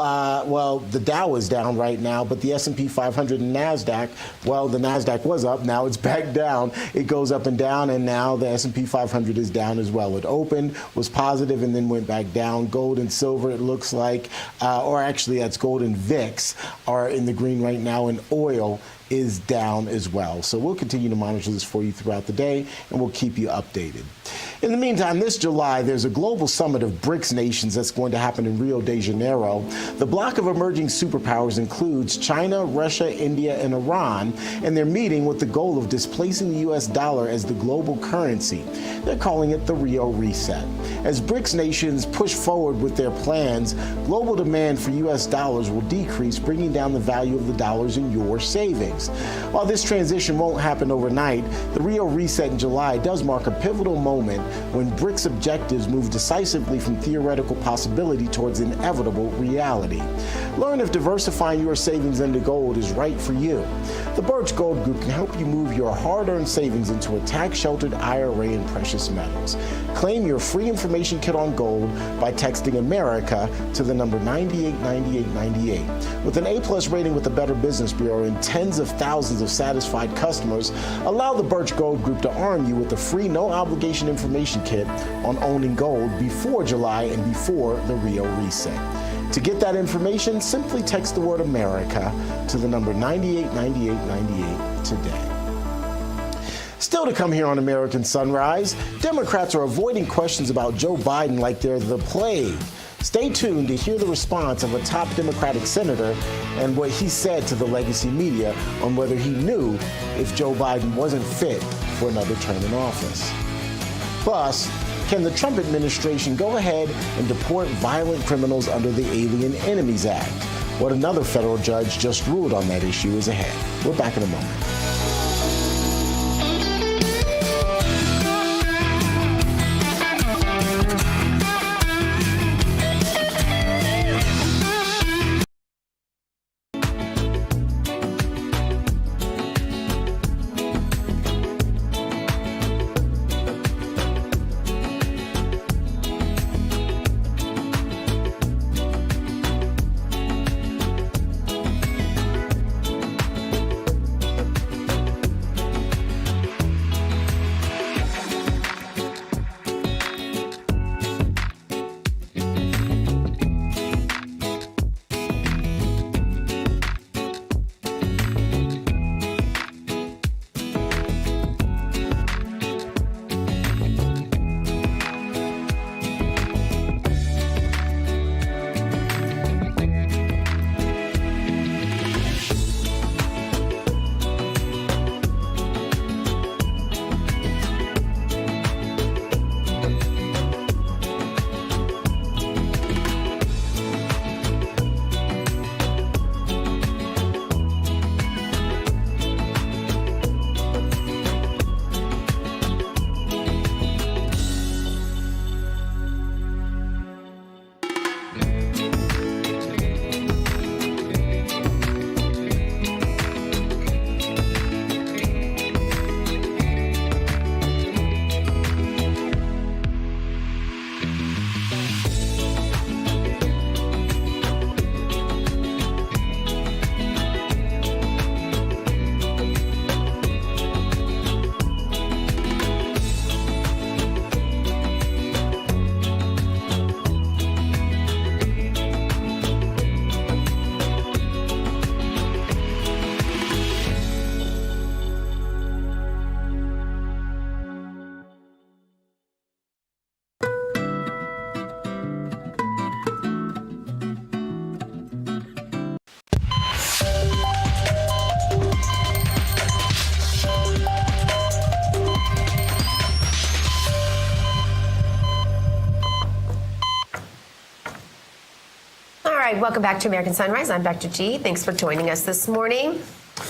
well, the Dow is down right now, but the S&P 500 and NASDAQ, well, the NASDAQ was up, now it's back down. It goes up and down, and now the S&P 500 is down as well. It opened, was positive, and then went back down. Gold and silver, it looks like, or actually that's gold and VIX are in the green right now, and oil is down as well. So we'll continue to monitor this for you throughout the day, and we'll keep you updated. In the meantime, this July, there's a global summit of BRICS nations that's going to happen in Rio de Janeiro. The bloc of emerging superpowers includes China, Russia, India, and Iran, and they're meeting with the goal of displacing the U.S. dollar as the global currency. They're calling it the Rio Reset. As BRICS nations push forward with their plans, global demand for U.S. dollars will decrease, bringing down the value of the dollars in your savings. While this transition won't happen overnight, the Rio Reset in July does mark a pivotal moment when BRICS objectives move decisively from theoretical possibility towards inevitable reality. Learn if diversifying your savings into gold is right for you. The Birch Gold Group can help you move your hard-earned savings into a tax-sheltered IRA in precious metals. Claim your free information kit on gold by texting America to the number 989898. With an A+ rating with the Better Business Bureau and tens of thousands of satisfied customers, allow the Birch Gold Group to arm you with a free no-obligation information kit on owning gold before July and before the Rio Reset. To get that information, simply text the word America to the number 989898 today. Still to come here on American Sunrise, Democrats are avoiding questions about Joe Biden like they're the plague. Stay tuned to hear the response of a top Democratic senator and what he said to the legacy media on whether he knew if Joe Biden wasn't fit for another term in office. Plus, can the Trump administration go ahead and deport violent criminals under the Alien Enemies Act? What another federal judge just ruled on that issue is ahead. We're back in a moment. right, welcome back to American Sunrise. I'm Dr. G. Thanks for joining us this morning.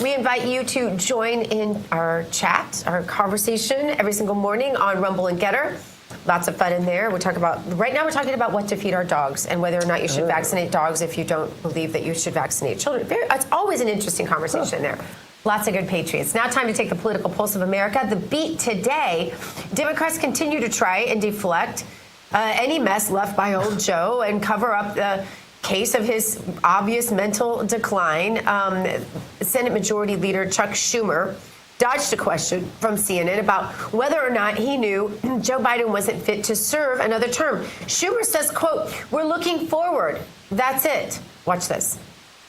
We invite you to join in our chat, our conversation every single morning on Rumble and Getter. Lots of fun in there. Right now we're talking about what to feed our dogs and whether or not you should vaccinate dogs if you don't believe that you should vaccinate children. It's always an interesting conversation there. Lots of good patriots. Now time to take the political pulse of America. The beat today, Democrats continue to try and deflect any mess left by old Joe and cover up the case of his obvious mental decline. Senate Majority Leader Chuck Schumer dodged a question from CNN about whether or not he knew Joe Biden wasn't fit to serve another term. Schumer says, quote, "We're looking forward. That's it." Watch this.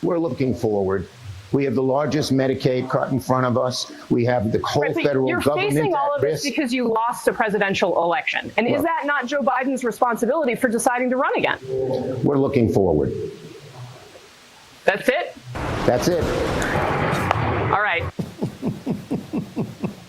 We're looking forward. We have the largest Medicaid cut in front of us. We have the whole federal government. You're facing all of this because you lost a presidential election. And is that not Joe Biden's responsibility for deciding to run again? We're looking forward. That's it? That's it. All right.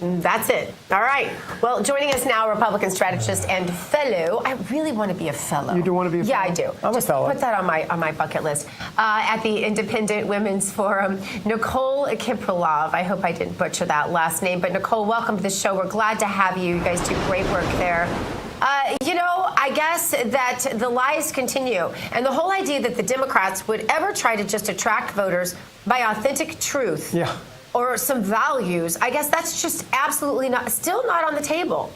That's it. All right. Well, joining us now, Republican strategist and fellow. I really want to be a fellow. You do want to be a fellow? Yeah, I do. I'm a fellow. Put that on my bucket list. At the Independent Women's Forum, Nicole Kipralov. I hope I didn't butcher that last name. But Nicole, welcome to the show. We're glad to have you. You guys do great work there. I guess that the lies continue. And the whole idea that the Democrats would ever try to just attract voters by authentic truth or some values, I guess that's just absolutely still not on the table.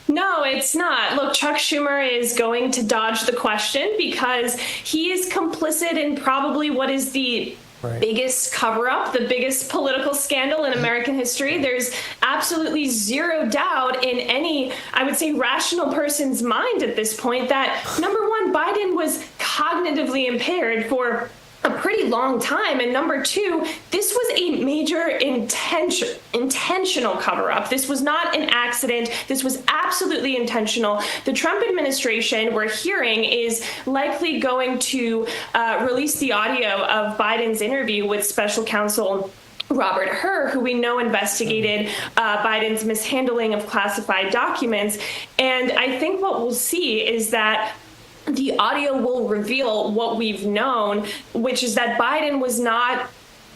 No, it's not. Look, Chuck Schumer is going to dodge the question because he is complicit in probably what is the biggest cover-up, the biggest political scandal in American history. There's absolutely zero doubt in any, I would say, rational person's mind at this point that, number one, Biden was cognitively impaired for a pretty long time. And number two, this was a major intentional cover-up. This was not an accident. This was absolutely intentional. The Trump administration, we're hearing, is likely going to release the audio of Biden's interview with special counsel Robert Hur, who we know investigated Biden's mishandling of classified documents. And I think what we'll see is that the audio will reveal what we've known, which is that Biden was not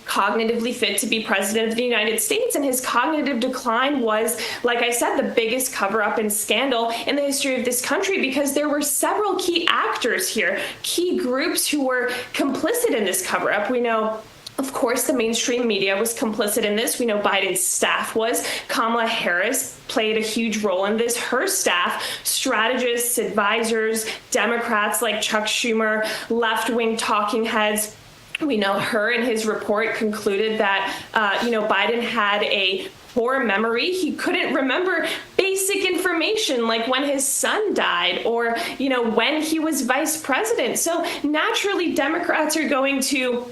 cognitively fit to be president of the United States. And his cognitive decline was, like I said, the biggest cover-up and scandal in the history of this country, because there were several key actors here, key groups who were complicit in this cover-up. We know, of course, the mainstream media was complicit in this. We know Biden's staff was. Kamala Harris played a huge role in this. Her staff, strategists, advisors, Democrats like Chuck Schumer, left-wing talking heads. We know Hur in his report concluded that, Biden had a poor memory. He couldn't remember basic information like when his son died or, when he was vice president. So naturally, Democrats are going to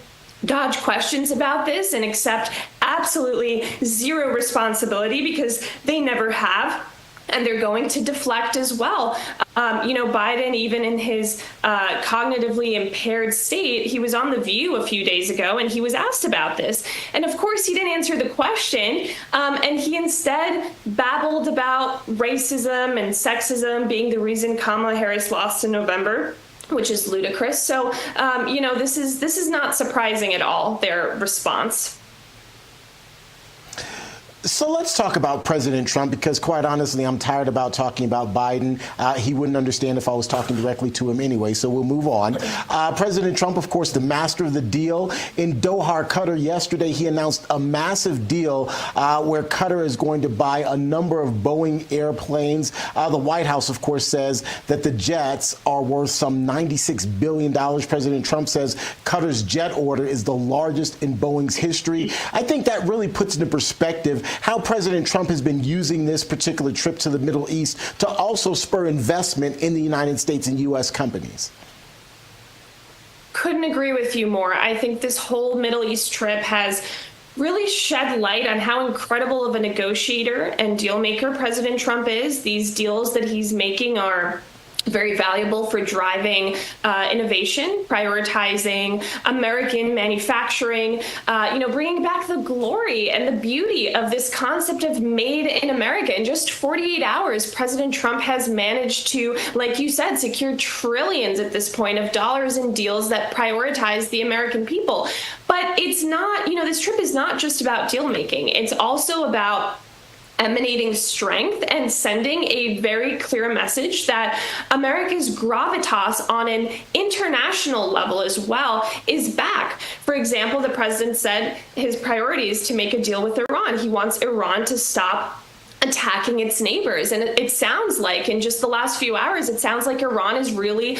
dodge questions about this and accept absolutely zero responsibility because they never have. And they're going to deflect as well. Biden, even in his cognitively impaired state, he was on The View a few days ago and he was asked about this. And of course, he didn't answer the question. And he instead babbled about racism and sexism being the reason Kamala Harris lost in November, which is ludicrous. So, this is not surprising at all, their response. So let's talk about President Trump, because quite honestly, I'm tired about talking about Biden. He wouldn't understand if I was talking directly to him anyway, so we'll move on. President Trump, of course, the master of the deal. In Doha, Qatar, yesterday, he announced a massive deal where Qatar is going to buy a number of Boeing airplanes. The White House, of course, says that the jets are worth some $96 billion. President Trump says Qatar's jet order is the largest in Boeing's history. I think that really puts into perspective how President Trump has been using this particular trip to the Middle East to also spur investment in the United States and U.S. companies. Couldn't agree with you more. I think this whole Middle East trip has really shed light on how incredible of a negotiator and deal maker President Trump is. These deals that he's making are very valuable for driving innovation, prioritizing American manufacturing, bringing back the glory and the beauty of this concept of made in America. In just 48 hours, President Trump has managed to, like you said, secure trillions at this point of dollars in deals that prioritize the American people. But it's not, this trip is not just about deal making. It's also about emanating strength and sending a very clear message that America's gravitas on an international level as well is back. For example, the president said his priority is to make a deal with Iran. He wants Iran to stop attacking its neighbors. And it sounds like in just the last few hours, it sounds like Iran is really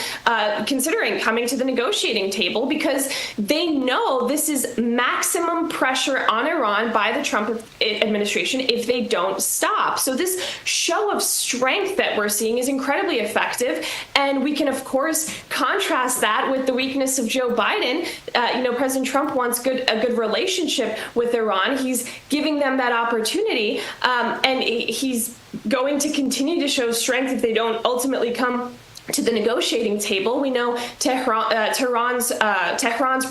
considering coming to the negotiating table because they know this is maximum pressure on Iran by the Trump administration if they don't stop. So this show of strength that we're seeing is incredibly effective. And we can, of course, contrast that with the weakness of Joe Biden. President Trump wants a good relationship with Iran. He's giving them that opportunity. And he's going to continue to show strength if they don't ultimately come to the negotiating table. We know Tehran's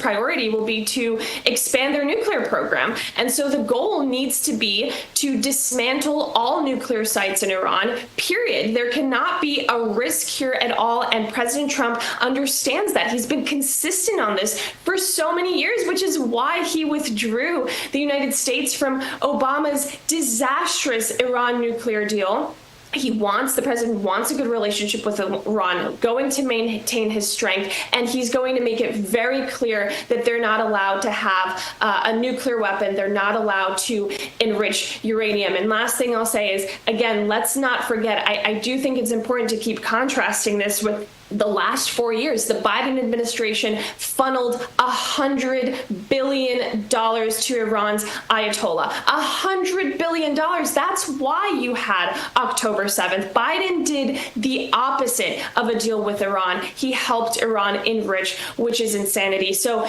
priority will be to expand their nuclear program. And so the goal needs to be to dismantle all nuclear sites in Iran, period. There cannot be a risk here at all. And President Trump understands that. He's been consistent on this for so many years, which is why he withdrew the United States from Obama's disastrous Iran nuclear deal. The president wants a good relationship with Iran, going to maintain his strength, and he's going to make it very clear that they're not allowed to have a nuclear weapon. They're not allowed to enrich uranium. And last thing I'll say is, again, let's not forget, I do think it's important to keep contrasting this with the last 4 years. The Biden administration funneled $100 billion to Iran's Ayatollah. $100 billion. That's why you had October 7th. Biden did the opposite of a deal with Iran. He helped Iran enrich, which is insanity. So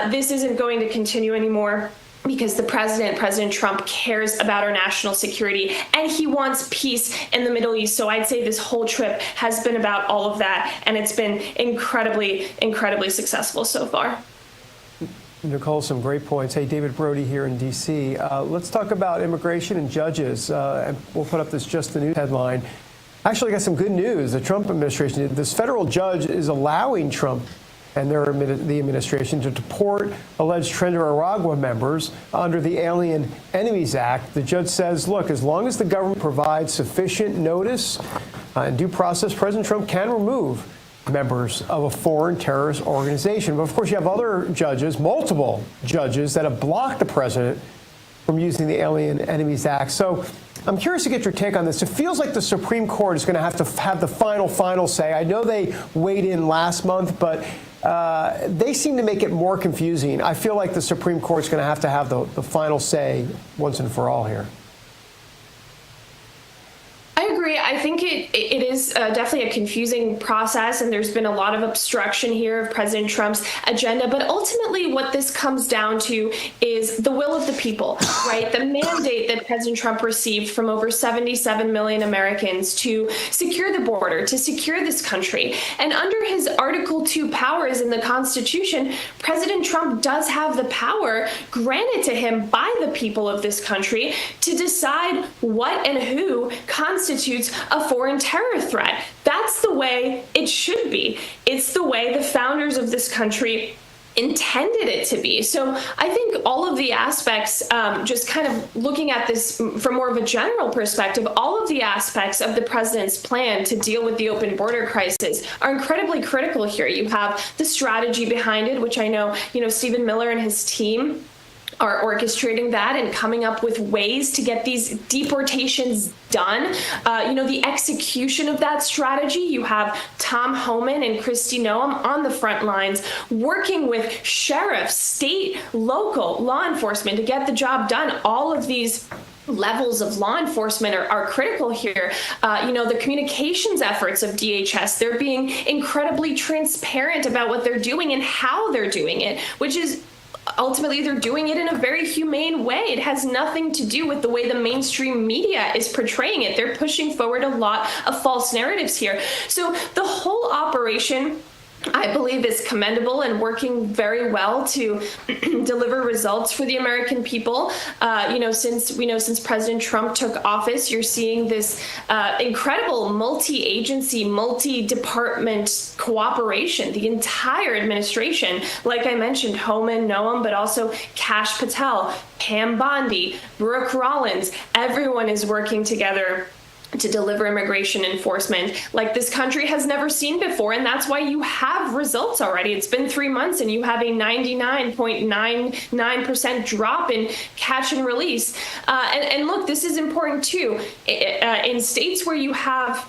this isn't going to continue anymore, because President Trump, cares about our national security and he wants peace in the Middle East. So I'd say this whole trip has been about all of that, and it's been incredibly, incredibly successful so far. Nicole, some great points. Hey, David Brody here in D.C. Let's talk about immigration and judges. And we'll put up this Just the News headline. Actually, I got some good news. The Trump administration, this federal judge is allowing Trump and the administration to deport alleged Nicaragua members under the Alien Enemies Act. The judge says, look, as long as the government provides sufficient notice and due process, President Trump can remove members of a foreign terrorist organization. But of course, you have other judges, multiple judges, that have blocked the president from using the Alien Enemies Act. So I'm curious to get your take on this. It feels like the Supreme Court is going to have the final say. I know they weighed in last month, but they seem to make it more confusing. I feel like the Supreme Court is going to have the final say once and for all here. I agree. I think it is definitely a confusing process, and there's been a lot of obstruction here of President Trump's agenda. But ultimately, what this comes down to is the will of the people, right? The mandate that President Trump received from over 77 million Americans to secure the border, to secure this country. And under his Article 2 powers in the Constitution, President Trump does have the power granted to him by the people of this country to decide what and who constitutes a foreign terror threat. That's the way it should be. It's the way the founders of this country intended it to be. So I think all of the aspects, just kind of looking at this from more of a general perspective, all of the aspects of the president's plan to deal with the open border crisis are incredibly critical here. You have the strategy behind it, which I know, Stephen Miller and his team are orchestrating that and coming up with ways to get these deportations done. The execution of that strategy, you have Tom Homan and Kristi Noem on the front lines working with sheriffs, state, local law enforcement to get the job done. All of these levels of law enforcement are critical here. The communications efforts of DHS, they're being incredibly transparent about what they're doing and how they're doing it, which is ultimately they're doing it in a very humane way. It has nothing to do with the way the mainstream media is portraying it. They're pushing forward a lot of false narratives here. So the whole operation, I believe, is commendable and working very well to deliver results for the American people. Since President Trump took office, you're seeing this incredible multi-agency, multi-department cooperation. The entire administration, like I mentioned, Homan, Noam, but also Kash Patel, Pam Bondi, Brooke Rollins, everyone is working together to deliver immigration enforcement like this country has never seen before. And that's why you have results already. It's been 3 months and you have a 99.99% drop in catch and release. And look, this is important too. In states where you have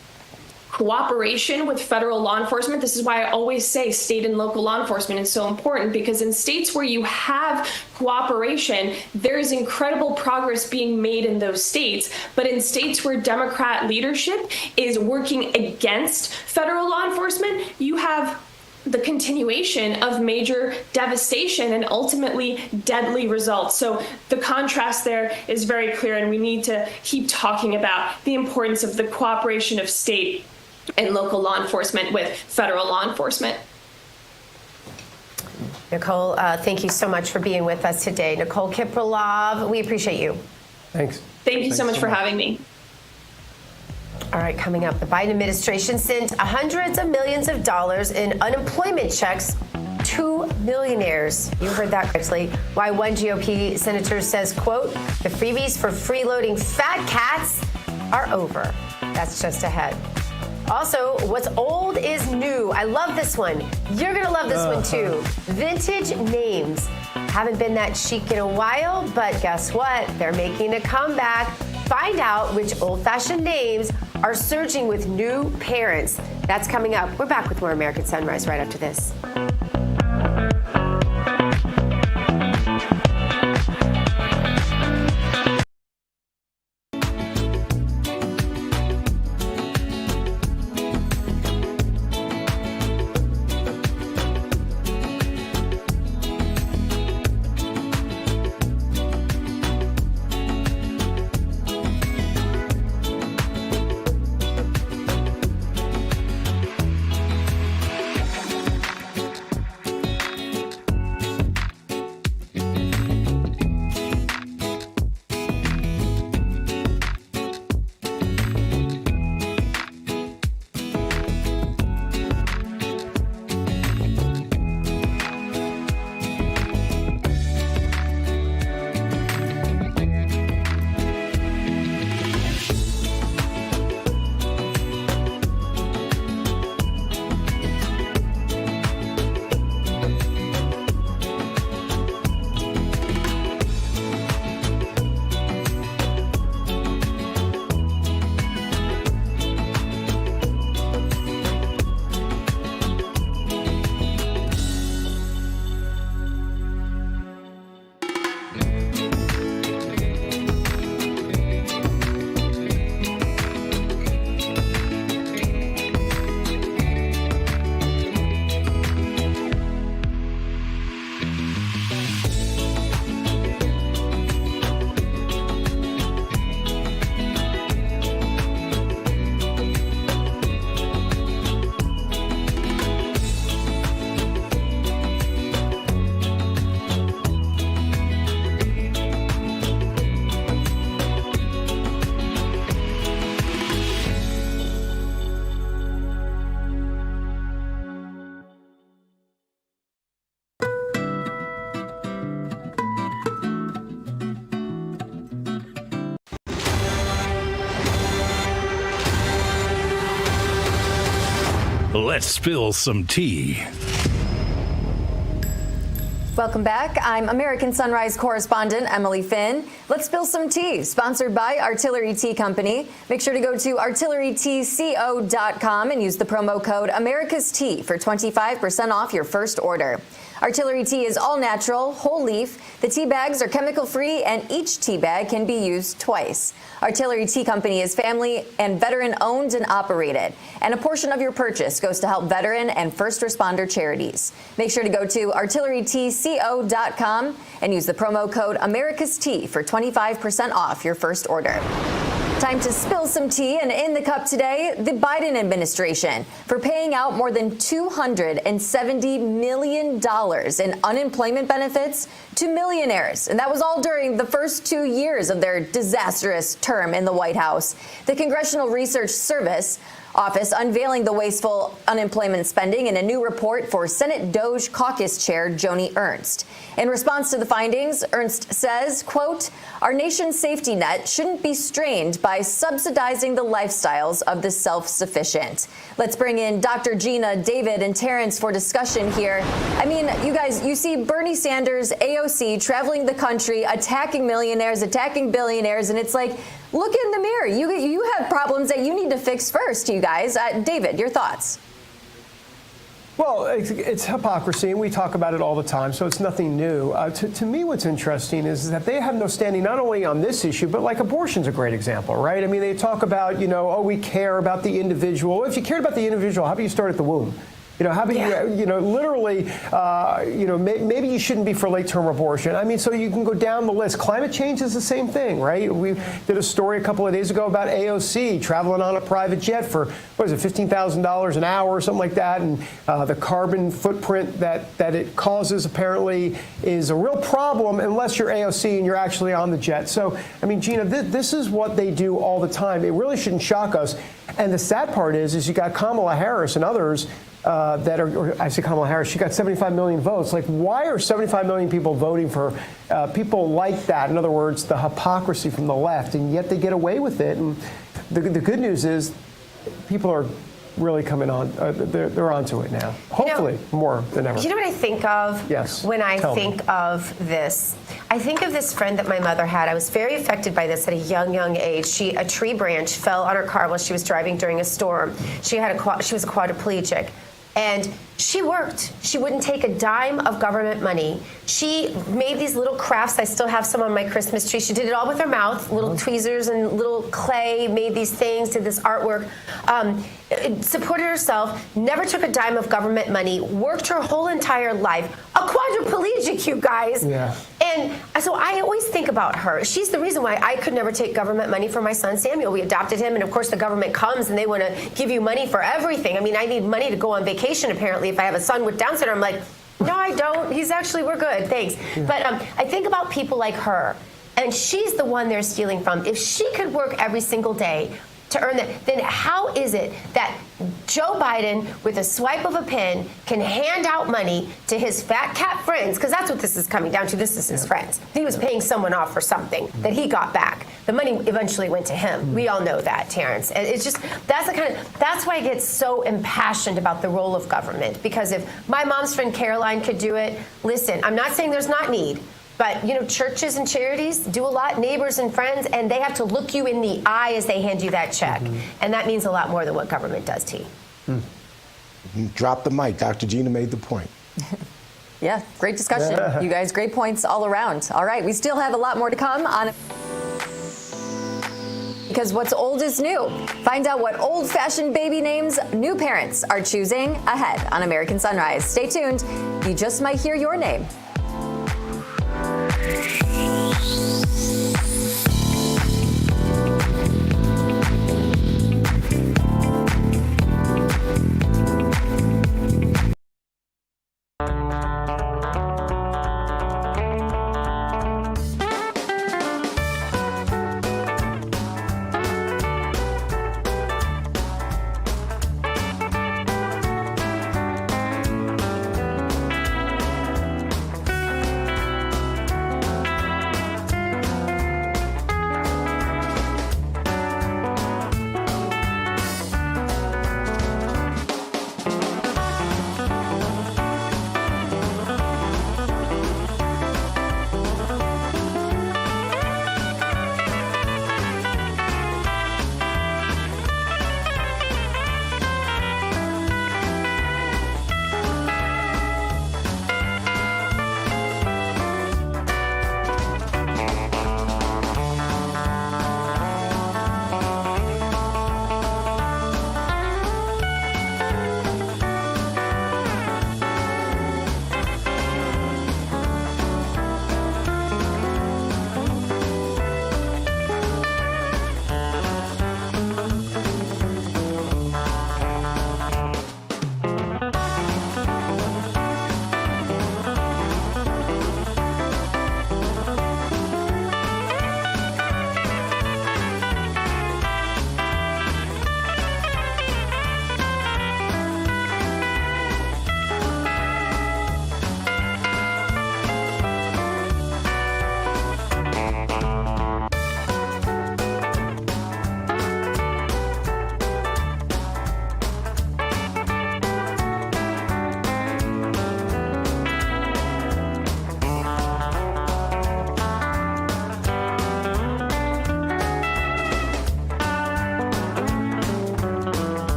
cooperation with federal law enforcement. This is why I always say state and local law enforcement is so important, because in states where you have cooperation, there is incredible progress being made in those states. But in states where Democrat leadership is working against federal law enforcement, you have the continuation of major devastation and ultimately deadly results. So the contrast there is very clear, and we need to keep talking about the importance of the cooperation of state and local law enforcement with federal law enforcement. Nicole, thank you so much for being with us today. Nicole Kipralov, we appreciate you. Thanks. Thank you so much for having me. All right, coming up, the Biden administration sent hundreds of millions of dollars in unemployment checks to millionaires. You heard that correctly. Why one GOP senator says, quote, the freebies for freeloading fat cats are over. That's just ahead. Also, what's old is new. I love this one. You're going to love this one, too. Vintage names. Haven't been that chic in a while, but guess what? They're making a comeback. Find out which old-fashioned names are surging with new parents. That's coming up. We're back with more American Sunrise right after this. Let's spill some tea. Welcome back. I'm American Sunrise correspondent Emily Finn. Let's spill some tea, sponsored by Artillery Tea Company. Make sure to go to artilleryteaco.com and use the promo code America's Tea for 25% off your first order. Artillery tea is all natural, whole leaf. The tea bags are chemical free, and each tea bag can be used twice. Artillery Tea Company is family and veteran owned and operated, and a portion of your purchase goes to help veteran and first responder charities. Make sure to go to artilleryteaco.com and use the promo code America's Tea for 25% off your first order. Time to spill some tea, and in the cup today, the Biden administration for paying out more than $270 million in unemployment benefits to millionaires. And that was all during the first 2 years of their disastrous term in the White House. The Congressional Research Service office unveiling the wasteful unemployment spending in a new report for Senate DOJ caucus chair Joni Ernst. In response to the findings, Ernst says, quote, our nation's safety net shouldn't be strained by subsidizing the lifestyles of the self-sufficient. Let's bring in Dr. Gina, David, and Terrance for discussion here. I mean, you guys, you see Bernie Sanders, AOC, traveling the country, attacking millionaires, attacking billionaires, and it's like, look in the mirror. You have problems that you need to fix first, you guys. David, your thoughts? Well, it's hypocrisy, and we talk about it all the time, so it's nothing new. To me, what's interesting is that they have no standing not only on this issue, but like abortion's a great example, right? I mean, they talk about, oh, we care about the individual. If you cared about the individual, how about you start at the womb? How about you literally, maybe you shouldn't be for late-term abortion. I mean, so you can go down the list. Climate change is the same thing, right? We did a story a couple of days ago about AOC traveling on a private jet for, what is it, $15,000 an hour or something like that. And the carbon footprint that it causes apparently is a real problem unless you're AOC and you're actually on the jet. So, I mean, Gina, this is what they do all the time. It really shouldn't shock us. And the sad part is you got Kamala Harris and others that are, or I say Kamala Harris, she got 75 million votes. Like, why are 75 million people voting for people like that? In other words, the hypocrisy from the left, and yet they get away with it. And the good news is people are really coming on. They're onto it now. Hopefully, more than ever. You know what I think of? Yes. When I think of this, I think of this friend that my mother had. I was very affected by this at a young age. A tree branch fell on her car while she was driving during a storm. She was a quadriplegic. And she worked. She wouldn't take a dime of government money. She made these little crafts. I still have some on my Christmas tree. She did it all with her mouth, little tweezers and little clay, made these things, did this artwork, supported herself, never took a dime of government money, worked her whole entire life. A quadriplegic, you guys. Yeah. And so I always think about her. She's the reason why I could never take government money for my son Samuel. We adopted him, and of course the government comes and they want to give you money for everything. I mean, I need money to go on vacation, apparently, if I have a son with Down syndrome. I'm like, no, I don't. We're good, thanks. Yeah. But I think about people like her, and she's the one they're stealing from. If she could work every single day to earn that, then how is it that Joe Biden, with a swipe of a pen, can hand out money to his fat cat friends? Because that's what this is coming down to. This is his friends. He was paying someone off for something that he got back. The money eventually went to him. We all know that, Terrance. And it's just, that's why I get so impassioned about the role of government. Because if my mom's friend Caroline could do it, listen, I'm not saying there's not need. But, churches and charities do a lot, neighbors and friends, and they have to look you in the eye as they hand you that check. And that means a lot more than what government does to you. Drop the mic. Dr. Gina made the point. Yeah, great discussion. Yeah. You guys, great points all around. All right, we still have a lot more to come on. Because what's old is new. Find out what old-fashioned baby names new parents are choosing ahead on American Sunrise. Stay tuned. You just might hear your name.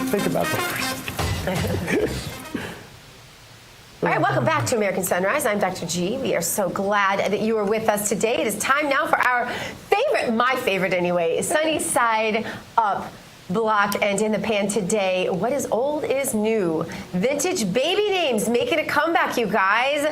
Think about the All right, welcome back to American Sunrise. I'm Dr. G. We are so glad that you are with us today. It is time now for our favorite, my favorite anyway, Sunny Side Up block. And in the pan today, what is old is new. Vintage baby names making a comeback, you guys.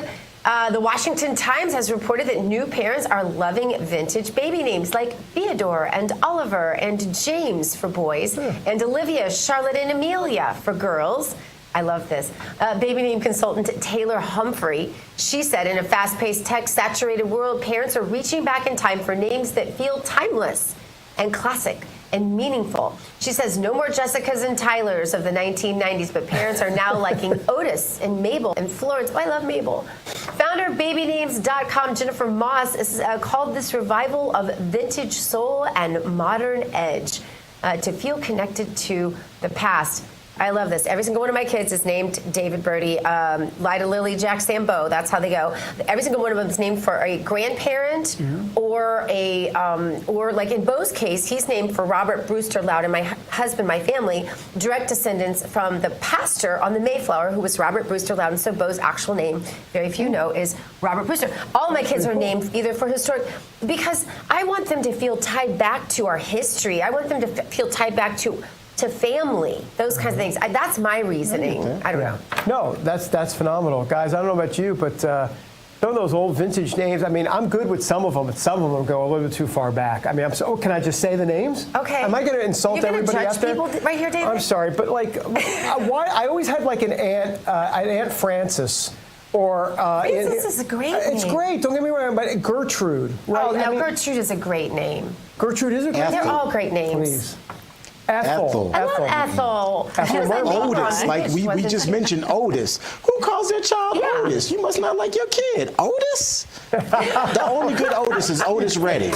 The Washington Times has reported that new parents are loving vintage baby names like Theodore and Oliver and James for boys, and Olivia, Charlotte, and Amelia for girls. I love this. Baby name consultant Taylor Humphrey, she said, in a fast-paced, tech-saturated world, parents are reaching back in time for names that feel timeless and classic and meaningful. She says no more Jessicas and Tylers of the 1990s, but parents are now liking Otis and Mabel and Florence. Oh, I love Mabel. Founder of BabyNames.com, Jennifer Moss, has called this revival of vintage soul and modern edge to feel connected to the past. I love this. Every single one of my kids is named David, Brody, Lida, Lily, Jack, Sambo. That's how they go. Every single one of them is named for a grandparent or or like in Bo's case, he's named for Robert Brewster Loudon, my husband, my family, direct descendants from the pastor on the Mayflower, who was Robert Brewster Loudon. So Bo's actual name, very few know, is Robert Brewster. All my kids are named either for historic, because I want them to feel tied back to our history. I want them to feel tied back to family, those kinds of things. That's my reasoning. I don't know. No, that's phenomenal. Guys, I don't know about you, but some of those old vintage names, I mean, I'm good with some of them, but some of them go a little bit too far back. I mean, can I just say the names? Okay. Am I going to insult everybody out there? People right here, David? I'm sorry, but like, why? I always had like an Aunt Frances. Or Frances is a great name. It's great. Don't get me wrong, but Gertrude. Right? Oh, no, Gertrude is a great name. Gertrude is a great name. They're all great names. Please. Ethel. I love Ethel. Otis, like we just mentioned Otis. Who calls their child Otis? You must not like your kid. Otis? The only good Otis is Otis Reddy.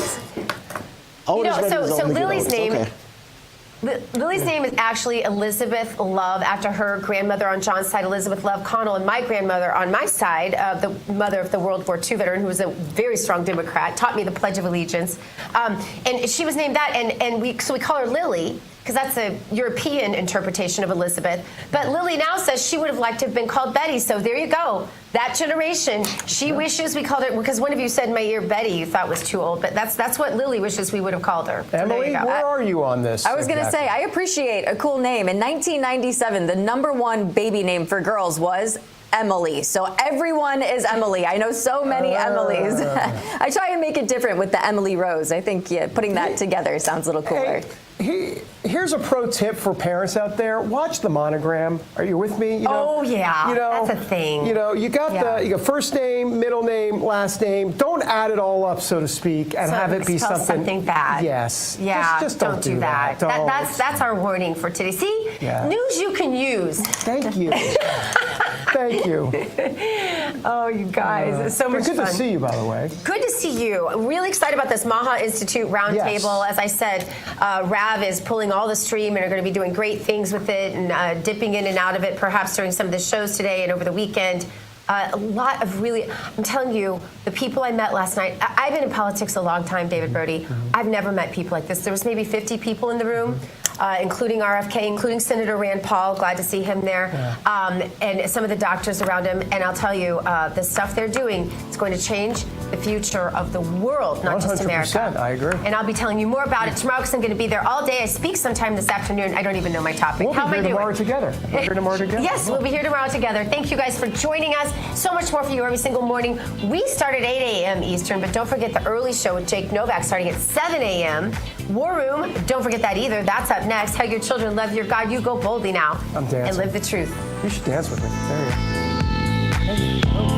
Otis Reddy is the only Lily's good Otis. name. Okay. Lily's name is actually Elizabeth Love, after her grandmother on John's side, Elizabeth Love Connell, and my grandmother on my side, the mother of the World War II veteran, who was a very strong Democrat, taught me the Pledge of Allegiance. And she was named that, and we call her Lily, because that's a European interpretation of Elizabeth. But Lily now says she would have liked to have been called Betty, so there you go. That generation, she wishes we called her, because one of you said in my ear Betty you thought was too old, but that's what Lily wishes we would have called her. Emily, where are you on this? I was going to say, I appreciate a cool name. In 1997, the #1 baby name for girls was Emily. So everyone is Emily. I know so many Emilys. I try and make it different with the Emily Rose. I think putting that together sounds a little cooler. Here's a pro tip for parents out there. Watch the monogram. Are you with me? That's a thing. You got first name, middle name, last name. Don't add it all up, so to speak, and have it be something bad. Yes. Yeah. Just don't do that. That's our warning for today. See, news you can use. Thank you. Thank you. Oh, you guys, it's so much fun. Good to see you, by the way. Good to see you. Really excited about this Maha Institute Roundtable. As I said, Rav is pulling all the stream and are going to be doing great things with it and dipping in and out of it, perhaps during some of the shows today and over the weekend. A lot of I'm telling you, the people I met last night, I've been in politics a long time, David Brody. I've never met people like this. There was maybe 50 people in the room, including RFK, including Senator Rand Paul. Glad to see him there. And some of the doctors around him. And I'll tell you, the stuff they're doing is going to change the future of the world, not just America. I agree. And I'll be telling you more about it tomorrow because I'm going to be there all day. I speak sometime this afternoon. I don't even know my topic. How am I doing? We'll be here tomorrow together. Yes, we'll be here tomorrow together. Thank you guys for joining us. So much more for you every single morning. We start at 8 a.m. Eastern, but don't forget the early show with Jake Novak starting at 7 a.m. War Room, don't forget that either. That's up next. Hug your children, love your God. You go boldly now. I'm dancing. And live the truth. You should dance with me. There you go.